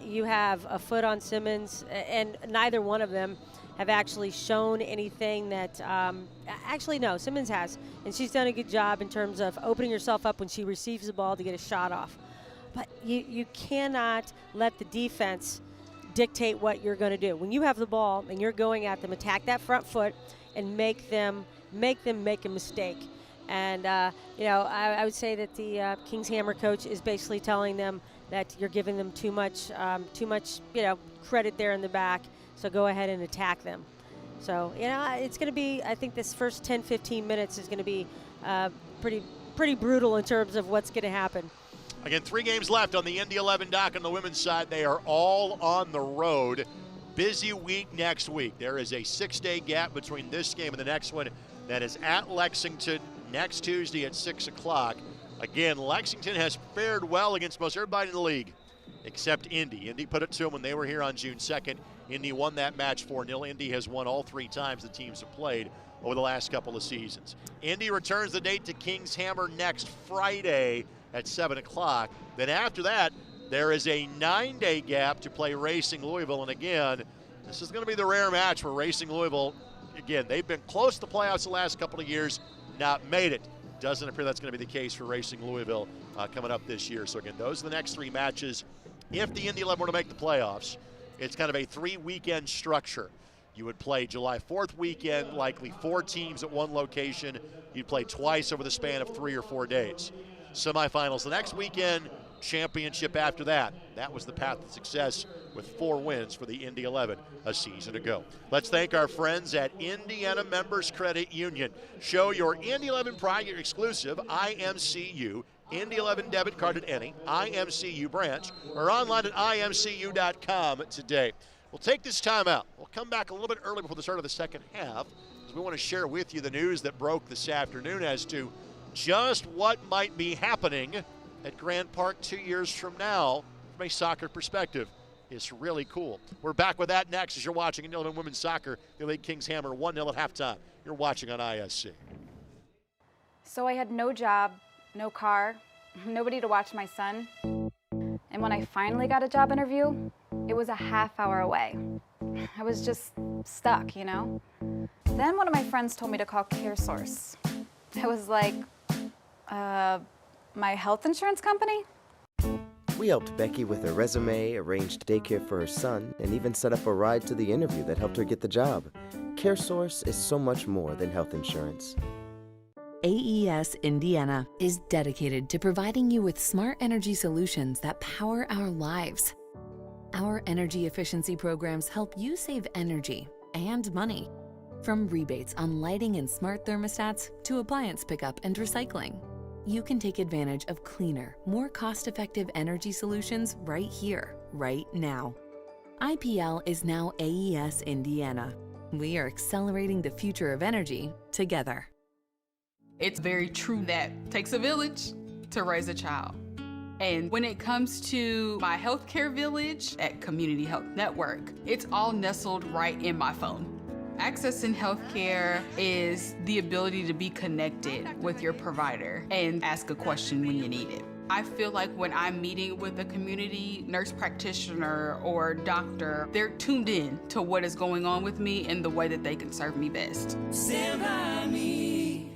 You have a foot on Simmons, and neither one of them have actually shown anything that actually, no, Simmons has. And she's done a good job in terms of opening herself up when she receives the ball to get a shot off. but you cannot let the defense dictate what you're going to do. When you have the ball and you're going at them, attack that front foot and make them make a mistake. And I would say that the Kings Hammer coach is basically telling them that you're giving them too much credit there in the back. So go ahead and attack them. So it's going to be. I think this first 10-15 minutes is going to be pretty brutal in terms of what's going to happen. Again, 3 games left on the Indy 11 dock on the women's side. They are all on the road. Busy week next week. There is a 6-day gap between this game and the next one. That is at Lexington next Tuesday at 6 o'clock. Again, Lexington has fared well against most everybody in the league except Indy. Indy put it to them when they were here on June 2nd. Indy won that match 4-0. Indy has won all 3 times the teams have played over the last couple of seasons. Indy returns the date to Kings Hammer next Friday at 7 o'clock. Then after that, there is a 9-day gap to play Racing Louisville. And again, this is going to be the rare match where Racing Louisville, again, they've been close to the playoffs the last couple of years, not made it. Doesn't appear that's going to be the case for Racing Louisville coming up this year. So again, those are the next 3 matches. If the Indy 11 were to make the playoffs, it's kind of a 3-weekend structure. You would play July 4th weekend, likely 4 teams at one location. You'd play twice over the span of 3 or 4 days. Semifinals the next weekend, championship after that. That was the path to success with 4 wins for the Indy 11 a season ago. Let's thank our friends at Indiana Members Credit Union. Show your Indy 11 Pride, your exclusive IMCU Indy 11 debit card at any IMCU branch or online at imcu.com today. We'll take this time out. We'll come back a little bit early before the start of the second half as we want to share with you the news that broke this afternoon as to just what might be happening at Grand Park 2 years from now from a soccer perspective. It's really cool. We're back with that next as you're watching Indy 11 Women's Soccer. The League Kings Hammer 1-0 at halftime. You're watching on ISC. So I had no job, no car, nobody to watch my son. And when I finally got a job interview, it was a half-hour away. I was just stuck, Then one of my friends told me to call CareSource. I was like, my health insurance company? We helped Becky with her resume, arranged daycare for her son, and even set up a ride to the interview that helped her get the job. CareSource is so much more than health insurance. AES Indiana is dedicated to providing you with smart energy solutions that power our lives. Our energy efficiency programs help you save energy and money. From rebates on lighting and smart thermostats to appliance pickup and recycling, you can take advantage of cleaner, more cost-effective energy solutions right here, right now. IPL is now AES Indiana. We are accelerating the future of energy together. It's very true that it takes a village to raise a child. And when it comes to my healthcare village at Community Health Network, it's all nestled right in my phone. Accessing healthcare is the ability to be connected with your provider and ask a question when you need it. I feel like when I'm meeting with a community nurse practitioner or doctor, they're tuned in to what is going on with me and the way that they can serve me best. Stand by me.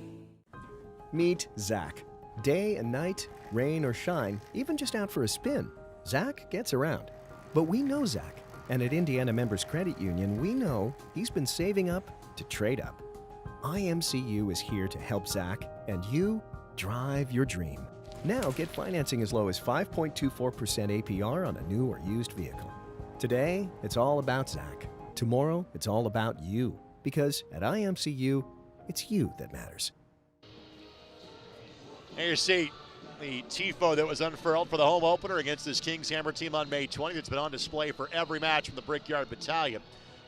Meet Zach. Day and night, rain or shine, even just out for a spin, Zach gets around. But we know Zach. And at Indiana Members Credit Union, we know he's been saving up to trade up. IMCU is here to help Zach and you drive your dream. Now get financing as low as 5.24% APR on a new or used vehicle. Today, it's all about Zach. Tomorrow, it's all about you. Because at IMCU, it's you that matters. There you see the tifo that was unfurled for the home opener against this Kings Hammer team on May 20th. It's been on display for every match from the Brickyard Battalion.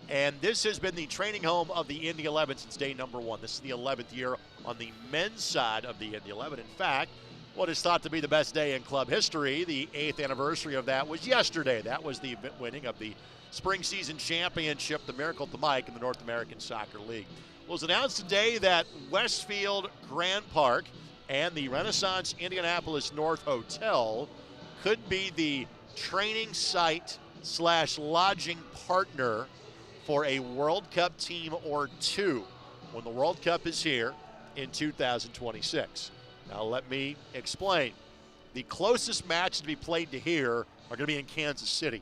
And this has been the training home of the Indy 11 since day number 1. This is the 11th year on the men's side of the Indy 11. In fact, what is thought to be the best day in club history, the 8th anniversary of that was yesterday. That was the event winning of the spring season championship, the Miracle at the Mike in the North American Soccer League. It was announced today that Westfield Grand Park and the Renaissance Indianapolis North Hotel could be the training site / lodging partner for a World Cup team or two when the World Cup is here in 2026. Now let me explain. The closest match to be played to here are going to be in Kansas City.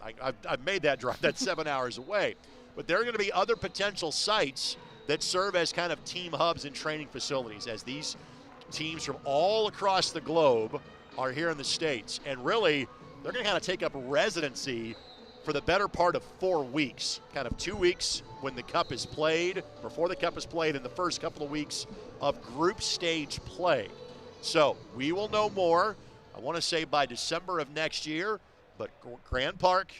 I've made that drive. That's 7 hours away. But there are going to be other potential sites that serve as kind of team hubs and training facilities as these teams from all across the globe are here in the States. And really, they're going to kind of take up residency for the better part of 4 weeks. Kind of 2 weeks when the Cup is played, before the Cup is played, and the first couple of weeks of group stage play. So we will know more, I want to say by December of next year, but Grand Park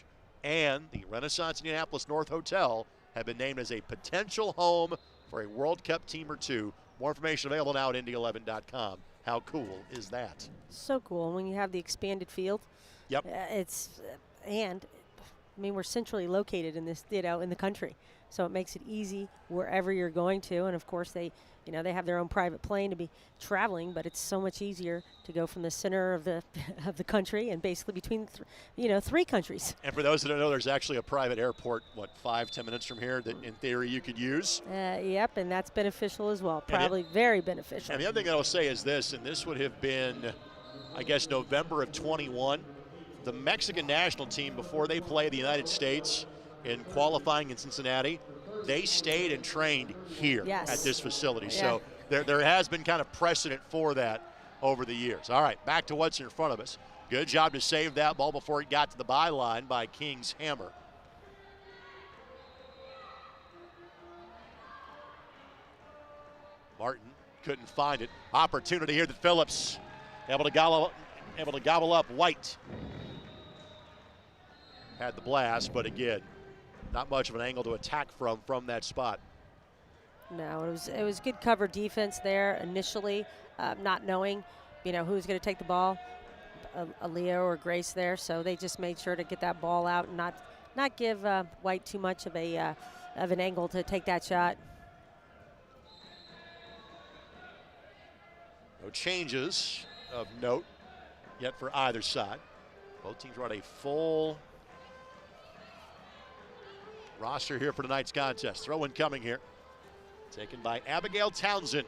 and the Renaissance Indianapolis North Hotel have been named as a potential home for a World Cup team or two. More information available now at Indy11.com. How cool is that? So cool when you have the expanded field. Yep. We're centrally located in this, in the country, so it makes it easy wherever you're going to. And of course, they have their own private plane to be traveling, but it's so much easier to go from the center of the of the country and basically between 3 countries. And for those that don't know, there's actually a private airport, 5-10 minutes from here that in theory you could use. Yep, and that's beneficial as well. Probably very beneficial. And the other thing that I'll say is this, and this would have been, I guess, November of 21. The Mexican national team, before they play the United States in qualifying in Cincinnati, they stayed and trained here at this facility. Yeah. So there has been kind of precedent for that over the years. All right, back to what's in front of us. Good job to save that ball before it got to the byline by King's Hammer. Martin couldn't find it. Opportunity here that Phillips able to gobble up White. Had the blast, but again, not much of an angle to attack from that spot. No, it was good cover defense there initially, not knowing, who was going to take the ball, Aaliyah or Grace there. So they just made sure to get that ball out and not give White too much of an angle to take that shot. No changes of note yet for either side. Both teams run a full roster here for tonight's contest. Throw-in coming here. Taken by Abigail Townsend.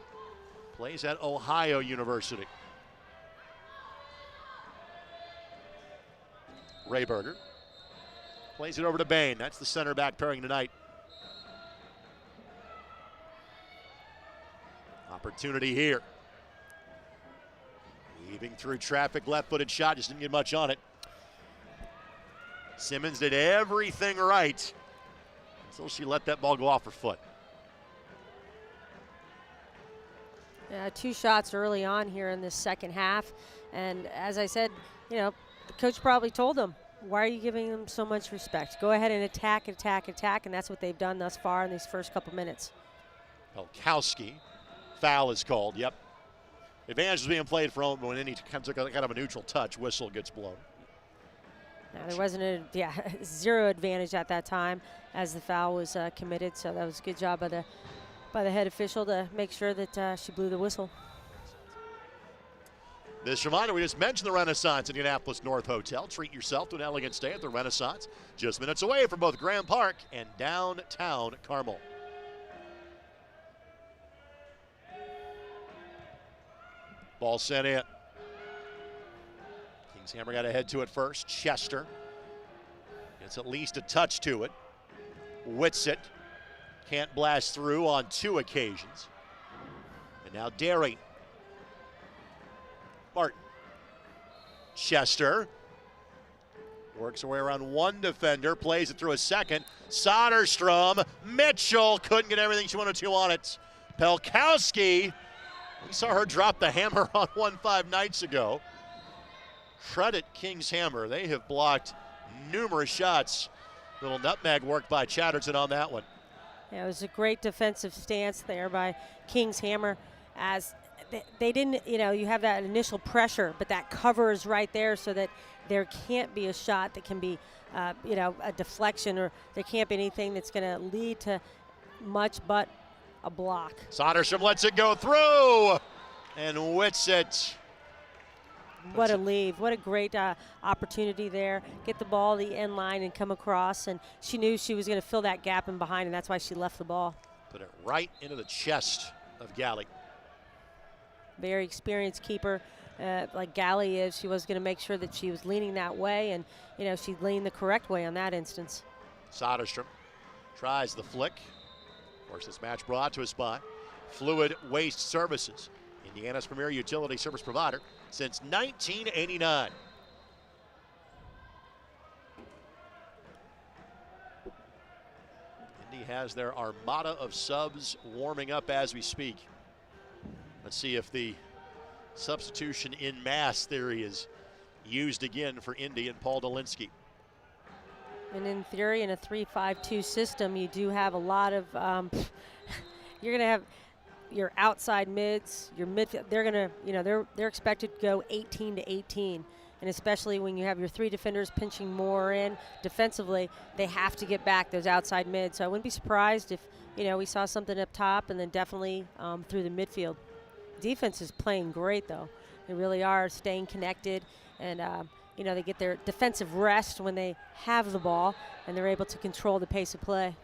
Plays at Ohio University. Rayberger plays it over to Bain. That's the center back pairing tonight. Opportunity here. Weaving through traffic, left-footed shot, just didn't get much on it. Simmons did everything right until she let that ball go off her foot. Yeah, 2 shots early on here in this second half. And as I said, the coach probably told them, why are you giving them so much respect? Go ahead and attack, and that's what they've done thus far in these first couple minutes. Pelkowski, foul is called, yep. Advantage is being played for home when any kind of a neutral touch, whistle gets blown. Now, there wasn't zero advantage at that time as the foul was committed, so that was a good job by the head official to make sure that she blew the whistle. This reminder, we just mentioned the Renaissance Indianapolis North Hotel. Treat yourself to an elegant stay at the Renaissance, just minutes away from both Grand Park and downtown Carmel. Ball sent in. King's Hammer got to head to it first. Chester gets at least a touch to it. Whitsitt can't blast through on 2 occasions. And now Derry. Martin. Chester works her way around 1 defender, plays it through a second. Soderstrom. Mitchell couldn't get everything she wanted to on it. Pelkowski. We saw her drop the hammer on 1-5 nights ago. Credit King's Hammer. They have blocked numerous shots. Little nutmeg work by Chatterton on that one. Yeah, it was a great defensive stance there by King's Hammer as they didn't, you have that initial pressure, but that cover is right there so that there can't be a shot that can be, a deflection, or there can't be anything that's going to lead to much but a block. Soderstrom lets it go through, and Whitsitt. What a leave. What a great opportunity there. Get the ball the end line and come across, and she knew she was going to fill that gap in behind, and that's why she left the ball. Put it right into the chest of Galley. Very experienced keeper. like Galley is. She was going to make sure that she was leaning that way, and she leaned the correct way on that instance. Soderstrom tries the flick. Of course, this match brought to us by Fluid Waste Services, Indiana's premier utility service provider since 1989. Indy has their armada of subs warming up as we speak. Let's see if the substitution in mass theory is used again for Indy and Paul Dolinsky. And in theory, in a 3-5-2 system, you do have a lot of, you're going to have your outside mids, your midfield. They're going to, they're expected to go 18 to 18. And especially when you have your 3 defenders pinching more in defensively, they have to get back those outside mids. So I wouldn't be surprised if, we saw something up top and then definitely through the midfield. Defense is playing great, though. They really are staying connected, and they get their defensive rest when they have the ball, and they're able to control the pace of play.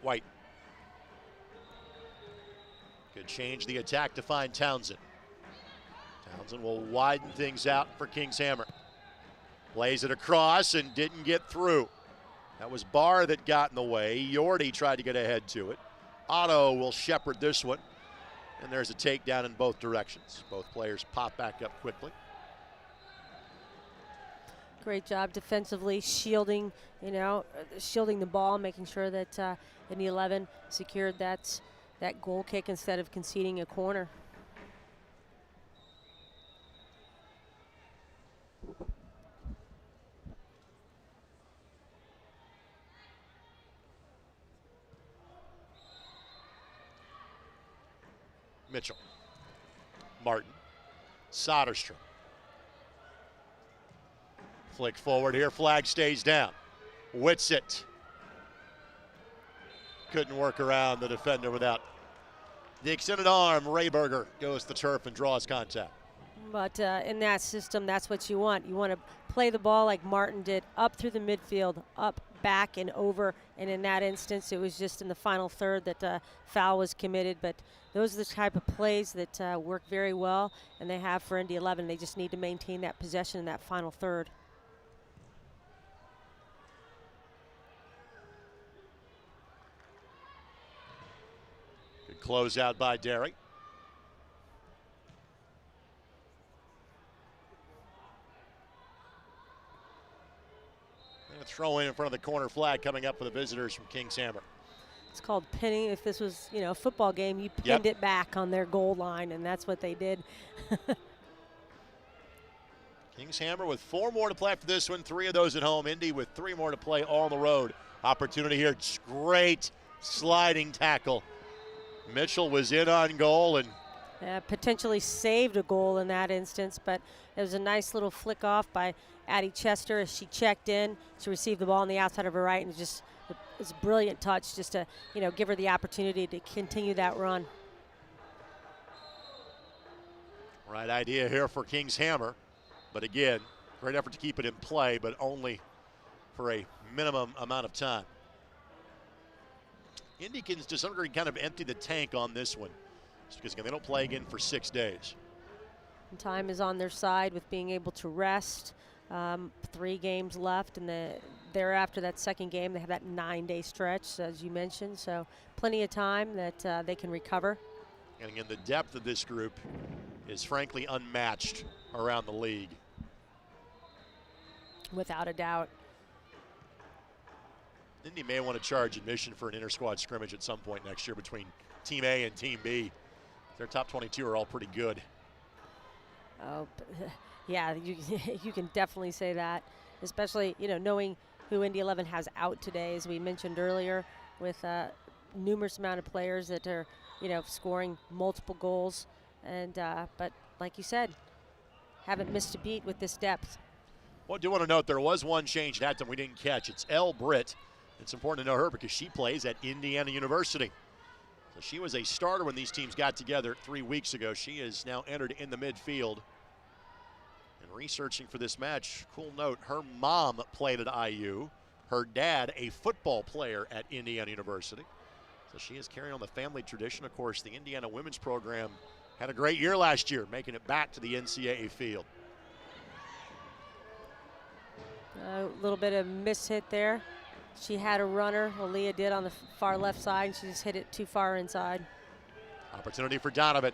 White. Could change the attack to find Townsend. Townsend will widen things out for King's Hammer. Plays it across and didn't get through. That was Barr that got in the way. Yordi tried to get ahead to it. Otto will shepherd this one. And there's a takedown in both directions. Both players pop back up quickly. Great job defensively, shielding the ball, making sure that Indy 11 secured that goal kick instead of conceding a corner. Mitchell, Martin, Soderstrom. Flick forward here, flag stays down. Whitsitt. Couldn't work around the defender without the extended arm. Rayberger goes to the turf and draws contact. But in that system, that's what you want. You want to play the ball like Martin did, up through the midfield, up, back, and over. And in that instance, it was just in the final third that foul was committed. But those are the type of plays that work very well, and they have for Indy 11. They just need to maintain that possession in that final third. Good close out by Derry. Throw in front of the corner flag coming up for the visitors from King's Hammer. It's called pinning. If this was, a football game, you pinned it back on their goal line, and that's what they did. King's Hammer with 4 more to play for this one, 3 of those at home. Indy with 3 more to play all on the road. Opportunity here, great sliding tackle. Mitchell was in on goal and potentially saved a goal in that instance, but it was a nice little flick off by Addie Chester as she checked in to receive the ball on the outside of her right, and it's a brilliant touch just to give her the opportunity to continue that run. Right idea here for King's Hammer, but again, great effort to keep it in play, but only for a minimum amount of time. Indy can to some degree kind of empty the tank on this one, just because again, they don't play again for 6 days. And time is on their side with being able to rest. 3 games left, and thereafter that second game, they have that 9-day stretch, as you mentioned. So plenty of time that they can recover. And again, the depth of this group is frankly unmatched around the league. Without a doubt. Indy may want to charge admission for an inter-squad scrimmage at some point next year between Team A and Team B. Their top 22 are all pretty good. Oh, yeah, you can definitely say that, especially, knowing who Indy 11 has out today, as we mentioned earlier, with numerous amount of players that are, scoring multiple goals. And but like you said, haven't missed a beat with this depth. Well, I do want to note there was one change at that we didn't catch. It's Elle Britt. It's important to know her because she plays at Indiana University. So she was a starter when these teams got together 3 weeks ago. She is now entered in the midfield. And researching for this match, cool note, her mom played at IU. Her dad, a football player at Indiana University. So she is carrying on the family tradition. Of course, the Indiana women's program had a great year last year, making it back to the NCAA field. A little bit of miss-hit there. She had a runner, Aaliyah did, on the far left side, and she just hit it too far inside. Opportunity for Donovan.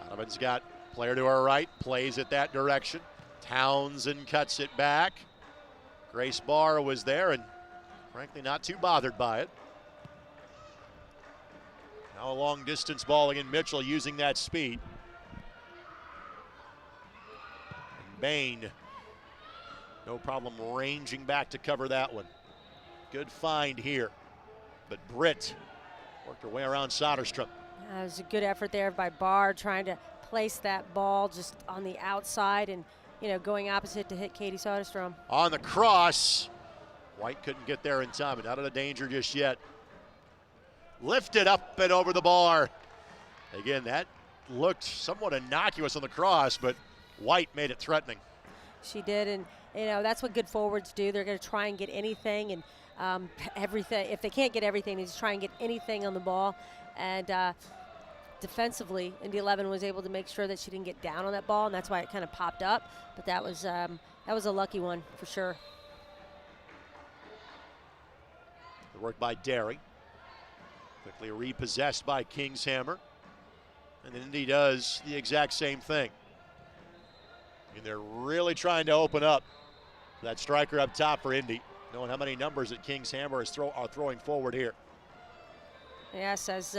Donovan's got player to her right, plays it that direction. Townsend cuts it back. Grace Barr was there and frankly not too bothered by it. Now a long distance ball again, Mitchell using that speed. And Bain, no problem ranging back to cover that one. Good find here, but Britt worked her way around Soderstrom. It was a good effort there by Barr, trying to place that ball just on the outside and, you know, going opposite to hit Katie Soderstrom. On the cross, White couldn't get there in time, but not out of danger just yet. Lifted up and over the bar. Again, that looked somewhat innocuous on the cross, but White made it threatening. She did, and you know that's what good forwards do. They're going to try and get anything and everything. If they can't get everything, they just try and get anything on the ball. And defensively, Indy 11 was able to make sure that she didn't get down on that ball, and that's why it kind of popped up. But that was a lucky one for sure. The work by Derry. Quickly repossessed by Kingshammer. And then Indy does the exact same thing. And they're really trying to open up that striker up top for Indy, knowing how many numbers that Kingshammer are throwing forward here. Yes, as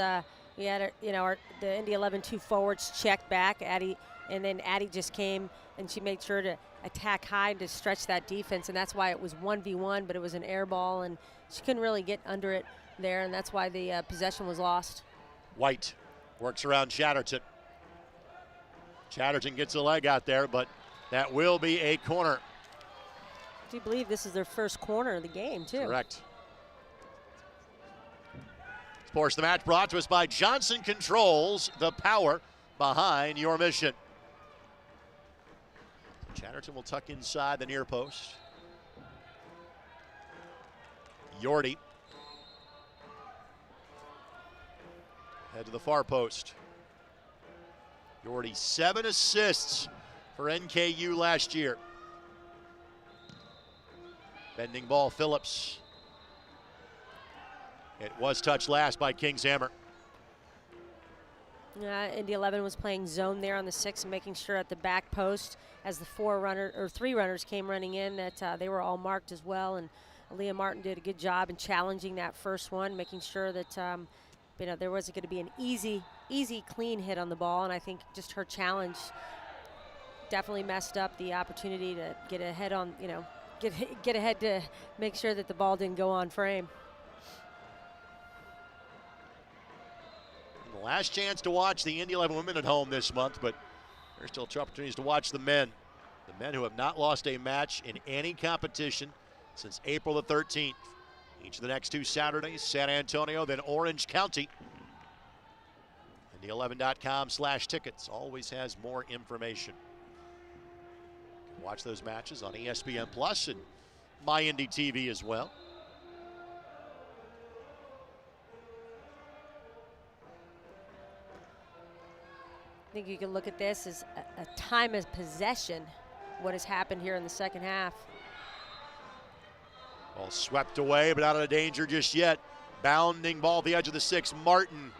we had, the Indy 11 two forwards checked back, Addie, and then Addie just came and she made sure to attack high to stretch that defense, and that's why it was 1v1, but it was an air ball, and she couldn't really get under it there, and that's why the possession was lost. White works around Chatterton. Chatterton gets a leg out there, but that will be a corner. Do you believe this is their first corner of the game, too? Correct. Sports the Match brought to us by Johnson Controls, the power behind your mission. Chatterton will tuck inside the near post. Yordi. Head to the far post. Yordi, 7 assists for NKU last year. Bending ball, Phillips. It was touched last by Kingshammer. Indy 11 was playing zone there on the 6 and making sure at the back post as the 3 runners came running in that they were all marked as well. And Aaliyah Martin did a good job in challenging that first one, making sure that there wasn't going to be an easy, clean hit on the ball. And I think just her challenge definitely messed up the opportunity to get ahead on, get ahead to make sure that the ball didn't go on frame. The last chance to watch the Indy 11 women at home this month, but there's still 2 opportunities to watch the men. The men who have not lost a match in any competition since April the 13th. Each of the next 2 Saturdays, San Antonio, then Orange County. Indy11.com/tickets always has more information. You can watch those matches on ESPN Plus and My Indy TV as well. I think you can look at this as a time of possession, what has happened here in the second half. Ball swept away, but out of danger just yet. Bounding ball at the edge of the 6. Martin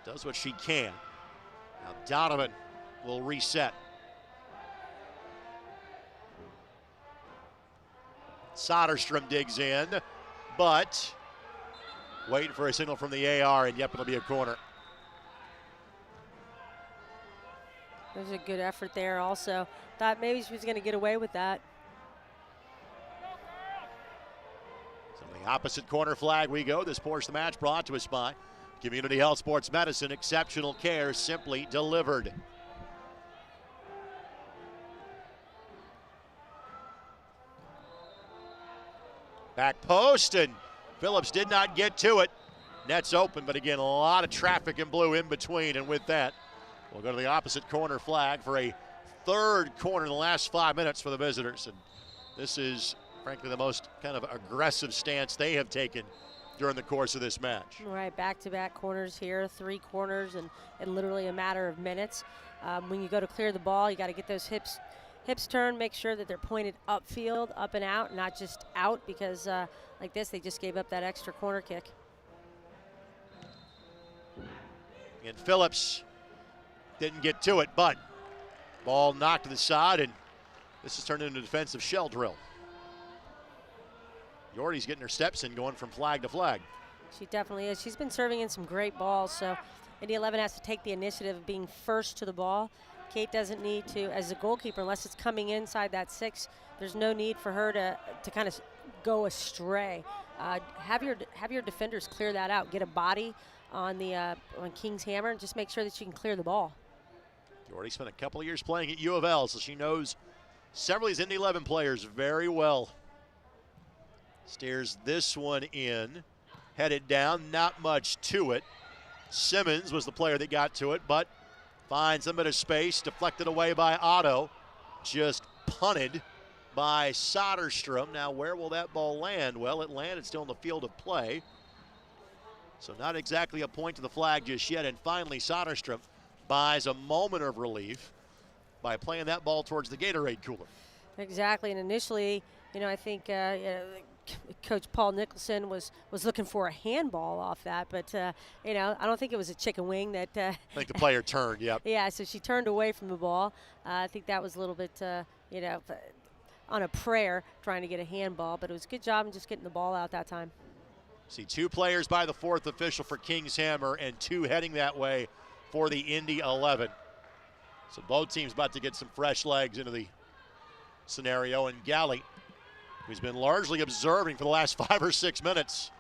does what she can. Now Donovan will reset. Soderstrom digs in, but waiting for a signal from the AR, and yep, it'll be a corner. There's a good effort there also. Thought maybe she was going to get away with that. So the opposite corner flag we go. This portion of the match brought to us by Community Health Sports Medicine. Exceptional care simply delivered. Back post, and Phillips did not get to it. Net's open, but again, a lot of traffic in blue in between, and with that, we'll go to the opposite corner flag for a 3rd corner in the last 5 minutes for the visitors. And this is, frankly, the most kind of aggressive stance they have taken during the course of this match. Right, back-to-back corners here, 3 corners in literally a matter of minutes. When you go to clear the ball, you got to get those hips turned, make sure that they're pointed upfield, up and out, not just out, because like this, they just gave up that extra corner kick. And Phillips didn't get to it, but ball knocked to the side, and this has turned into a defensive shell drill. Yordy's getting her steps in, going from flag to flag. She definitely is. She's been serving in some great balls, so Indy 11 has to take the initiative of being first to the ball. Kate doesn't need to, as a goalkeeper, unless it's coming inside that 6, there's no need for her to kind of go astray. Have your defenders clear that out. Get a body on King's Hammer and just make sure that you can clear the ball. Yordy spent a couple of years playing at U of L, so she knows several of these Indy 11 players very well. Steers this one in, headed down, not much to it. Simmons was the player that got to it, but finds a bit of space, deflected away by Otto, just punted by Soderstrom. Now where will that ball land? Well, it landed still in the field of play, so not exactly a point to the flag just yet. And finally Soderstrom buys a moment of relief by playing that ball towards the Gatorade cooler. Exactly, and initially, I think Coach Paul Nicholson was looking for a handball off that, but I don't think it was a chicken wing that. I think the player turned. Yep. Yeah, so she turned away from the ball. I think that was a little bit, on a prayer, trying to get a handball, but it was a good job in just getting the ball out that time. See 2 players by the 4th official for King's Hammer, and 2 heading that way for the Indy 11. So both teams about to get some fresh legs into the scenario, and Galley, who's been largely observing for the last 5 or 6 minutes,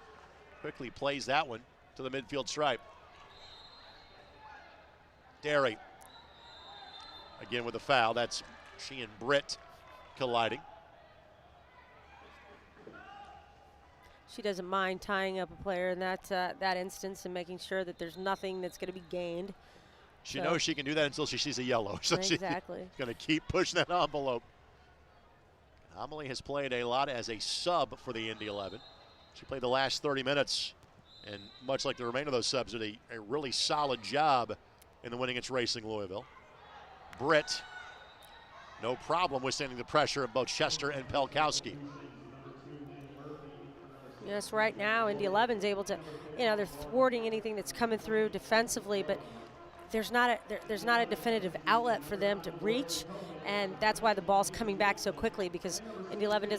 quickly plays that one to the midfield stripe. Derry, again with a foul. That's she and Britt colliding. She doesn't mind tying up a player in that instance and making sure that there's nothing that's going to be gained. She knows she can do that until she sees a yellow. So exactly. She's going to keep pushing that envelope. Amelie has played a lot as a sub for the Indy 11. She played the last 30 minutes, and much like the remainder of those subs, did a really solid job in the win against Racing Louisville. Britt, no problem withstanding the pressure of both Chester and Pelkowski. Yes, right now Indy 11's able to, they're thwarting anything that's coming through defensively, but there's not a definitive outlet for them to reach, and that's why the ball's coming back so quickly, because Indy 11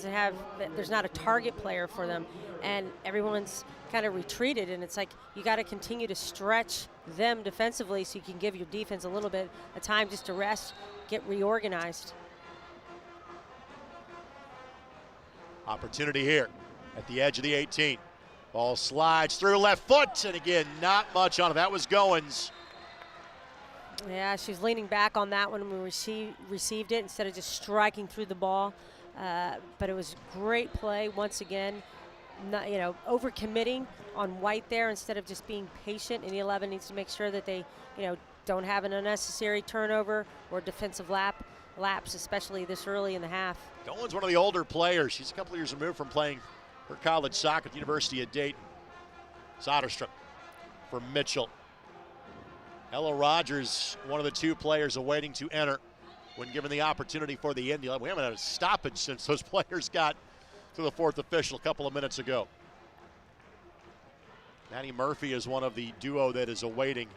there's not a target player for them, and everyone's kind of retreated, and it's like you got to continue to stretch them defensively so you can give your defense a little bit of time just to rest, get reorganized. Opportunity here at the edge of the 18. Ball slides through left foot, and again, not much on it. That was Goins. Yeah, she was leaning back on that one when we received it instead of just striking through the ball. But it was great play once again. Not, overcommitting on White there instead of just being patient. And the 11 needs to make sure that they, don't have an unnecessary turnover or defensive lapse, especially this early in the half. Goins, one of the older players. She's a couple of years removed from playing her college soccer at the University of Dayton. Soderstrom for Mitchell. Ella Rogers, one of the 2 players awaiting to enter when given the opportunity for the Indy. We haven't had a stoppage since those players got to the 4th official a couple of minutes ago. Maddie Murphy is one of the duo that is awaiting.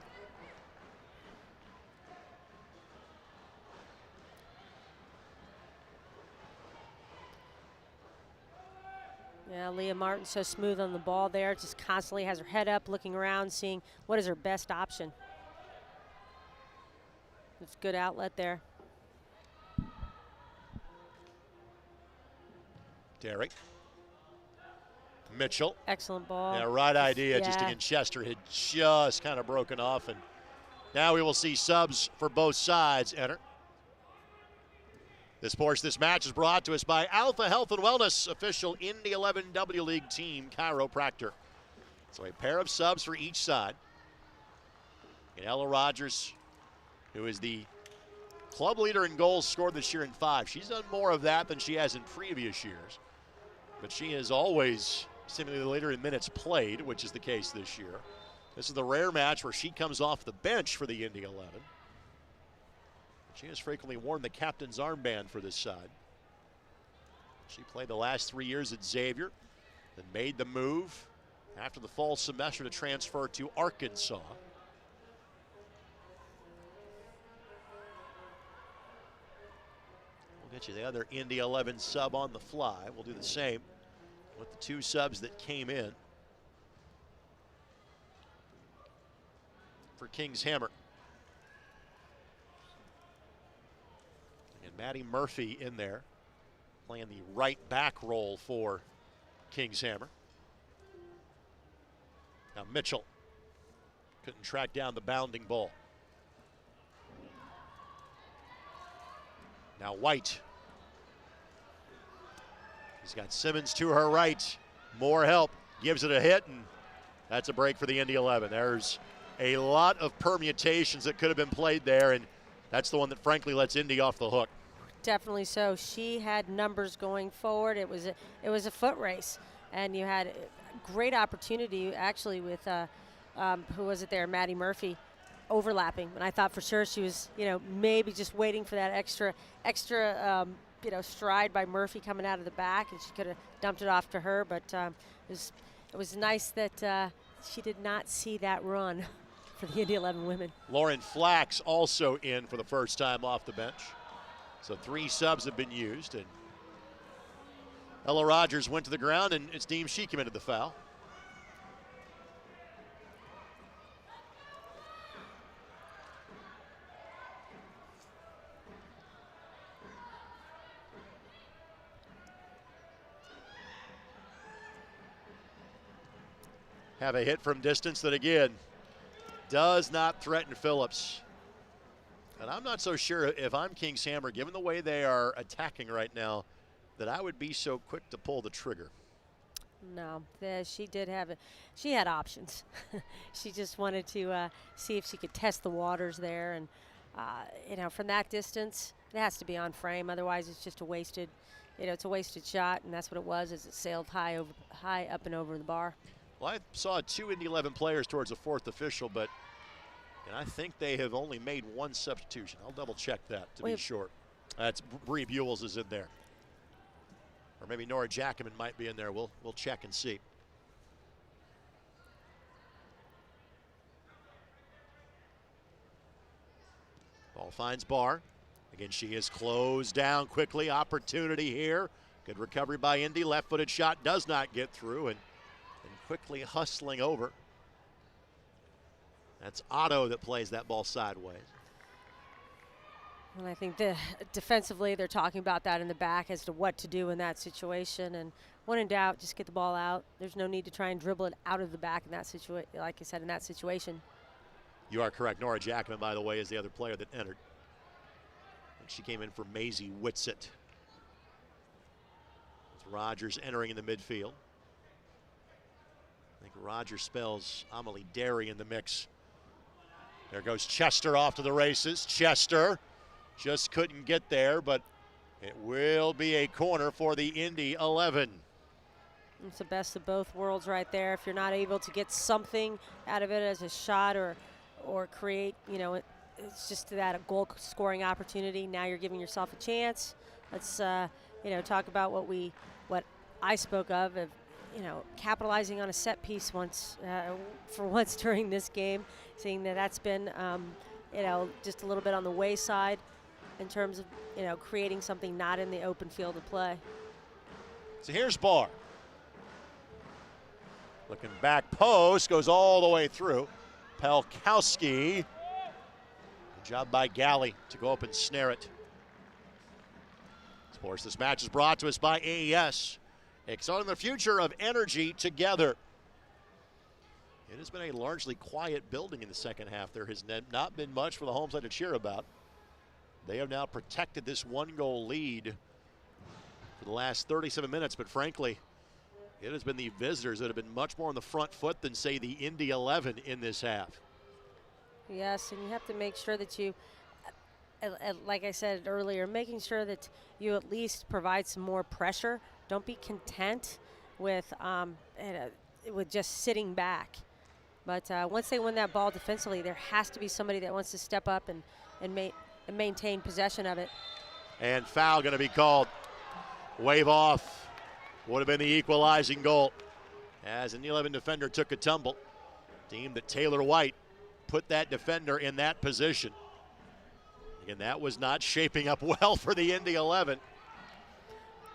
Yeah, Leah Martin so smooth on the ball there, just constantly has her head up, looking around, seeing what is her best option. It's a good outlet there. Derrick. Mitchell. Excellent ball. Yeah, right idea. Yeah. Just again, Chester had just kind of broken off, and now we will see subs for both sides enter. This match is brought to us by Alpha Health and Wellness, official Indy 11 W League team chiropractor. So a pair of subs for each side. And Ella Rogers, who is the club leader in goals scored this year in 5. She's done more of that than she has in previous years. But she has always seemingly later in minutes played, which is the case this year. This is the rare match where she comes off the bench for the Indy 11. She has frequently worn the captain's armband for this side. She played the last 3 years at Xavier, then made the move after the fall semester to transfer to Arkansas. We'll get you the other Indy 11 sub on the fly. We'll do the same with the 2 subs that came in for King's Hammer. And Maddie Murphy in there, playing the right back role for King's Hammer. Now Mitchell couldn't track down the bounding ball. Now White. He's got Simmons to her right. More help. Gives it a hit, and that's a break for the Indy 11. There's a lot of permutations that could have been played there, and that's the one that frankly lets Indy off the hook. Definitely so. She had numbers going forward. It was a foot race, and you had a great opportunity actually with who was it there, Maddie Murphy, overlapping. And I thought for sure she was, maybe just waiting for that extra stride by Murphy coming out of the back, and she could have dumped it off to her. But it was nice that she did not see that run for the Indy 11 women. Lauren Flax also in for the first time off the bench. So 3 subs have been used, and Ella Rogers went to the ground, and it's deemed she committed the foul. Have a hit from distance that again does not threaten Phillips. And I'm not so sure if I'm King's Hammer, given the way they are attacking right now, that I would be so quick to pull the trigger. No, she did have it. She had options. She just wanted to see if she could test the waters there, and from that distance, it has to be on frame. Otherwise, it's just a wasted, it's a wasted shot, and that's what it was. As it sailed high up and over the bar. Well, I saw 2 Indy 11 players towards the 4th official, but I think they have only made 1 substitution. I'll double check that to be sure. That's Bree Buells is in there. Or maybe Nora Jackman might be in there. We'll check and see. Ball finds Barr. Again, she is closed down quickly. Opportunity here. Good recovery by Indy. Left-footed shot does not get through, and quickly hustling over. That's Otto that plays that ball sideways. And I think defensively they're talking about that in the back as to what to do in that situation. And when in doubt, just get the ball out. There's no need to try and dribble it out of the back in that situation. Like I said, in that situation. You are correct. Nora Jackman, by the way, is the other player that entered. And she came in for Maisie Whitsitt. With Rogers entering in the midfield. I think Rogers spells Amelie Derry in the mix. There goes Chester off to the races. Chester just couldn't get there, but it will be a corner for the Indy 11. It's the best of both worlds right there. If you're not able to get something out of it as a shot or create, it's just that a goal scoring opportunity. Now you're giving yourself a chance. Let's talk about what I spoke of capitalizing on a set piece for once during this game, seeing that's been, just a little bit on the wayside in terms of, creating something not in the open field of play. So here's Barr. Looking back post, goes all the way through. Pelkowski. Good job by Galley to go up and snare it. Of course, this match is brought to us by AES. Exciting the future of energy together. It has been a largely quiet building in the second half. There has not been much for the home side to cheer about. They have now protected this 1-goal lead for the last 37 minutes, but frankly, it has been the visitors that have been much more on the front foot than, say, the Indy 11 in this half. Yes, and you have to make sure that you, like I said earlier, making sure that you at least provide some more pressure. Don't be content with just sitting back. But once they win that ball defensively, there has to be somebody that wants to step up and maintain possession of it. And foul going to be called. Wave off. Would have been the equalizing goal. As an 11 defender took a tumble. Deemed that Taylor White put that defender in that position. Again, that was not shaping up well for the Indy 11.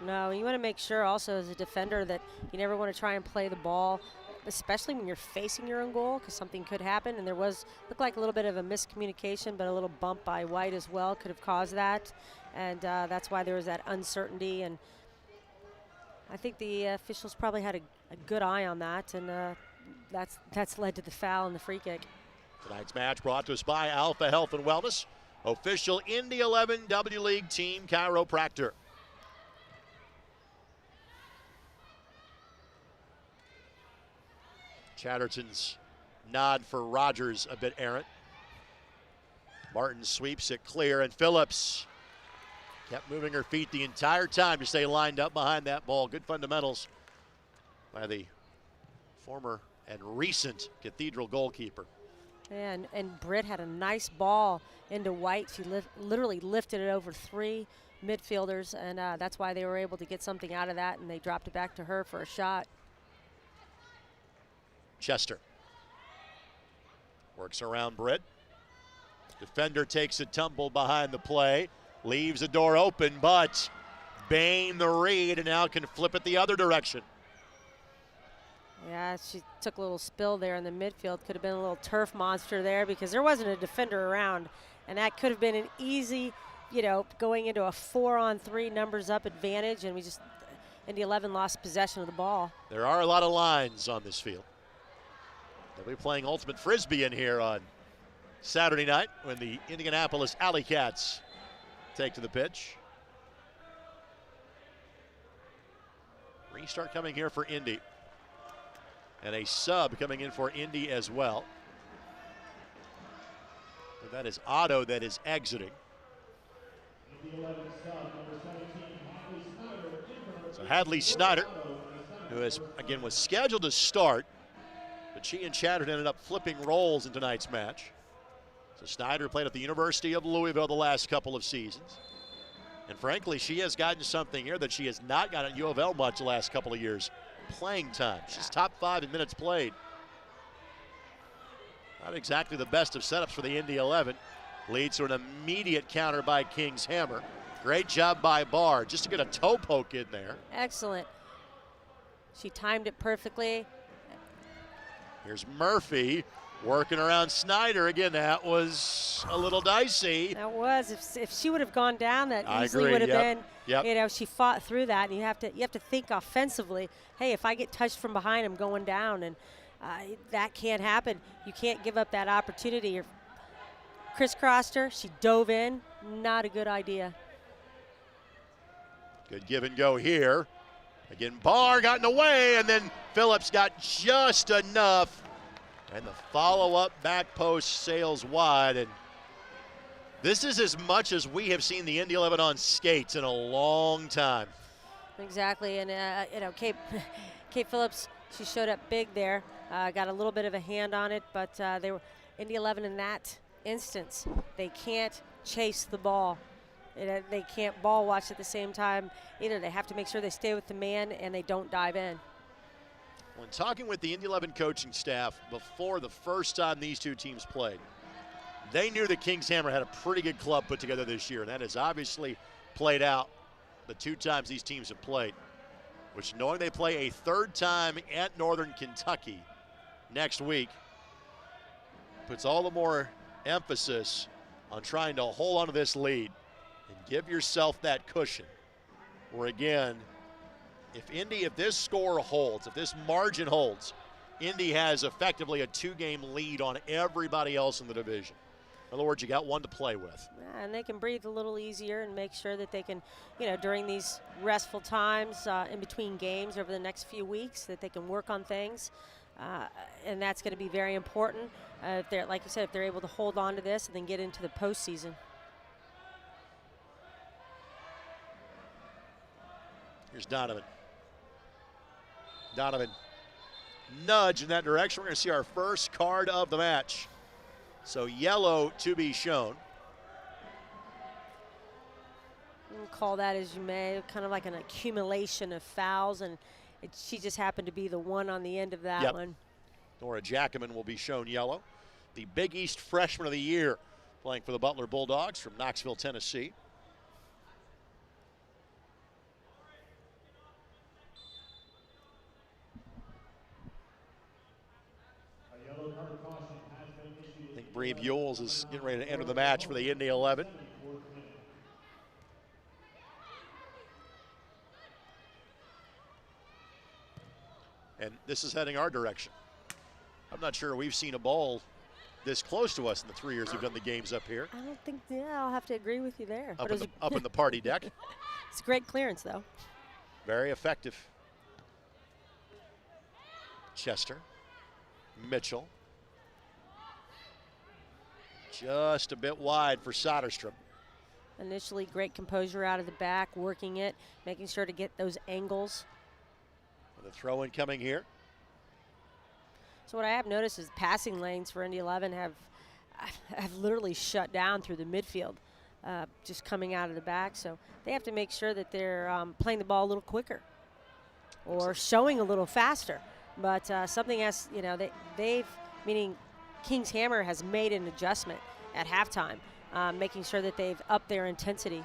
No, you want to make sure also as a defender that you never want to try and play the ball, especially when you're facing your own goal, because something could happen. And looked like a little bit of a miscommunication, but a little bump by White as well could have caused that. And that's why there was that uncertainty. And I think the officials probably had a good eye on that, and that's led to the foul and the free kick. Tonight's match brought to us by Alpha Health and Wellness, official Indy 11 W League team chiropractor. Chatterton's nod for Rogers a bit errant. Martin sweeps it clear, and Phillips kept moving her feet the entire time to stay lined up behind that ball. Good fundamentals by the former and recent Cathedral goalkeeper. And Britt had a nice ball into White. She literally lifted it over 3 midfielders, and that's why they were able to get something out of that, and they dropped it back to her for a shot. Chester works around Britt. Defender takes a tumble behind the play, leaves the door open, but Bain the read, and now can flip it the other direction. Yeah, she took a little spill there in the midfield. Could have been a little turf monster there because there wasn't a defender around, and that could have been an easy, going into a 4-on-3 numbers up advantage, and Indy 11 lost possession of the ball. There are a lot of lines on this field. They'll be playing Ultimate Frisbee in here on Saturday night when the Indianapolis Alley Cats take to the pitch. Restart coming here for Indy. And a sub coming in for Indy as well. But that is Otto that is exiting. So Hadley Snyder, who was scheduled to start, but she and Chatterton ended up flipping roles in tonight's match. So Snyder played at the University of Louisville the last couple of seasons. And frankly, she has gotten something here that she has not gotten at U of L much the last couple of years. Playing time. She's top 5 in minutes played. Not exactly the best of setups for the Indy 11. Leads to an immediate counter by King's Hammer. Great job by Barr just to get a toe poke in there. Excellent. She timed it perfectly. Here's Murphy working around Snyder. Again, that was a little dicey. That was. If she would have gone down, that I easily agree. would have been. Yep. She fought through that, and you have to think offensively. Hey, if I get touched from behind, I'm going down, and that can't happen. You can't give up that opportunity. You're crisscrossed her. She dove in. Not a good idea. Good give and go here. Again, Barr got in the way, and then Phillips got just enough. And the follow-up back post sails wide. And this is as much as we have seen the Indy 11 on skates in a long time. Exactly, and Kate Phillips, she showed up big there. Got a little bit of a hand on it, but they were Indy 11 in that instance. They can't chase the ball. They can't ball watch at the same time either. They have to make sure they stay with the man and they don't dive in. When talking with the Indy 11 coaching staff before the first time these two teams played, they knew that King's Hammer had a pretty good club put together this year, and that has obviously played out the 2 times these teams have played, which knowing they play a 3rd time at Northern Kentucky next week puts all the more emphasis on trying to hold on to this lead and give yourself that cushion where, again, if this score holds, if this margin holds, Indy has effectively a 2-game lead on everybody else in the division. In other words, you got one to play with. And they can breathe a little easier and make sure that they can, during these restful times in between games over the next few weeks, that they can work on things. And that's going to be very important. If they're, like you said, if they're able to hold on to this and then get into the postseason. Here's Donovan. Donovan nudge in that direction. We're going to see our first card of the match. So yellow to be shown. You can call that as you may, kind of like an accumulation of fouls, and she just happened to be the one on the end of that one. Nora Jackman will be shown yellow. The Big East Freshman of the Year, playing for the Butler Bulldogs from Knoxville, Tennessee. I think Bree Buell is getting ready to enter the match for the Indy 11. And this is heading our direction. I'm not sure we've seen a ball this close to us in the 3 years we've done the games up here. I don't think, I'll have to agree with you there. Up in the party deck. It's a great clearance, though. Very effective. Chester. Mitchell. Just a bit wide for Soderstrom. Initially, great composure out of the back, working it, making sure to get those angles. The throw-in coming here. So what I have noticed is passing lanes for Indy 11 have literally shut down through the midfield, just coming out of the back. So they have to make sure that they're playing the ball a little quicker or showing a little faster. But something has, meaning King's Hammer has made an adjustment at halftime, making sure that they've upped their intensity.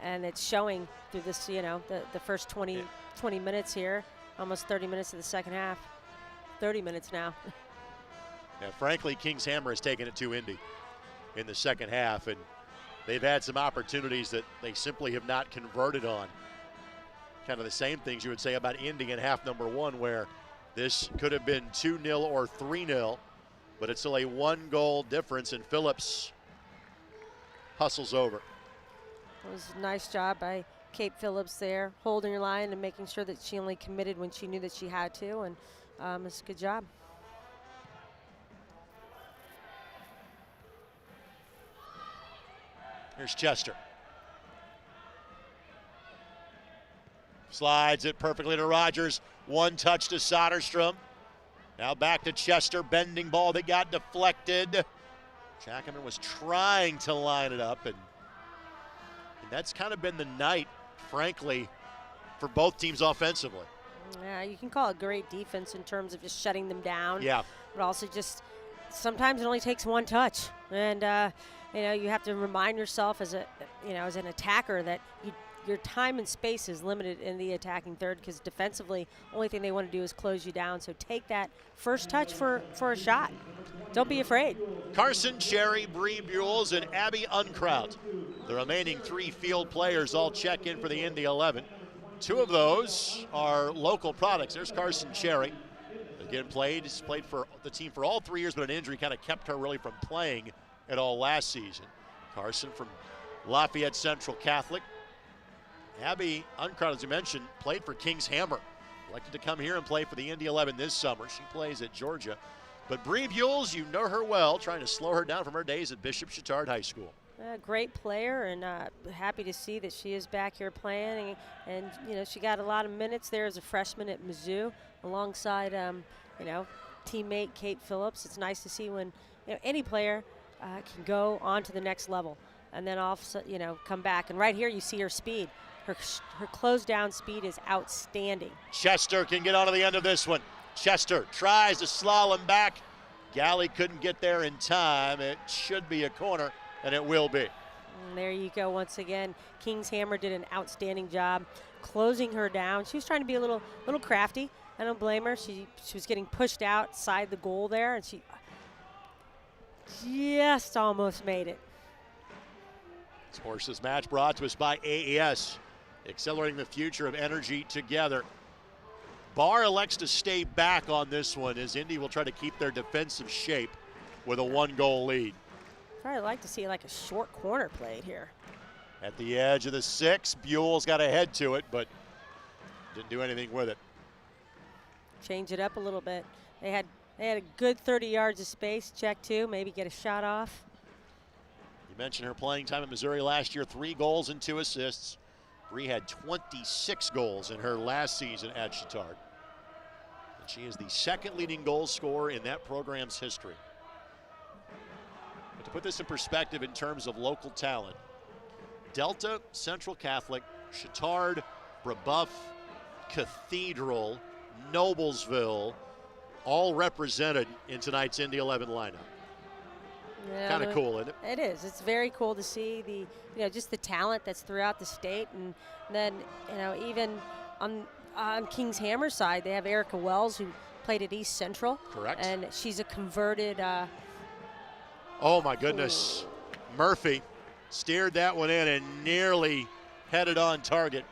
And it's showing through this, the first 20 minutes here. Almost 30 minutes of the second half. 30 minutes now. Yeah, frankly, King's Hammer has taken it to Indy in the second half, and they've had some opportunities that they simply have not converted on. Kind of the same things you would say about Indy in half number one, where this could have been 2-0 or 3-0, but it's still a 1-goal difference, and Phillips hustles over. It was a nice job by Kate Phillips there, holding her line and making sure that she only committed when she knew that she had to, and it's a good job. Here's Chester. Slides it perfectly to Rogers. One touch to Soderstrom. Now back to Chester, bending ball that got deflected. Jackman was trying to line it up, and that's kind of been the night, frankly, for both teams offensively. Yeah, you can call it great defense in terms of just shutting them down. Yeah. But also just sometimes it only takes one touch, and you have to remind yourself as an attacker that your time and space is limited in the attacking third, because defensively, only thing they want to do is close you down. So take that first touch for a shot. Don't be afraid. Carson Cherry, Bree Buells, and Abby Unkraut. The remaining three field players all check in for the Indy 11. Two of those are local products. There's Carson Cherry. Again, played for the team for all 3 years, but an injury kind of kept her really from playing at all last season. Carson from Lafayette Central Catholic. Abby Unkraut, as you mentioned, played for King's Hammer. Elected to come here and play for the Indy 11 this summer. She plays at Georgia. But Bree Buells, you know her well, trying to slow her down from her days at Bishop Chatard High School. Great player, and happy to see that she is back here playing. And she got a lot of minutes there as a freshman at Mizzou, alongside teammate Kate Phillips. It's nice to see when any player can go on to the next level, and then come back. And right here, you see her speed. Her close down speed is outstanding. Chester can get onto the end of this one. Chester tries to slalom back. Galley couldn't get there in time. It should be a corner, and it will be. And there you go once again. King's Hammer did an outstanding job closing her down. She was trying to be a little crafty. I don't blame her. She was getting pushed outside the goal there, and she just almost made it. Sports this match brought to us by AES, accelerating the future of energy together. Barr elects to stay back on this one as Indy will try to keep their defensive shape with a 1-goal lead. Probably like to see like a short corner played here. At the edge of the 6, Buell's got a head to it, but didn't do anything with it. Change it up a little bit. They had a good 30 yards of space. Check two, maybe get a shot off. You mentioned her playing time at Missouri last year, 3 goals and 2 assists. Bree had 26 goals in her last season at Chatard. She is the second leading goal scorer in that program's history. But to put this in perspective in terms of local talent, Delta, Central Catholic, Chittard, Brebeuf, Cathedral, Noblesville, all represented in tonight's Indy 11 lineup. Yeah, kind of cool, isn't it? It is. It's very cool to see just the talent that's throughout the state, and then even on King's Hammer side, they have Erica Wells, who played at East Central. Correct. And she's a converted. Oh my goodness, Murphy steered that one in and nearly headed on target.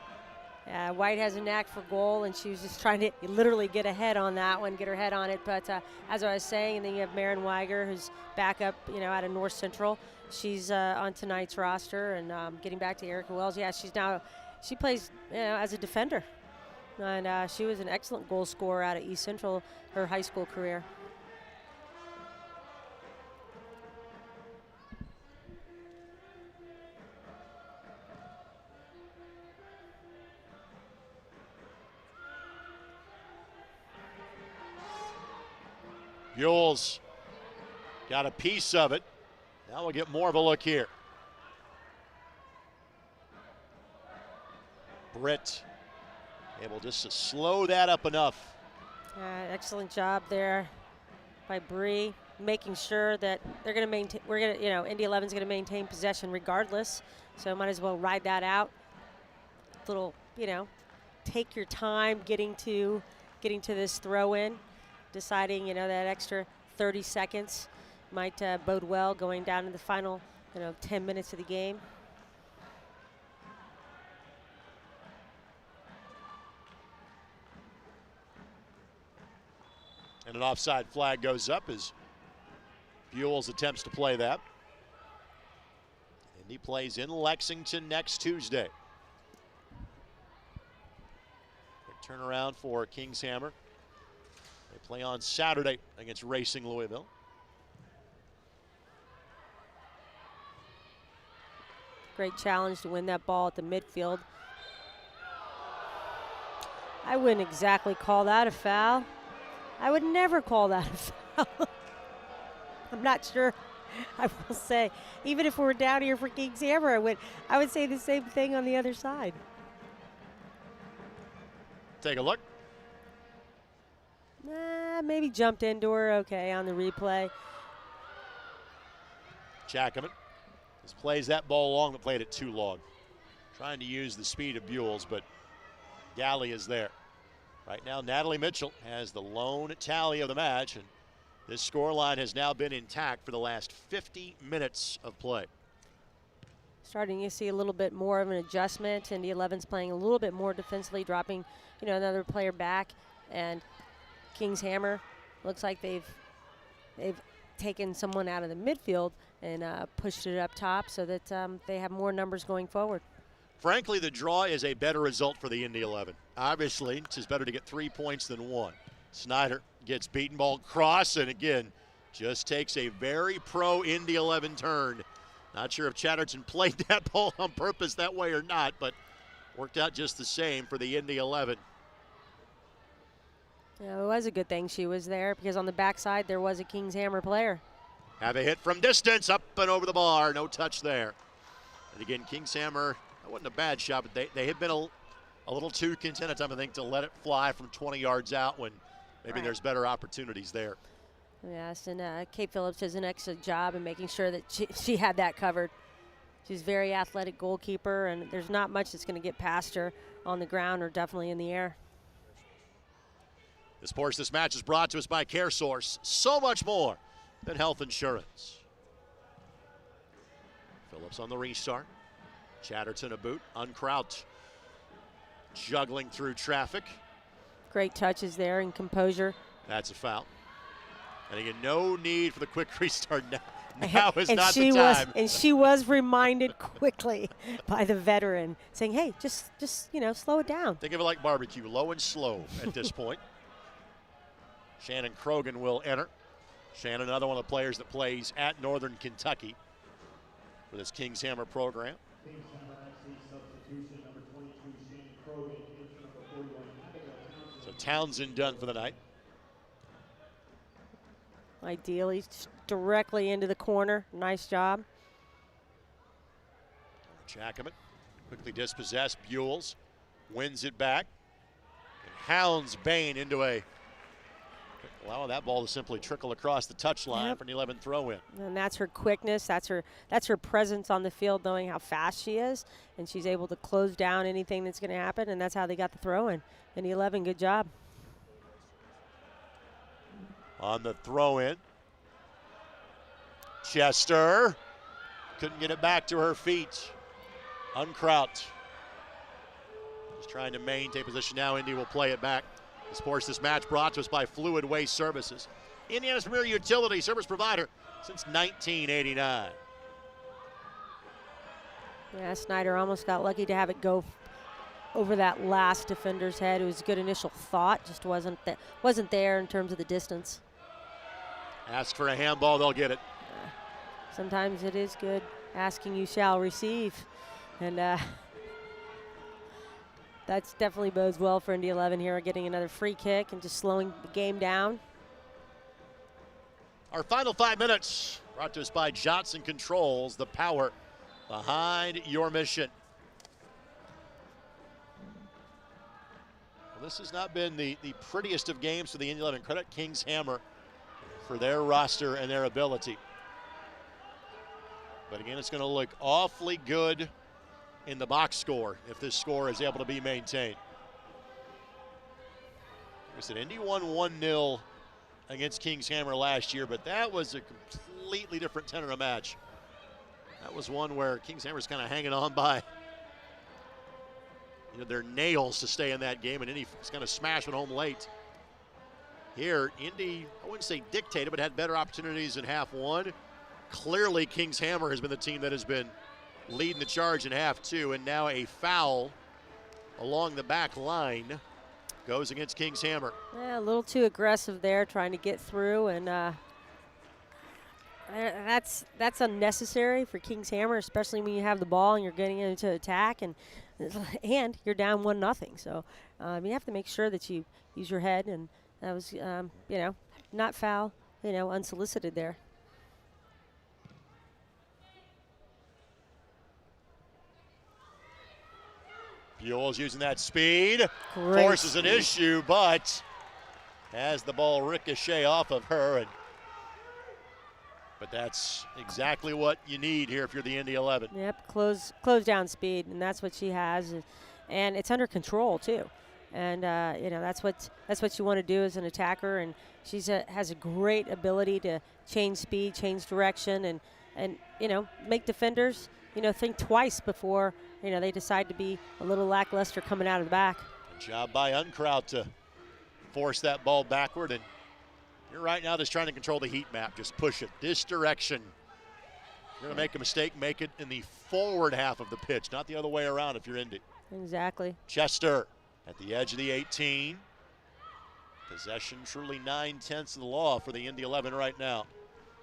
White has a knack for goal, and she was just trying to literally get ahead on that one, get her head on it. But as I was saying, and then you have Maren Weiger, who's back up, out of North Central. She's on tonight's roster, and getting back to Erica Wells. Yeah, she plays as a defender, and she was an excellent goal scorer out of East Central her high school career. Buell's got a piece of it. Now we'll get more of a look here. Britt able just to slow that up enough. Excellent job there by Bree, making sure that they're going to maintain. Indy 11's going to maintain possession regardless, so might as well ride that out. Little, take your time getting to this throw in. Deciding, that extra 30 seconds might bode well going down to the final, 10 minutes of the game. And an offside flag goes up as Buell's attempts to play that. Indy plays in Lexington next Tuesday. Quick turnaround for King's Hammer. They play on Saturday against Racing Louisville. Great challenge to win that ball at the midfield. I wouldn't exactly call that a foul. I would never call that a foul. I'm not sure. I will say, even if we were down here for King's Hammer, I would say the same thing on the other side. Take a look. Maybe jumped into her, okay, on the replay. Jackman just plays that ball long, but played it too long. Trying to use the speed of Buell's, but Galley is there. Right now, Natalie Mitchell has the lone tally of the match, and this scoreline has now been intact for the last 50 minutes of play. Starting to see a little bit more of an adjustment, and the 11's playing a little bit more defensively, dropping, another player back, and King's Hammer looks like they've taken someone out of the midfield and pushed it up top so that they have more numbers going forward. Frankly, the draw is a better result for the Indy 11. Obviously, it's better to get 3 points than 1. Snyder gets beaten ball cross, and again, just takes a very pro Indy 11 turn. Not sure if Chatterton played that ball on purpose that way or not, but worked out just the same for the Indy 11. Yeah, it was a good thing she was there because on the backside there was a King's Hammer player. Have a hit from distance, up and over the bar, no touch there. And again, King's Hammer, that wasn't a bad shot, but they had been a little too content at time, I think, to let it fly from 20 yards out when maybe there's better opportunities there. Yes, and Kate Phillips does an excellent job in making sure that she had that covered. She's a very athletic goalkeeper, and there's not much that's going to get past her on the ground or definitely in the air. This match is brought to us by CareSource. So much more than health insurance. Phillips on the restart. Chatterton a boot. Uncrouched. Juggling through traffic. Great touches there and composure. That's a foul. And again, no need for the quick restart now. Now is not the time. And she was reminded quickly by the veteran, saying, hey, just slow it down. Think of it like barbecue, low and slow at this point. Shannon Krogan will enter. Shannon, another one of the players that plays at Northern Kentucky for this King's Hammer program. So Townsend done for the night. Ideally, just directly into the corner. Nice job. Jackman quickly dispossessed. Buells wins it back and hounds Bain into allowing that ball to simply trickle across the touchline for an 11 throw-in. And that's her quickness. That's her presence on the field, knowing how fast she is, and she's able to close down anything that's going to happen. And that's how they got the throw-in. And the 11, good job. On the throw-in, Chester couldn't get it back to her feet. Unkraut just trying to maintain position now. Indy will play it back. The sports this match brought to us by Fluid Waste Services, Indiana's premier utility service provider since 1989. Yeah, Snyder almost got lucky to have it go over that last defender's head. It was a good initial thought, just wasn't there in terms of the distance. Ask for a handball, they'll get it. Sometimes it is good. Asking, you shall receive. And that's definitely bodes well for Indy 11 here, getting another free kick and just slowing the game down. Our final 5 minutes brought to us by Johnson Controls, the power behind your mission. Well, this has not been the prettiest of games for the Indy 11. Credit Kings Hammer for their roster and their ability. But again, it's going to look awfully good in the box score if this score is able to be maintained. Like I said, Indy won 1-0 against Kings Hammer last year, but that was a completely different tenor of match. That was one where Kings Hammer's kind of hanging on by their nails to stay in that game, and Indy was kind of smashing home late. Here, Indy, I wouldn't say dictated, but had better opportunities in half one. Clearly, Kings Hammer has been the team that has been leading the charge in half two, and now a foul along the back line goes against Kings Hammer. Yeah, a little too aggressive there, trying to get through, and that's unnecessary for Kings Hammer, especially when you have the ball and you're getting into attack, and you're down 1-0. So you have to make sure that you use your head, and that was not foul, unsolicited there. Buell's using that speed, Great forces speed. an issue, but has the ball ricochet off of her. But that's exactly what you need here if you're the Indy 11. Yep, close down speed, and that's what she has, and it's under control too. And that's what you want to do as an attacker, and she has a great ability to change speed, change direction, and make defenders think twice before they decide to be a little lackluster coming out of the back. Good job by Unkraut to force that ball backward, and you're right now just trying to control the heat map. Just push it this direction. You're going to make a mistake, make it in the forward half of the pitch, not the other way around if you're Indy. Exactly. Chester at the edge of the 18. Possession truly 9/10 of the law for the Indy 11 right now.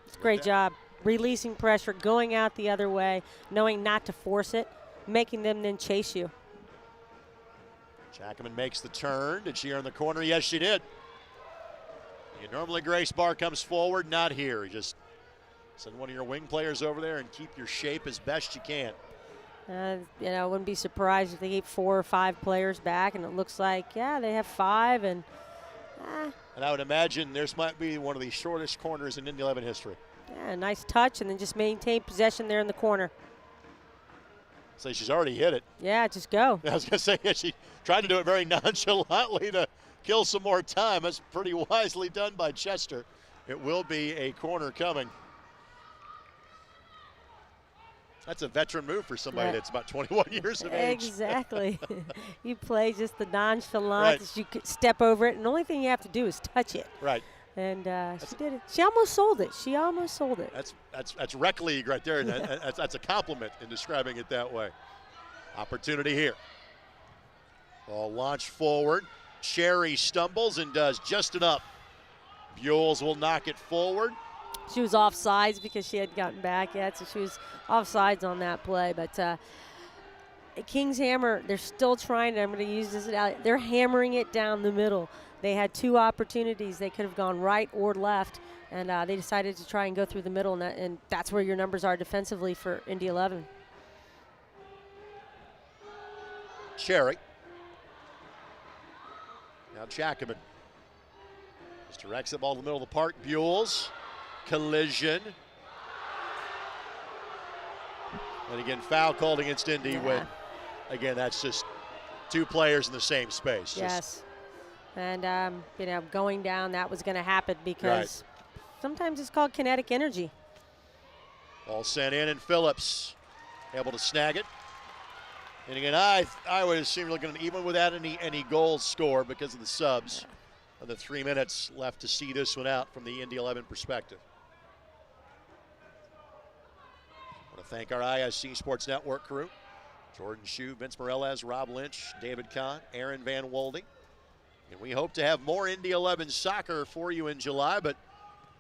It's a great job. Releasing pressure, going out the other way, knowing not to force it, making them then chase you. Jackman makes the turn. Did she earn the corner? Yes, she did. Normally Grace Barr comes forward, not here. You just send one of your wing players over there and keep your shape as best you can. I wouldn't be surprised if they keep 4 or 5 players back, and it looks like, they have 5. And I would imagine this might be one of the shortest corners in Indy 11 history. Yeah, nice touch, and then just maintain possession there in the corner. So she's already hit it. Yeah, just go. I was going to say, she tried to do it very nonchalantly to kill some more time. That's pretty wisely done by Chester. It will be a corner coming. That's a veteran move for somebody that's about 21 years of age. Exactly. You play just the nonchalant, as you could step over it, and the only thing you have to do is touch it. Right. And she did it. She almost sold it. That's rec league right there. That's a compliment in describing it that way. Opportunity here. Ball launched forward. Cherry stumbles and does just enough. Buells will knock it forward. She was offsides because she hadn't gotten back yet, so she was offsides on that play. But Kings Hammer, they're still trying. I'm going to use this. They're hammering it down the middle. They had 2 opportunities. They could have gone right or left, and they decided to try and go through the middle, and that's where your numbers are defensively for Indy 11. Cherry. Now Jackman. Just directs the ball to the middle of the park. Buells. Collision. And again, foul called against Indy when, again, that's just 2 players in the same space. Yes. And, going down, that was going to happen because sometimes it's called kinetic energy. Ball sent in, and Phillips able to snag it. And again, I would assume looking at even without any goals scored because of the subs, and the 3 minutes left to see this one out from the Indy 11 perspective. I want to thank our ISC Sports Network crew: Jordan Shue, Vince Morales, Rob Lynch, David Kahn, Aaron Van Wolde. And we hope to have more Indy 11 soccer for you in July, but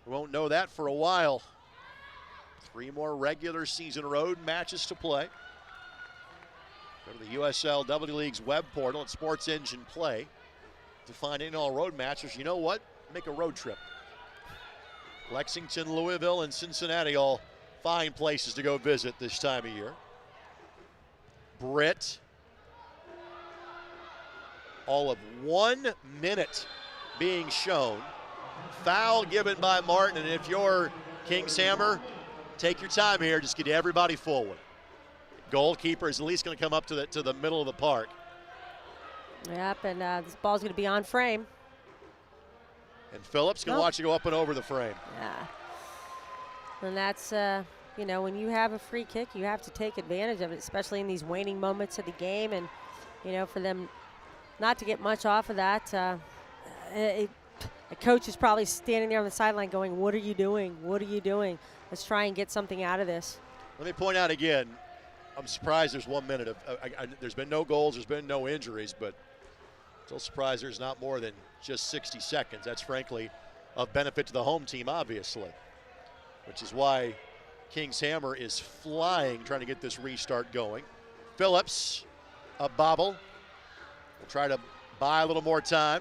we won't know that for a while. 3 more regular season road matches to play. Go to the USL W League's web portal at Sports Engine Play to find any all road matches. You know what? Make a road trip. Lexington, Louisville, and Cincinnati all fine places to go visit this time of year. Britt. All of 1 minute being shown. Foul given by Martin, and if you're King's Hammer, take your time here. Just get everybody forward. Goalkeeper is at least going to come up to the middle of the park. Yep, and this ball's going to be on frame. And Phillips can watch it go up and over the frame. Yeah. And that's, when you have a free kick, you have to take advantage of it, especially in these waning moments of the game. And, for them not to get much off of that, a coach is probably standing there on the sideline going, what are you doing? What are you doing? Let's try and get something out of this. Let me point out again, I'm surprised there's 1 minute of, there's been no goals, there's been no injuries, but still surprised there's not more than just 60 seconds. That's frankly of benefit to the home team, obviously, which is why King's Hammer is flying, trying to get this restart going. Phillips, a bobble. We'll try to buy a little more time.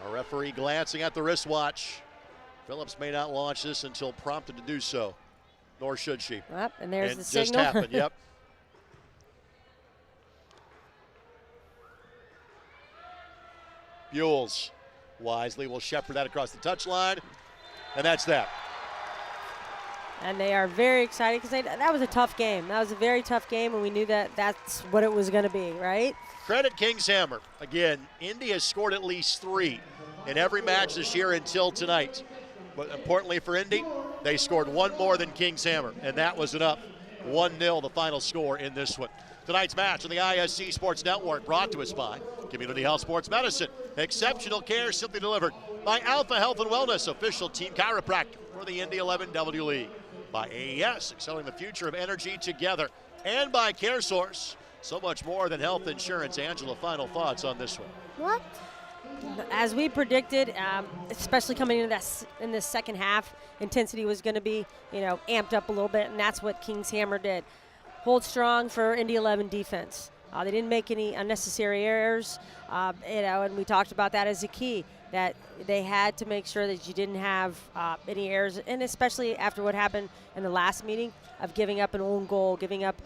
Our referee glancing at the wristwatch. Phillips may not launch this until prompted to do so, nor should she. Yep, and there's and the signal. just happened, yep. Buells wisely will shepherd that across the touchline, and that's that. And they are very excited because that was a tough game. That was a very tough game, and we knew that that's what it was going to be, right? Credit King's Hammer. Again, Indy has scored at least 3 in every match this year until tonight. But importantly for Indy, they scored 1 more than King's Hammer, and that was enough. 1-0 the final score in this one. Tonight's match on the ISC Sports Network brought to us by Community Health Sports Medicine. Exceptional care simply delivered by Alpha Health and Wellness, official team chiropractor for the Indy 11 W League. By AES, excelling the future of energy together. And by CareSource, so much more than health insurance. Angela, final thoughts on this one? Well, as we predicted, especially coming into in this second half, intensity was going to be, amped up a little bit, and that's what King's Hammer did. Hold strong for Indy 11 defense. They didn't make any unnecessary errors, and we talked about that as a key, that they had to make sure that you didn't have any errors, and especially after what happened in the last meeting of giving up an own goal, giving up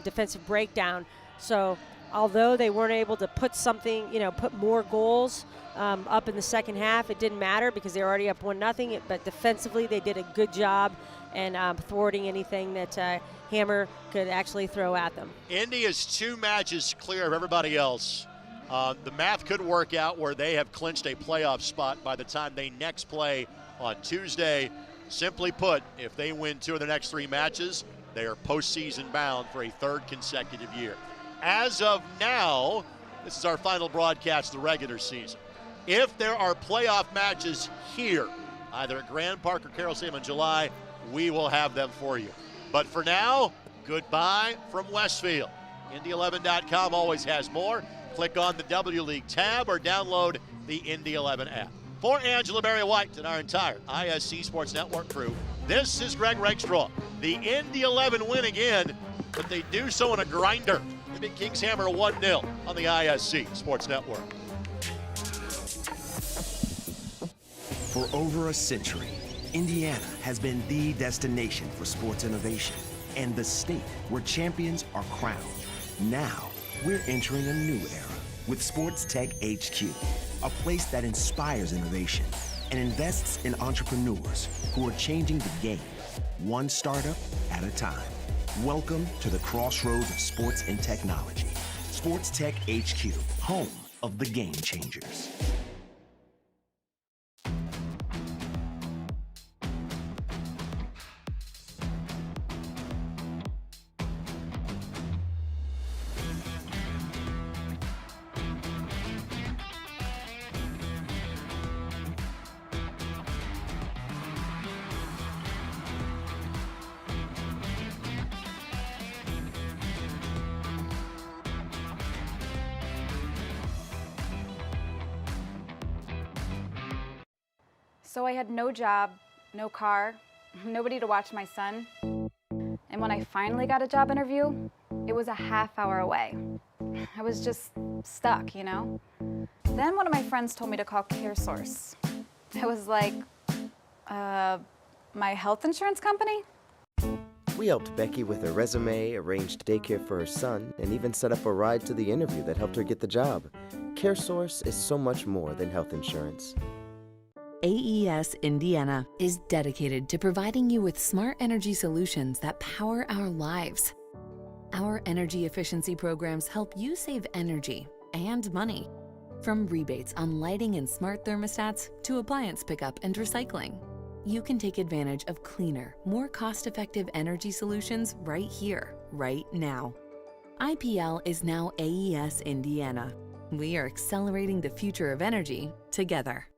defensive breakdown. So although they weren't able to put something, put more goals up in the second half, it didn't matter because they were already up 1-0, but defensively they did a good job and thwarting anything that Hammer could actually throw at them. Indy is 2 matches clear of everybody else. The math could work out where they have clinched a playoff spot by the time they next play on Tuesday. Simply put, if they win 2 of their next 3 matches, they are postseason bound for a 3rd consecutive year. As of now, this is our final broadcast of the regular season. If there are playoff matches here, either at Grand Park or Carroll Stadium in July, we will have them for you. But for now, goodbye from Westfield. Indy11.com always has more. Click on the W League tab or download the Indy 11 app. For Angela Mary White and our entire ISC Sports Network crew, this is Greg Rakestraw. The Indy 11 win again, but they do so in a grinder. They beat King's Hammer 1-0 on the ISC Sports Network. For over a century, Indiana has been the destination for sports innovation and the state where champions are crowned. Now, we're entering a new era with Sports Tech HQ, a place that inspires innovation and invests in entrepreneurs who are changing the game, one startup at a time. Welcome to the crossroads of sports and technology. Sports Tech HQ, home of the game changers. So I had no job, no car, nobody to watch my son. And when I finally got a job interview, it was a half hour away. I was just stuck, you know? Then one of my friends told me to call CareSource. I was like, my health insurance company? We helped Becky with her resume, arranged daycare for her son, and even set up a ride to the interview that helped her get the job. CareSource is so much more than health insurance. AES Indiana is dedicated to providing you with smart energy solutions that power our lives. Our energy efficiency programs help you save energy and money. From rebates on lighting and smart thermostats to appliance pickup and recycling, you can take advantage of cleaner, more cost-effective energy solutions right here, right now. IPL is now AES Indiana. We are accelerating the future of energy together.